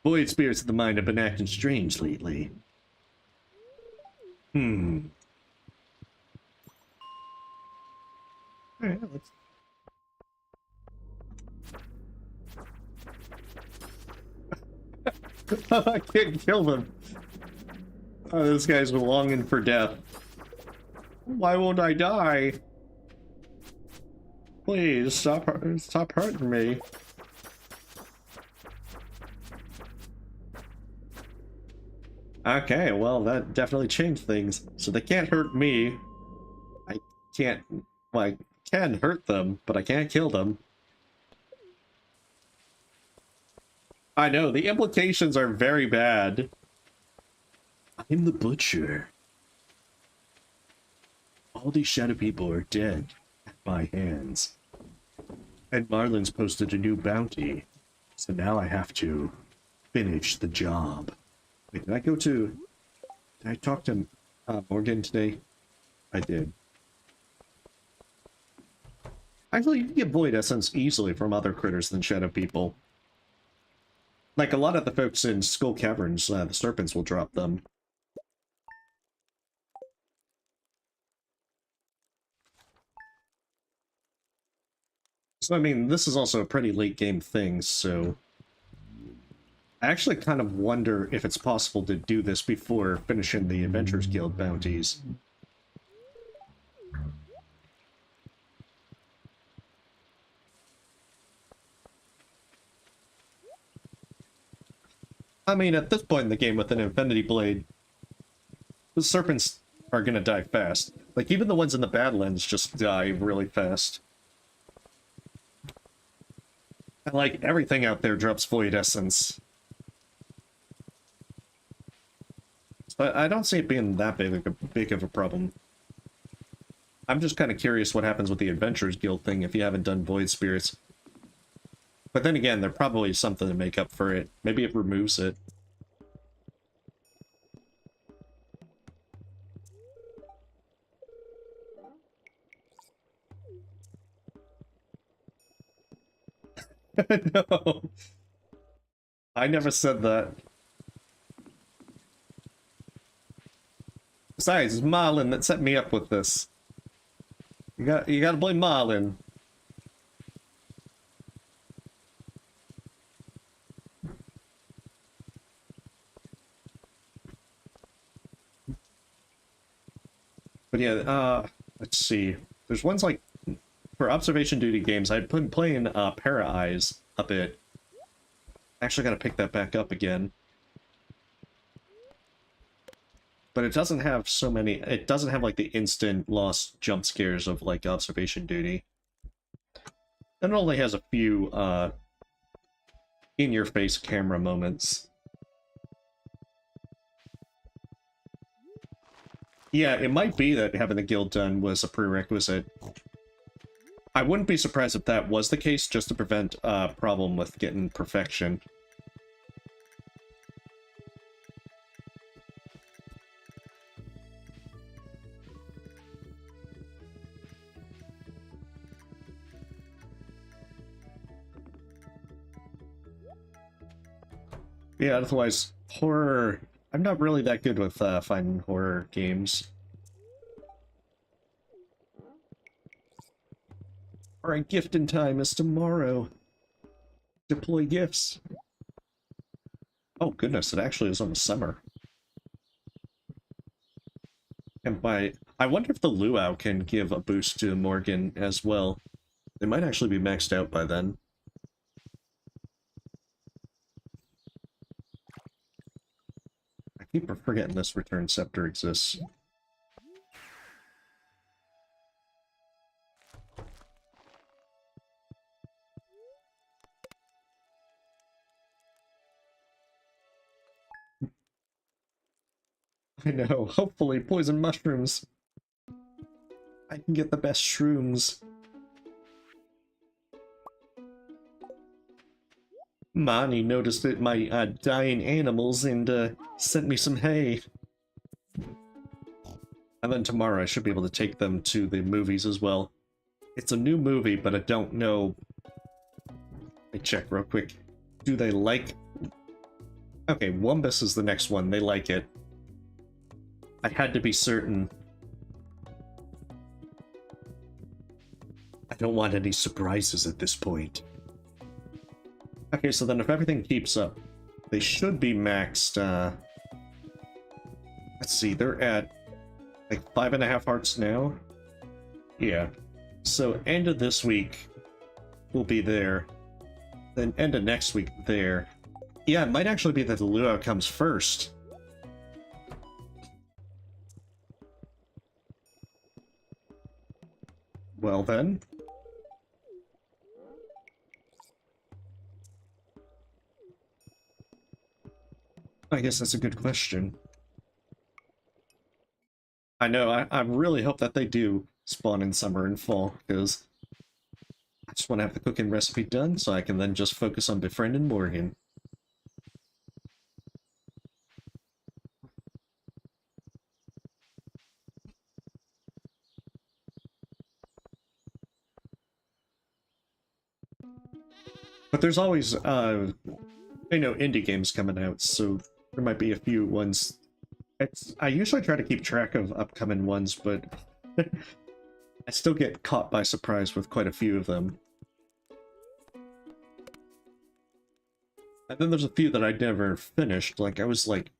Void spirits of the mind have been acting strange lately. Alright, let's... I can't kill them. Oh, those guys were longing for death. Why won't I die? Please, stop hurting me. Okay, well, that definitely changed things. So they can't hurt me. I can't... Well, I can hurt them, but I can't kill them. I know, the implications are very bad. I'm the butcher. All these Shadow People are dead at my hands. And Marlin's posted a new bounty. So now I have to finish the job. Wait, did I talk to Morgan today? I did. Actually, you can get Void Essence easily from other critters than Shadow People. Like, a lot of the folks in Skull Caverns, the Serpents will drop them. So, I mean, this is also a pretty late game thing, so... I actually kind of wonder if it's possible to do this before finishing the Adventurers Guild bounties. I mean, at this point in the game with an Infinity Blade, the Serpents are gonna die fast. Like, even the ones in the Badlands just die really fast. And, like, everything out there drops Void Essence. But I don't see it being that big of a problem. I'm just kind of curious what happens with the Adventurers Guild thing if you haven't done Void Spirits. But then again, there's probably something to make up for it. Maybe it removes it. No, I never said that. Besides, it's Marlin that set me up with this. You gotta blame Marlin. But yeah, let's see. There's ones like for observation duty games. I'd been playing Para Eyes a bit. Actually, gotta pick that back up again. But it doesn't have so many. It doesn't have like the instant lost jump scares of like observation duty. And it only has a few in-your-face camera moments. Yeah, it might be that having the guild done was a prerequisite. I wouldn't be surprised if that was the case, just to prevent a problem with getting perfection. Yeah, otherwise, horror... I'm not really that good with finding horror games. Alright, gifting time is tomorrow. Deploy gifts. Oh goodness, it actually is almost summer. And I wonder if the luau can give a boost to Morgan as well. They might actually be maxed out by then. I keep forgetting this return scepter exists. I know, hopefully poison mushrooms. I can get the best shrooms. Mani noticed that my dying animals and sent me some hay. And then tomorrow I should be able to take them to the movies as well. It's a new movie, but I don't know. Let me check real quick. Do they like... Okay, Wumbus is the next one. They like it. I had to be certain. I don't want any surprises at this point. Okay, so then if everything keeps up, they should be maxed, let's see, they're at, like, 5.5 hearts now? Yeah. So, end of this week, will be there. Then end of next week, there. Yeah, it might actually be that the luau comes first. Well then. I guess that's a good question. I know, I really hope that they do spawn in summer and fall, because I just want to have the cooking recipe done so I can then just focus on befriending Morgan. But there's always, indie games coming out, so there might be a few ones. I usually try to keep track of upcoming ones, but I still get caught by surprise with quite a few of them. And then there's a few that I never finished, like I was like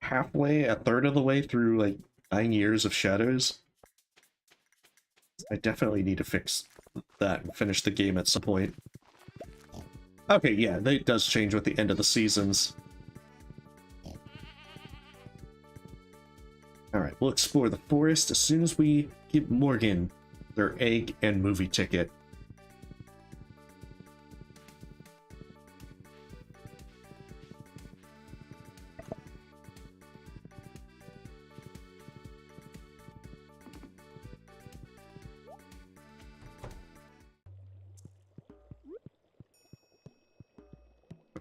halfway, a third of the way through like 9 Years of Shadows. I definitely need to fix that and finish the game at some point. Okay, yeah, it does change with the end of the seasons. Alright, we'll explore the forest as soon as we give Morgan their egg and movie ticket.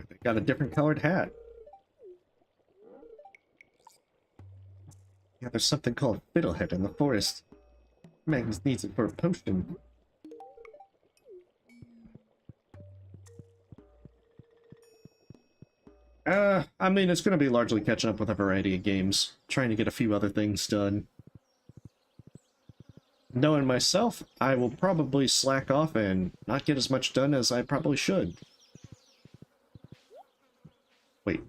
They got a different colored hat. Yeah, there's something called Fiddlehead in the forest. Magnus needs it for a potion. I mean, it's going to be largely catching up with a variety of games, trying to get a few other things done. Knowing myself, I will probably slack off and not get as much done as I probably should. Wait.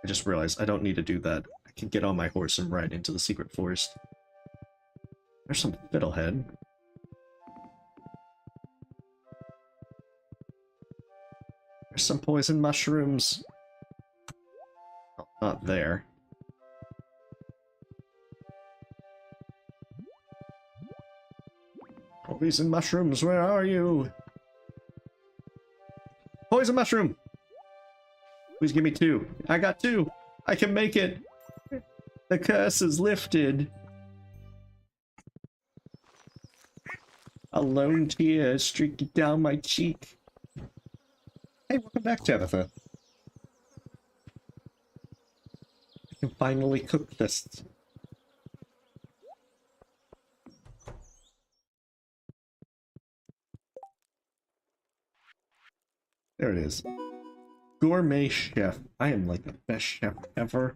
I just realized I don't need to do that. I can get on my horse and ride into the secret forest. There's some fiddlehead. There's some poison mushrooms. Oh, not there. Poison mushrooms, where are you? Poison mushroom! Please give me 2. I got 2. I can make it. The curse is lifted. A lone tear streaking down my cheek. Hey, welcome back, Tabitha. I can finally cook this. There it is. Gourmet chef. I am like the best chef ever.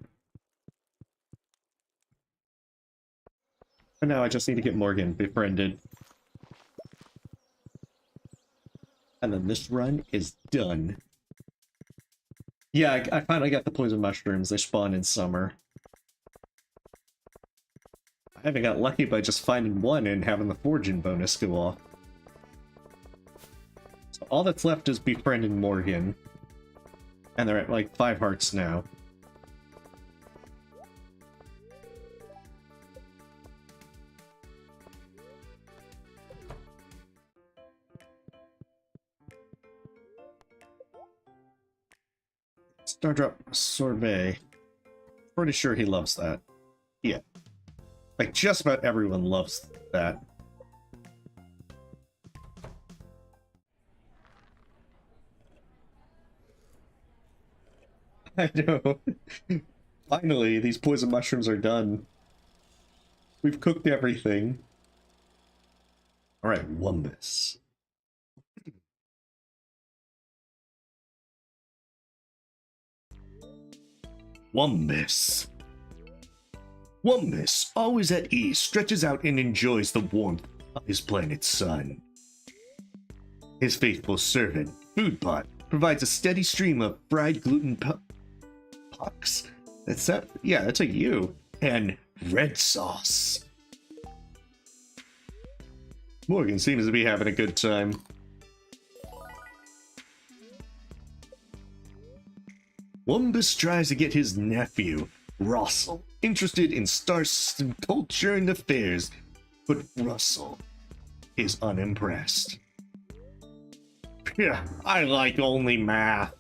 And now I just need to get Morgan befriended. And then this run is done. Yeah, I finally got the poison mushrooms. They spawn in summer. I haven't got lucky by just finding one and having the foraging bonus go off. So all that's left is befriending Morgan. And they're at like 5 hearts now. Stardrop Sorbet. Pretty sure he loves that. Yeah. Like, just about everyone loves that. I know. Finally, these poison mushrooms are done. We've cooked everything. Alright, Wumbus. Wumbus. Wumbus, always at ease, stretches out and enjoys the warmth of his planet's sun. His faithful servant, Foodpot, provides a steady stream of fried gluten pucks. That's that? Yeah, that's a U. And red sauce. Morgan seems to be having a good time. Wumbus tries to get his nephew, Russell, interested in star system culture and affairs, but Russell is unimpressed. Yeah, I like only math.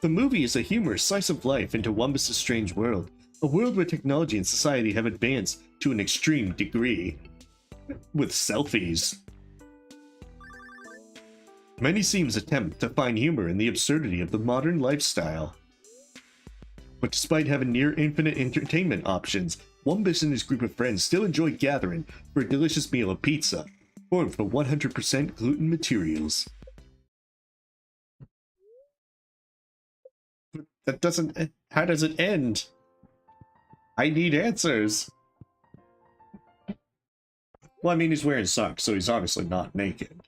The movie is a humorous slice of life into Wumbus' strange world, a world where technology and society have advanced to an extreme degree. With selfies. Many scenes attempt to find humor in the absurdity of the modern lifestyle. But despite having near infinite entertainment options, Wumbus and his group of friends still enjoy gathering for a delicious meal of pizza, formed from 100% gluten materials. But that doesn't... How does it end? I need answers. Well, I mean, he's wearing socks, so he's obviously not naked.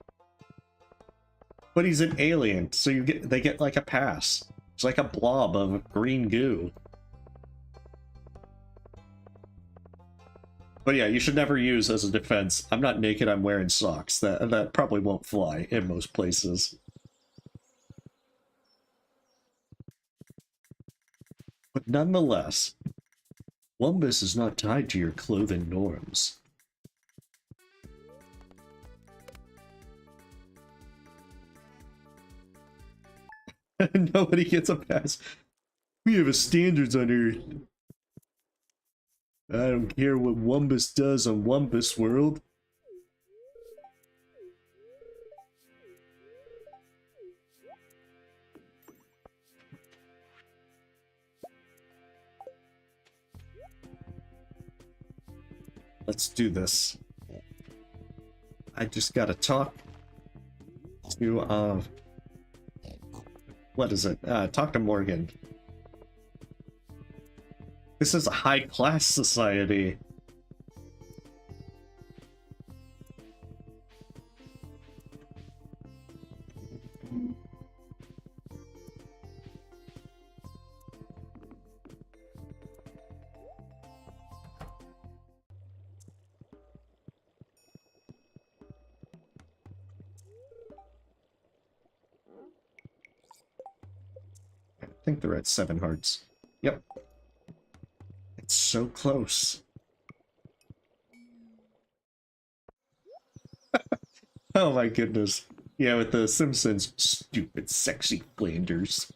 But he's an alien, so they get like a pass. It's like a blob of green goo. But yeah, you should never use as a defense, I'm not naked, I'm wearing socks. That probably won't fly in most places. But nonetheless, Wumbus is not tied to your clothing norms. Nobody gets a pass. We have a standards on Earth. I don't care what Wumbus does on Wumbus World. Let's do this. I just gotta talk to What is it? Talk to Morgan. This is a high-class society. I think they're at 7 hearts. Yep. It's so close. Oh my goodness. Yeah, with the Simpsons, stupid sexy Flanders.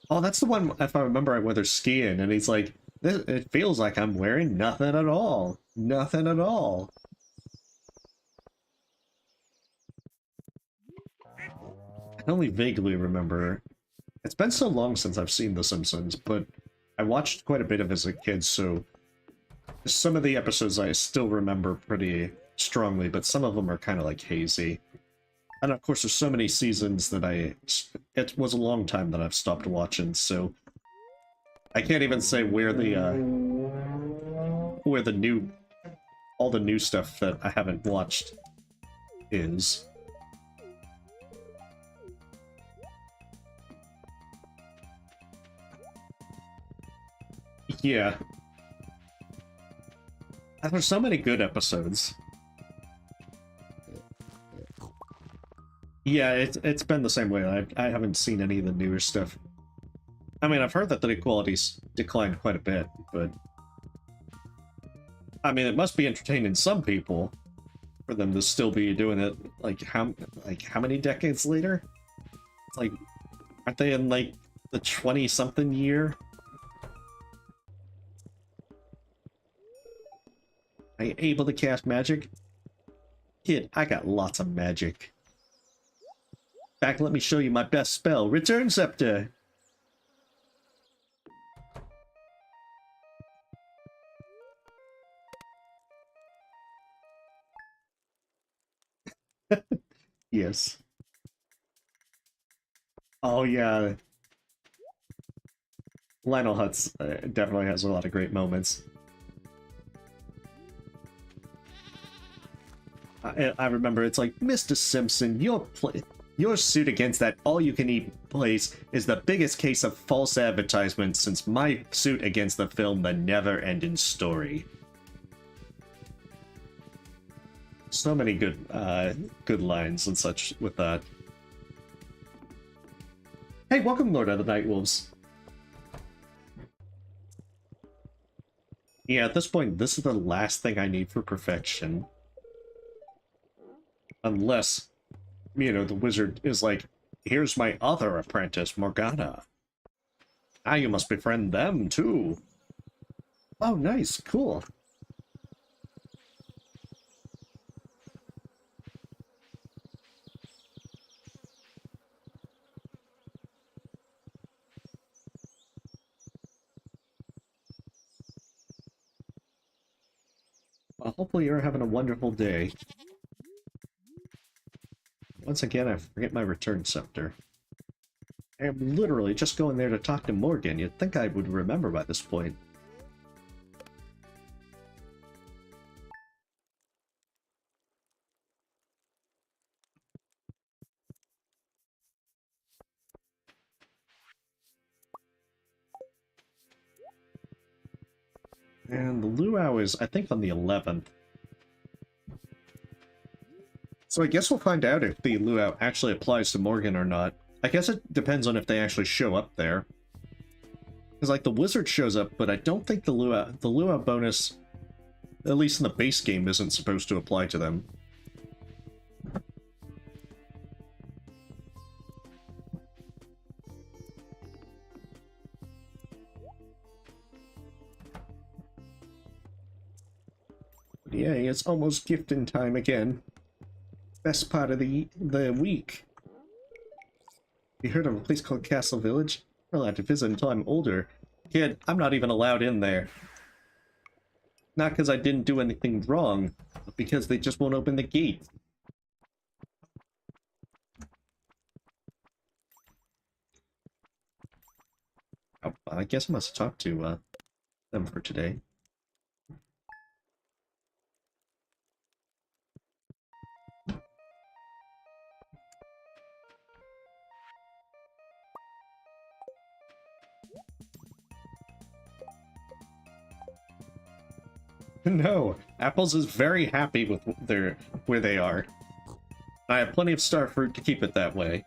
Oh, that's the one, if I remember right, where they're skiing, and he's like, it feels like I'm wearing nothing at all. Nothing at all. I can only vaguely remember. It's been so long since I've seen The Simpsons, but I watched quite a bit of it as a kid, so some of the episodes I still remember pretty strongly, but some of them are kind of like hazy. And of course, there's so many seasons that it was a long time that I've stopped watching, so I can't even say where all the new stuff that I haven't watched is. Yeah. And there's so many good episodes. Yeah, it's been the same way. I haven't seen any of the newer stuff. I mean, I've heard that the quality's declined quite a bit, but I mean, it must be entertaining some people for them to still be doing it. Like how many decades later? It's like, aren't they in like the 20-something year? Are you able to cast magic? Kid, I got lots of magic. In fact, let me show you my best spell. Return Scepter! Yes. Oh, yeah. Lionel Hutz definitely has a lot of great moments. I remember it's like, Mr. Simpson, your suit against that all-you-can-eat place is the biggest case of false advertisement since my suit against the film The Never-Ending Story. So many good lines and such with that. Hey, welcome, Lord of the Night Wolves. Yeah, at this point, this is the last thing I need for perfection. Unless, you know, the wizard is like, here's my other apprentice, Morgana. Now you must befriend them, too. Oh, nice. Cool. Well, hopefully you're having a wonderful day. Once again, I forget my return scepter. I'm literally just going there to talk to Morgan. You'd think I would remember by this point. And the luau is, I think, on the 11th. So I guess we'll find out if the luau actually applies to Morgan or not. I guess it depends on if they actually show up there. Because, like, the wizard shows up, but I don't think the luau bonus, at least in the base game, isn't supposed to apply to them. Yay, it's almost gifting time again. Best part of the week. You heard of a place called Castle Village? Well, I had to visit until I'm older. Kid, I'm not even allowed in there. Not because I didn't do anything wrong, but because they just won't open the gate. Oh, I guess I must have talked to them for today. No, Apples is very happy with where they are. I have plenty of star fruit to keep it that way.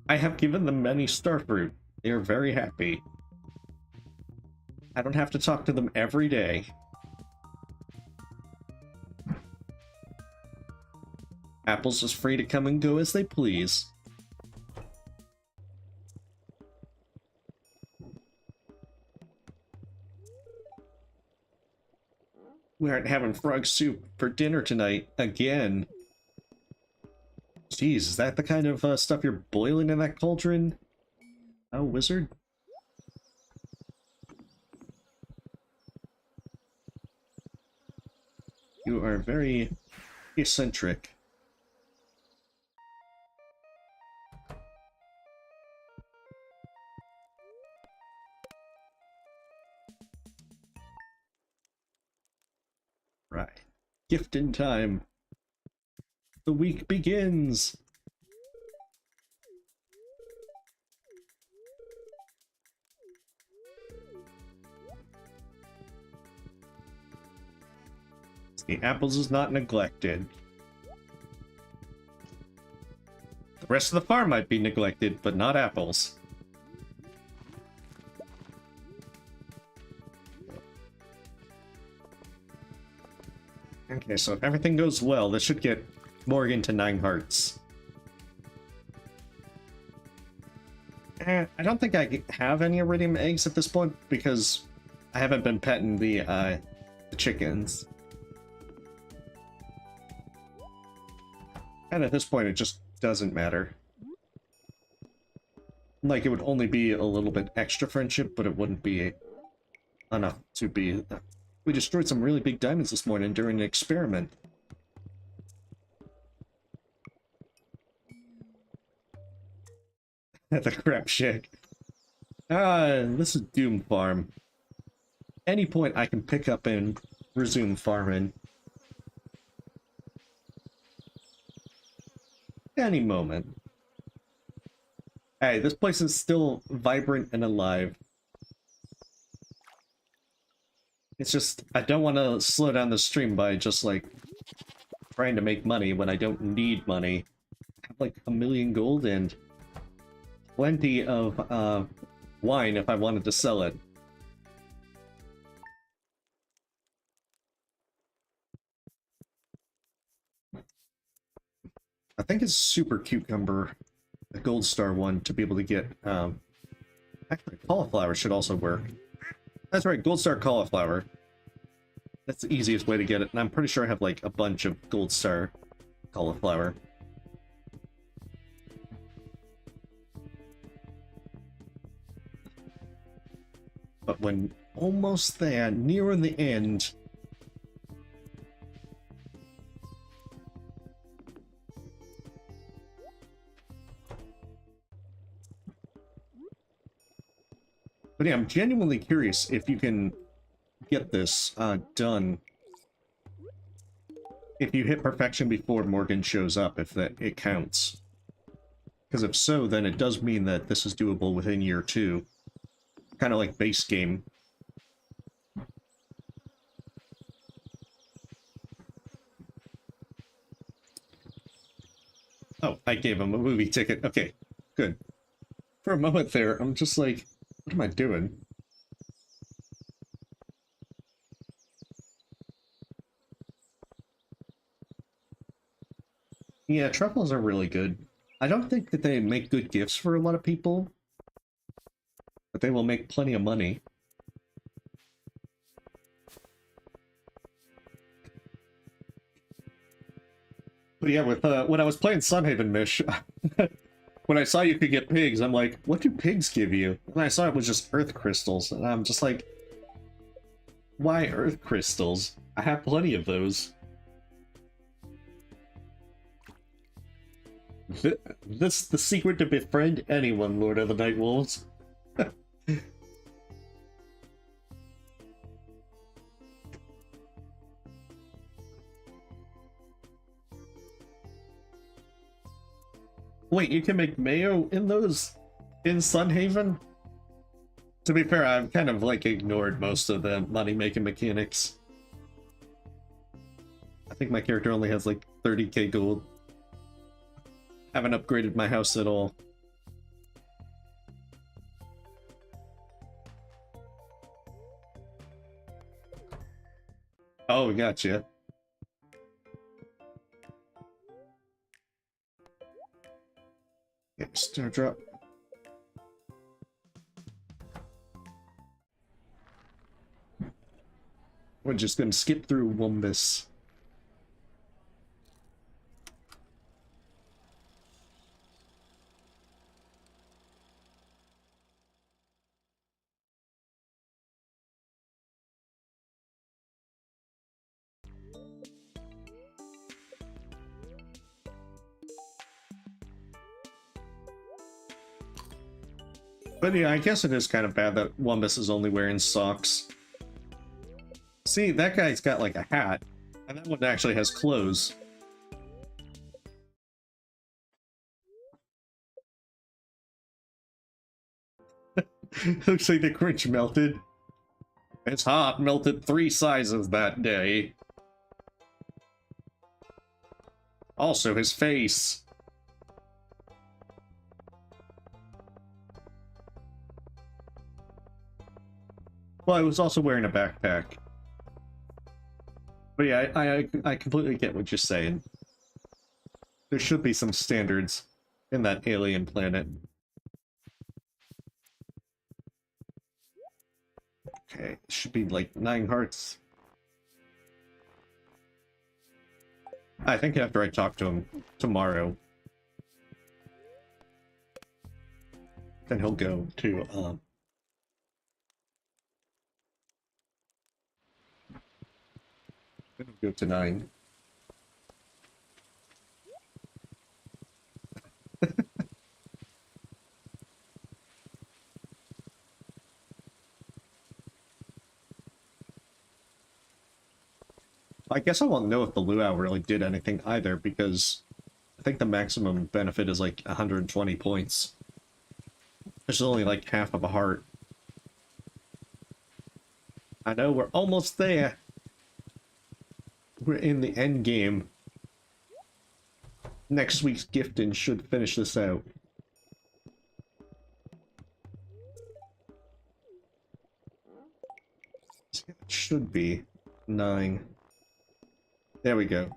I have given them many star fruit. They are very happy. I don't have to talk to them every day. Apples is free to come and go as they please. We aren't having frog soup for dinner tonight, again. Jeez, is that the kind of stuff you're boiling in that cauldron? Oh, wizard? You are very eccentric. Right. Gift in time. The week begins. The apples is not neglected. The rest of the farm might be neglected, but not apples. Okay, so if everything goes well, this should get Morgan to 9 hearts. I don't think I have any iridium eggs at this point because I haven't been petting the chickens. And at this point, it just doesn't matter. Like, it would only be a little bit extra friendship, but it wouldn't be enough to be... We destroyed some really big diamonds this morning during an experiment. At the crap shack. This is Doom Farm. Any point I can pick up and resume farming. Any moment. Hey, this place is still vibrant and alive. It's just, I don't want to slow down the stream by just, like, trying to make money when I don't need money. I have, like, 1 million gold and plenty of, wine if I wanted to sell it. I think it's Super Cucumber, the Gold Star one, to be able to get, actually, cauliflower should also work. That's right, Gold Star cauliflower. That's the easiest way to get it, and I'm pretty sure I have, like, a bunch of Gold Star cauliflower. But when almost there, nearing the end... But yeah, I'm genuinely curious if you can get this done. If you hit perfection before Morgan shows up, if that it counts. Because if so, then it does mean that this is doable within year 2. Kind of like base game. Oh, I gave him a movie ticket. Okay, good. For a moment there, I'm just like, what am I doing? Yeah, truffles are really good. I don't think that they make good gifts for a lot of people, but they will make plenty of money. But yeah, with when I was playing Sunhaven Mish, when I saw you could get pigs, I'm like, what do pigs give you? And I saw it was just earth crystals, and I'm just like, why earth crystals? I have plenty of those. That's the secret to befriend anyone, Lord of the Night Wolves. Wait, you can make mayo in those in Sunhaven? To be fair, I've kind of like ignored most of the money-making mechanics. I think my character only has like 30k gold. Haven't upgraded my house at all. Oh, gotcha. Yeah, star drop. We're just gonna skip through Wumbus. But yeah, I guess it is kind of bad that Wumbus is only wearing socks. See, that guy's got like a hat, and that one actually has clothes. Looks like the crunch melted. His heart melted 3 sizes that day. Also, his face. Well, I was also wearing a backpack. But yeah, I completely get what you're saying. There should be some standards in that alien planet. Okay, it should be like 9 hearts. I think after I talk to him tomorrow, then he'll go to, then he'll go to 9. I guess I won't know if the luau really did anything either, because I think the maximum benefit is like 120 points. Which is only like half of a heart. I know, we're almost there. We're in the end game. Next week's gifting should finish this out. It should be 9. There we go.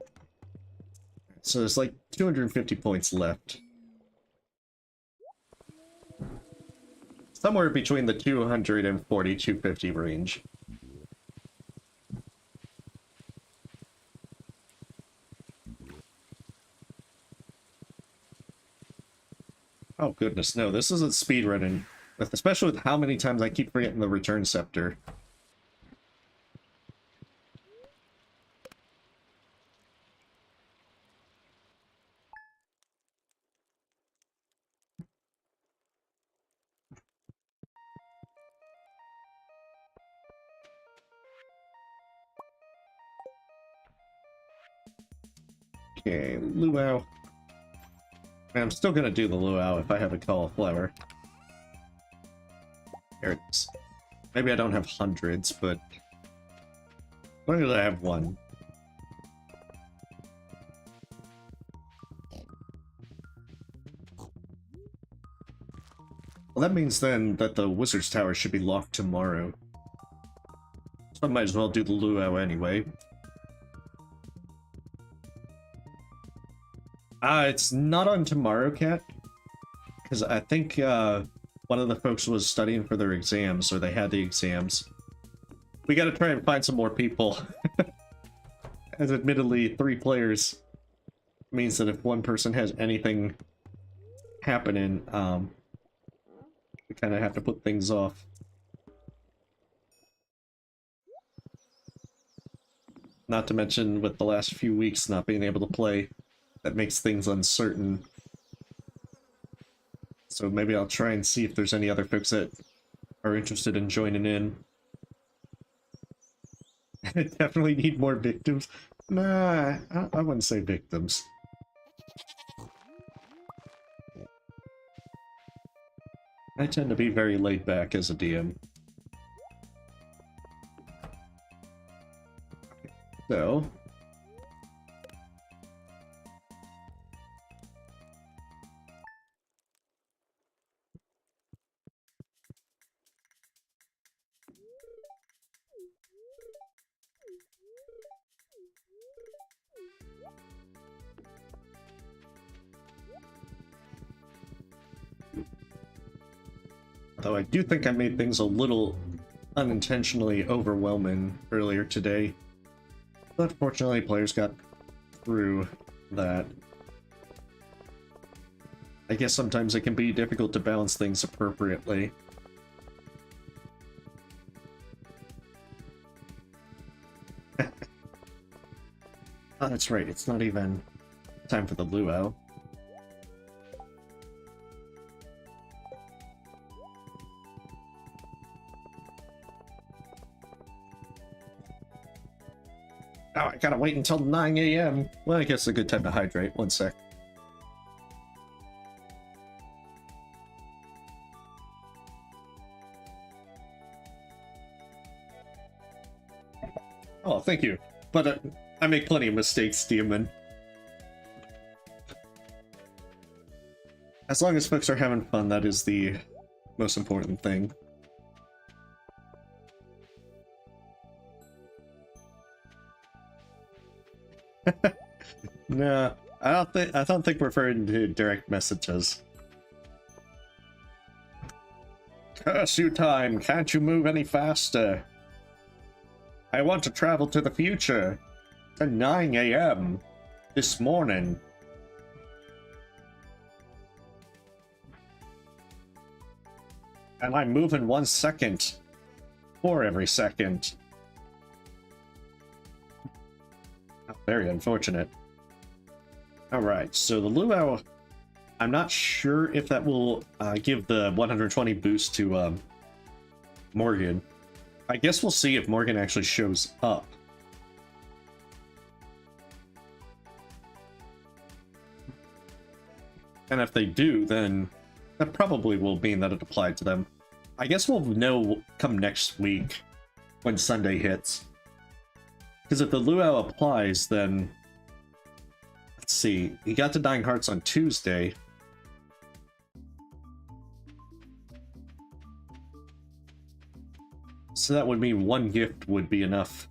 So there's like 250 points left. Somewhere between the 240, 250 range. Oh goodness, no, this isn't speedrunning. Especially with how many times I keep forgetting the return scepter. Okay, luau. I'm still gonna do the luau if I have a cauliflower. There it is. Maybe I don't have hundreds, but as long as I have 1. Well, that means then that the Wizard's Tower should be locked tomorrow. So I might as well do the luau anyway. It's not on tomorrow, Cat. Because I think one of the folks was studying for their exams, or they had the exams. We gotta try and find some more people. As admittedly, 3 players means that if one person has anything happening, we kind of have to put things off. Not to mention, with the last few weeks not being able to play, that makes things uncertain So maybe I'll try and see if there's any other folks that are interested in joining in. Definitely need more victims. Nah, I wouldn't say victims. I tend to be very laid back as a DM. So... Though I do think I made things a little unintentionally overwhelming earlier today. But fortunately, players got through that. I guess sometimes it can be difficult to balance things appropriately. Oh, that's right, it's not even time for the luau. Oh, I gotta wait until 9 AM. Well, I guess it's a good time to hydrate. One sec. Oh, thank you. But I make plenty of mistakes, Demon. As long as folks are having fun, that is the most important thing. No, I don't think we're referring to direct messages. Curse you, time! Can't you move any faster? I want to travel to the future. To 9 AM. This morning. And I'm moving 1 second. For every second. Very unfortunate. Alright, so the luau, I'm not sure if that will give the 120 boost to Morgan. I guess we'll see if Morgan actually shows up. And if they do, then that probably will mean that it applied to them. I guess we'll know come next week when Sunday hits. Because if the luau applies, then... Let's see, he got to Dying Hearts on Tuesday. So that would mean 1 gift would be enough.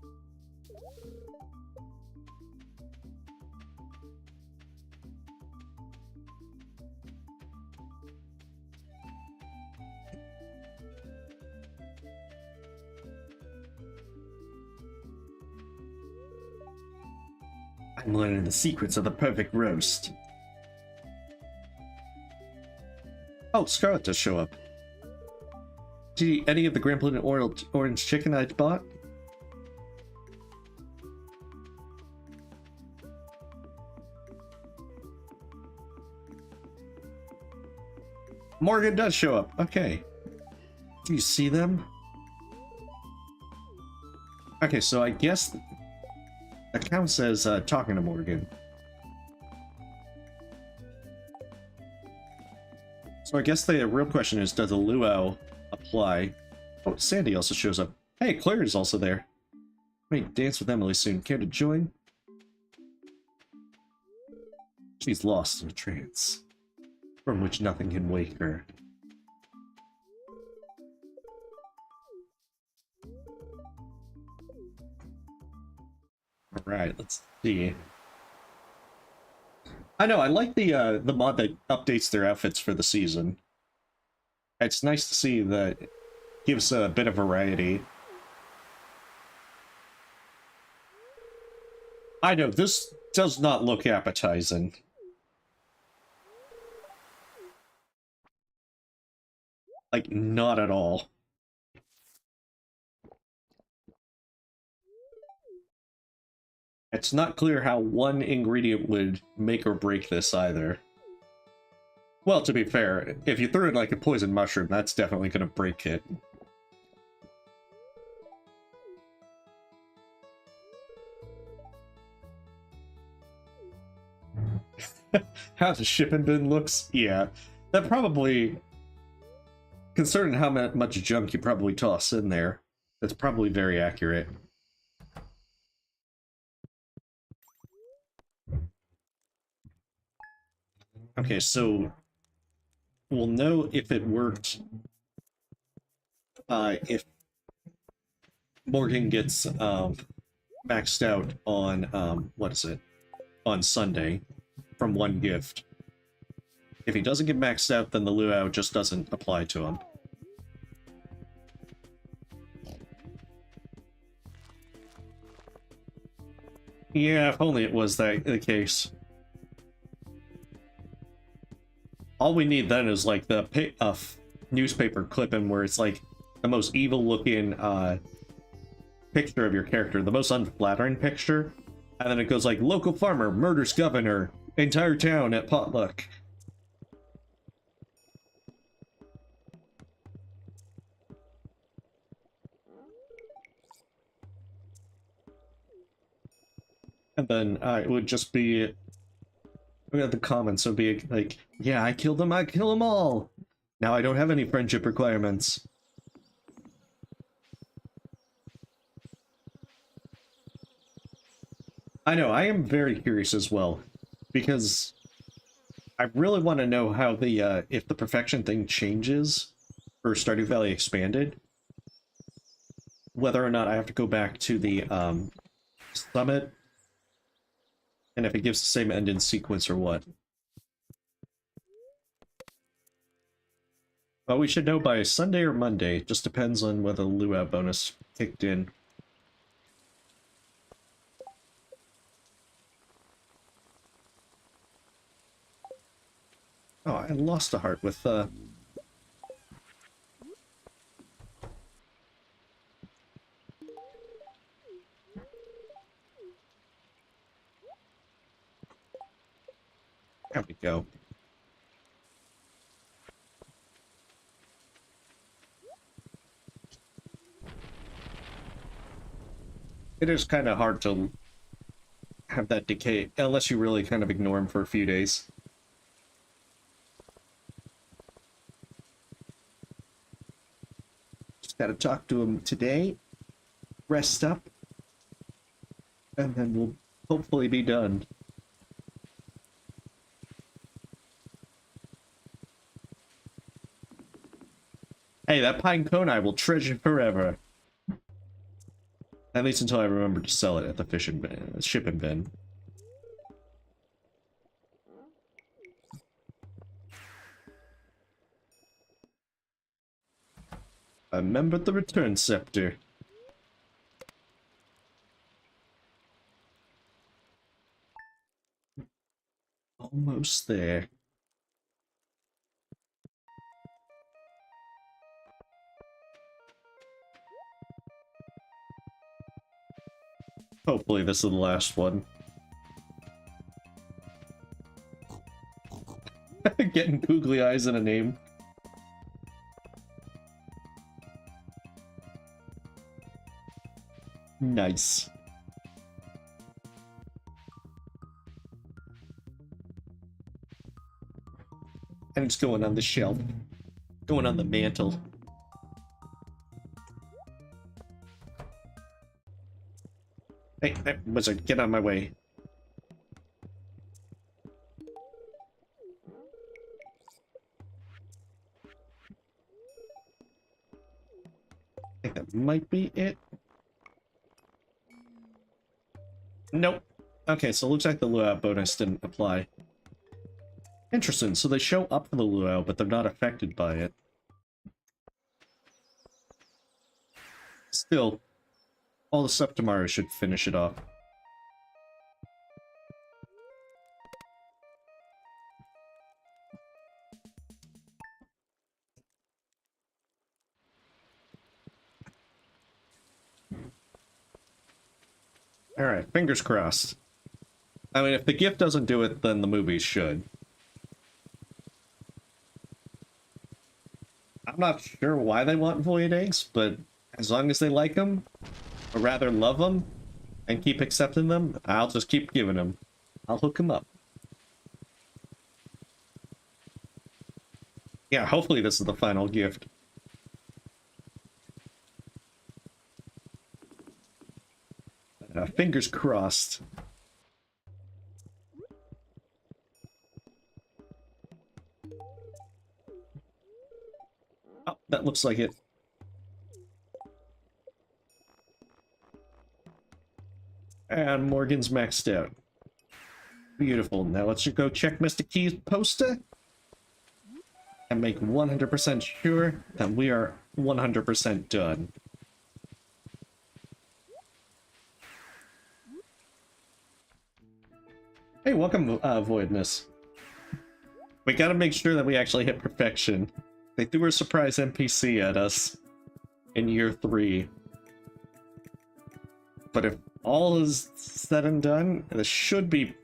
I'm learning the secrets of the perfect roast. Oh, Scarlett does show up. Did you eat any of the Grand Blue orange chicken I bought? Morgan does show up. Okay. Do you see them? Okay, so I guess... Account says talking to Morgan. So I guess the real question is, does the luau apply? Oh, Sandy also shows up. Hey, Claire is also there. Wait, dance with Emily soon. Care to join? She's lost in a trance, from which nothing can wake her. Alright, let's see. I know, I like the mod that updates their outfits for the season. It's nice to see that it gives a bit of variety. I know, this does not look appetizing. Like, not at all. It's not clear how one ingredient would make or break this either. Well, to be fair, if you threw in like a poison mushroom, that's definitely gonna break it. How the shipping bin looks? Yeah. That probably, considering how much junk you probably toss in there, that's probably very accurate. Okay, so we'll know if it worked if Morgan gets maxed out on, what is it? On Sunday from one gift. If he doesn't get maxed out, then the luau just doesn't apply to him. Yeah, if only it was the case. All we need then is like the newspaper clipping where it's like the most evil looking picture of your character, the most unflattering picture, and then it goes like local farmer murders governor, entire town at potluck. And then it would just be, the comments would be like, yeah, I killed them, I kill them all. Now I don't have any friendship requirements. I know, I am very curious as well, because I really want to know how the, if the perfection thing changes for Stardew Valley Expanded. Whether or not I have to go back to the, summit, and if it gives the same end in sequence or what. Well, we should know by Sunday or Monday, just depends on whether the luau bonus kicked in. Oh, I lost a heart with, There we go. It is kind of hard to have that decay, unless you really kind of ignore him for a few days. Just gotta talk to him today, rest up, and then we'll hopefully be done. Hey, that pine cone I will treasure forever. At least until I remember to sell it at the shipping bin. I remembered the return scepter. Almost there. Hopefully this is the last one. Getting googly eyes in a name. Nice. And it's going on the shelf. Going on the mantle. Hey, wizard, get out of my way. I think that might be it. Nope. Okay, so it looks like the luau bonus didn't apply. Interesting, so they show up for the luau, but they're not affected by it. Still, all the stuff tomorrow should finish it off. Alright, fingers crossed. I mean, if the gift doesn't do it, then the movies should. not sure why they want void eggs, but as long as they like them, or rather love them, and keep accepting them, I'll just keep giving them. I'll hook them up. Yeah, hopefully this is the final gift. Fingers crossed. Oh, that looks like it. And Morgan's maxed out. Beautiful. Now let's go check Mr. Key's poster and make 100% sure that we are 100% done. Hey, welcome, Voidness. We gotta make sure that we actually hit perfection. They threw a surprise NPC at us in year 3. But if all is said and done, this should be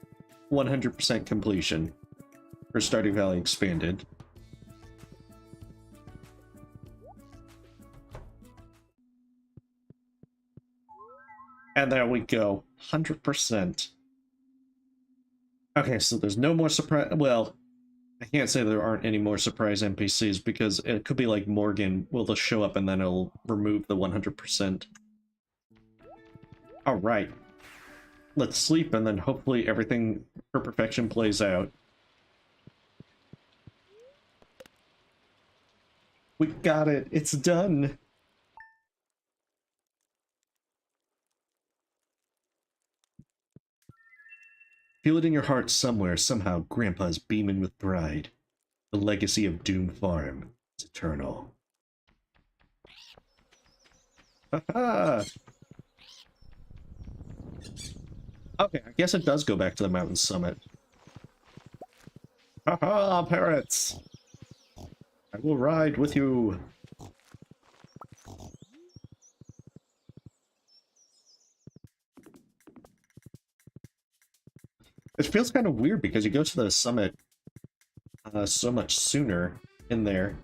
100% completion for Stardew Valley Expanded. And there we go, 100%. Okay, so there's no more surprise. Well, I can't say there aren't any more surprise NPCs because it could be like Morgan will just show up and then it'll remove the 100%. Alright. Let's sleep and then hopefully everything for perfection plays out. We got it! It's done! Feel it in your heart somewhere, somehow, Grandpa's beaming with pride. The legacy of Doom Farm is eternal. Haha! Okay, I guess it does go back to the mountain summit. Haha, parrots! I will ride with you! It feels kind of weird because you go to the summit so much sooner in there.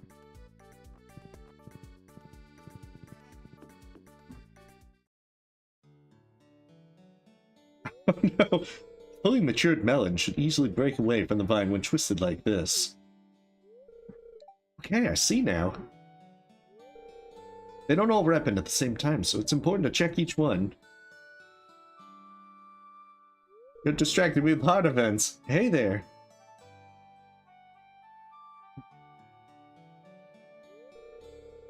Oh no! Fully matured melon should easily break away from the vine when twisted like this. Okay, I see now. They don't all ripen at the same time, so it's important to check each one. You're distracted with hard events. Hey there.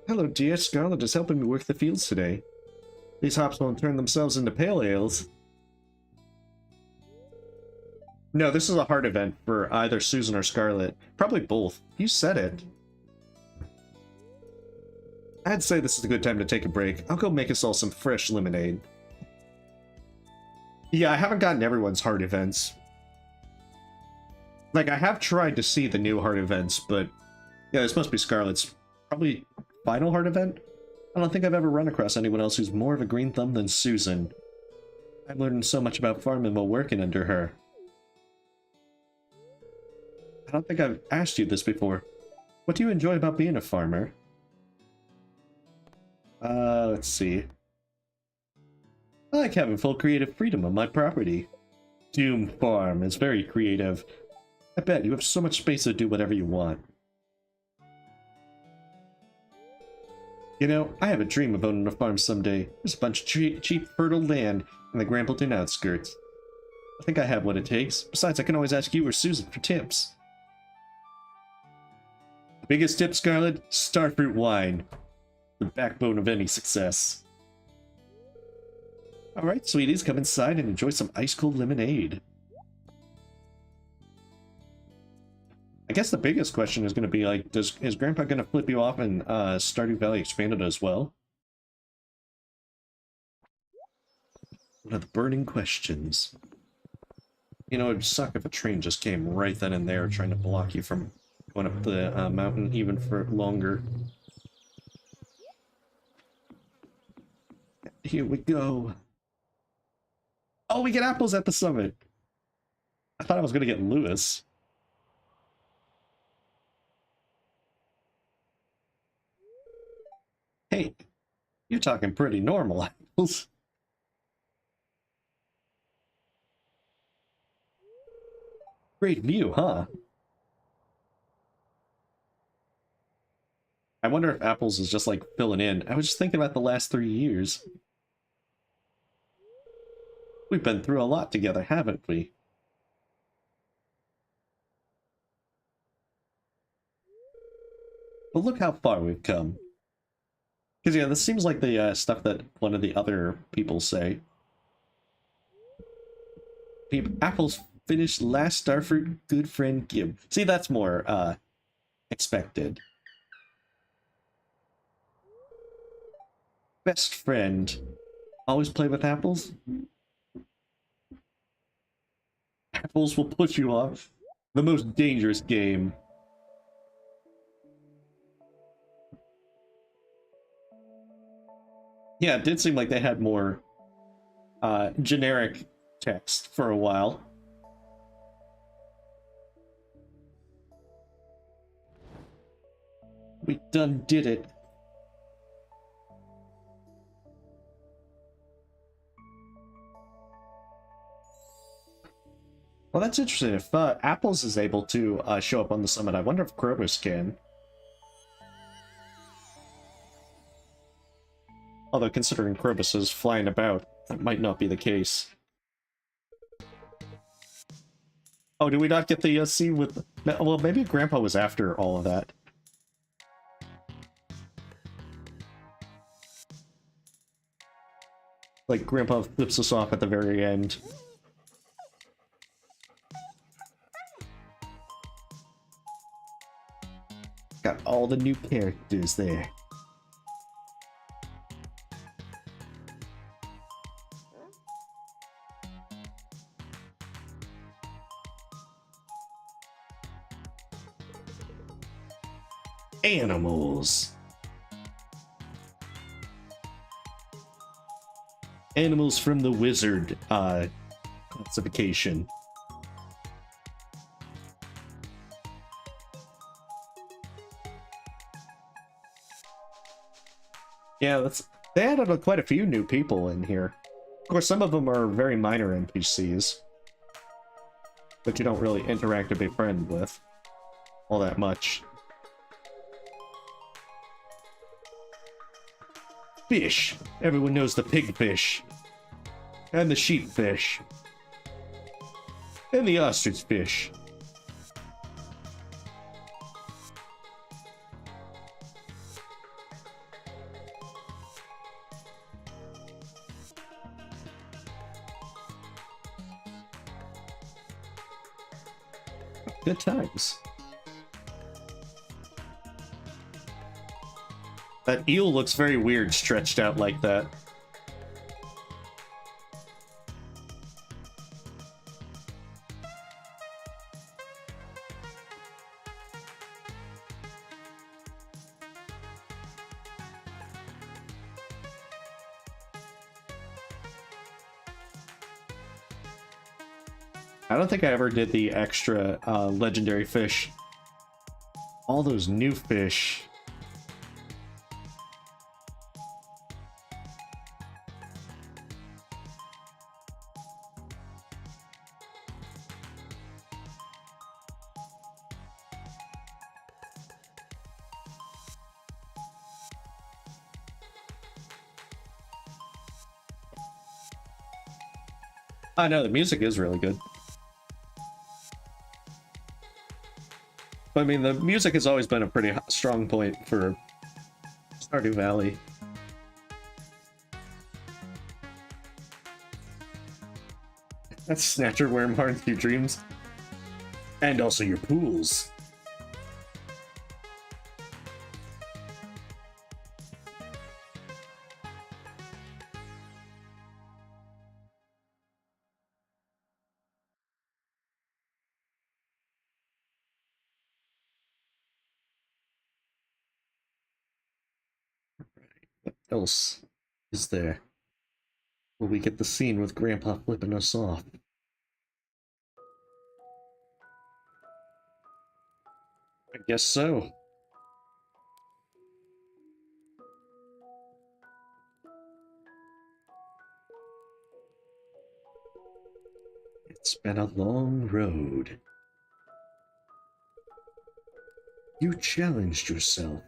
Hello, dear. Scarlett is helping me work the fields today. These hops won't turn themselves into pale ales. No, this is a hard event for either Susan or Scarlett. Probably both. You said it. I'd say this is a good time to take a break. I'll go make us all some fresh lemonade. Yeah, I haven't gotten everyone's hard events. Like, I have tried to see the new hard events, but... yeah, this must be Scarlett's probably final hard event? I don't think I've ever run across anyone else who's more of a green thumb than Susan. I've learned so much about farming while working under her. I don't think I've asked you this before. What do you enjoy about being a farmer? Let's see. I like having full creative freedom on my property. Doom Farm is very creative. I bet you have so much space to do whatever you want. You know, I have a dream of owning a farm someday. There's a bunch of cheap, fertile land in the Grambleton outskirts. I think I have what it takes. Besides, I can always ask you or Susan for tips. The biggest tip, Scarlett? Starfruit wine. The backbone of any success. Alright, sweeties, come inside and enjoy some ice-cold lemonade. I guess the biggest question is going to be, like, is Grandpa going to flip you off in Stardew Valley Expanded as well? One of the burning questions. You know, it'd suck if a train just came right then and there trying to block you from going up the mountain even for longer. Here we go. Oh, we get apples at the summit. I thought I was going to get Lewis. You're talking pretty normal apples. Great view, huh? I wonder if apples is just like filling in. I was just thinking about the last 3 years. We've been through a lot together, haven't we? But look how far we've come. Because, yeah, this seems like the stuff that one of the other people say. Apples finished last Starfruit, good friend Gib. See, that's more, expected. Best friend. Always play with apples? Apples will push you off. The most dangerous game. Yeah, it did seem like they had more generic text for a while. We done did it. Well, that's interesting. If Apples is able to show up on the summit, I wonder if Krobus can. Although, considering Krobus is flying about, that might not be the case. Oh, did we not get the scene with... Well, maybe Grandpa was after all of that. Like, Grandpa flips us off at the very end. Got all the new characters there. Animals. Animals from the wizard classification. Yeah, they added quite a few new people in here. Of course, some of them are very minor NPCs that you don't really interact or befriend with all that much. Fish. Everyone knows the pigfish. And the sheepfish. And the ostrich fish. Good times. That eel looks very weird stretched out like that. I don't think I ever did the extra legendary fish. All those new fish. I know, the music is really good. But I mean, the music has always been a pretty strong point for Stardew Valley. That's Snatcher Worm haunts your dreams. And also your pools. What else is there? Will we get the scene with Grandpa flipping us off? I guess so. It's been a long road. You challenged yourself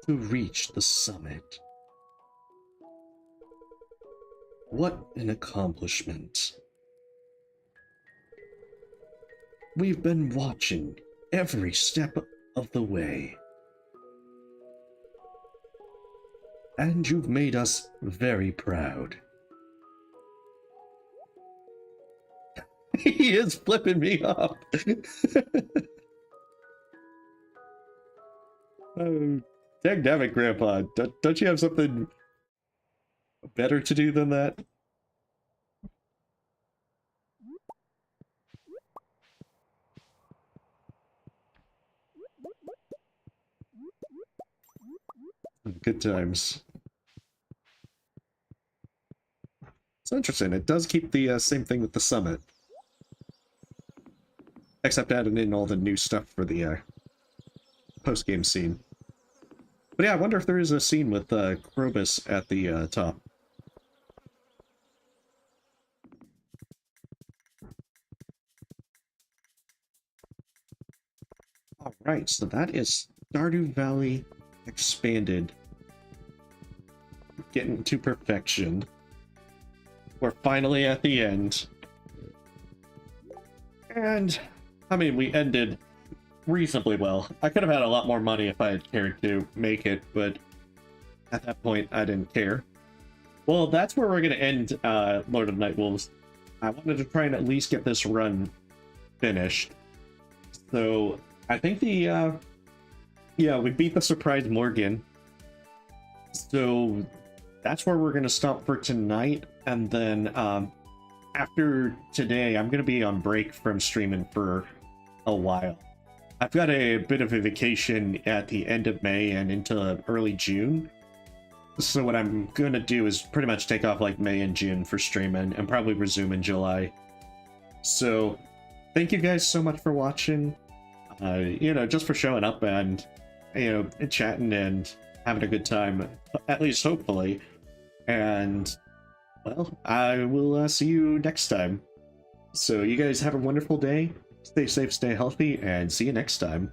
to reach the summit. What an accomplishment. We've been watching every step of the way. And you've made us very proud. He is flipping me off. Oh, dang Grandpa. Don't you have something better to do than that? Good times. It's interesting. It does keep the same thing with the summit. Except adding in all the new stuff for the post-game scene. But yeah, I wonder if there is a scene with Krobus at the top. Alright, so that is Stardew Valley Expanded. Getting to perfection. We're finally at the end. And, I mean, we ended reasonably well. I could have had a lot more money if I had cared to make it, but at that point, I didn't care. Well, that's where we're going to end Lord of Night Wolves. I wanted to try and at least get this run finished. So, I think the, yeah, we beat the Surprise Morgan. So, that's where we're going to stop for tonight. And then, after today, I'm going to be on break from streaming for a while. I've got a bit of a vacation at the end of May and into early June. So what I'm going to do is pretty much take off like May and June for streaming and probably resume in July. So thank you guys so much for watching. You know, just for showing up and, you know, chatting and having a good time, at least hopefully. And, well, I will see you next time. So you guys have a wonderful day. Stay safe, stay healthy, and see you next time.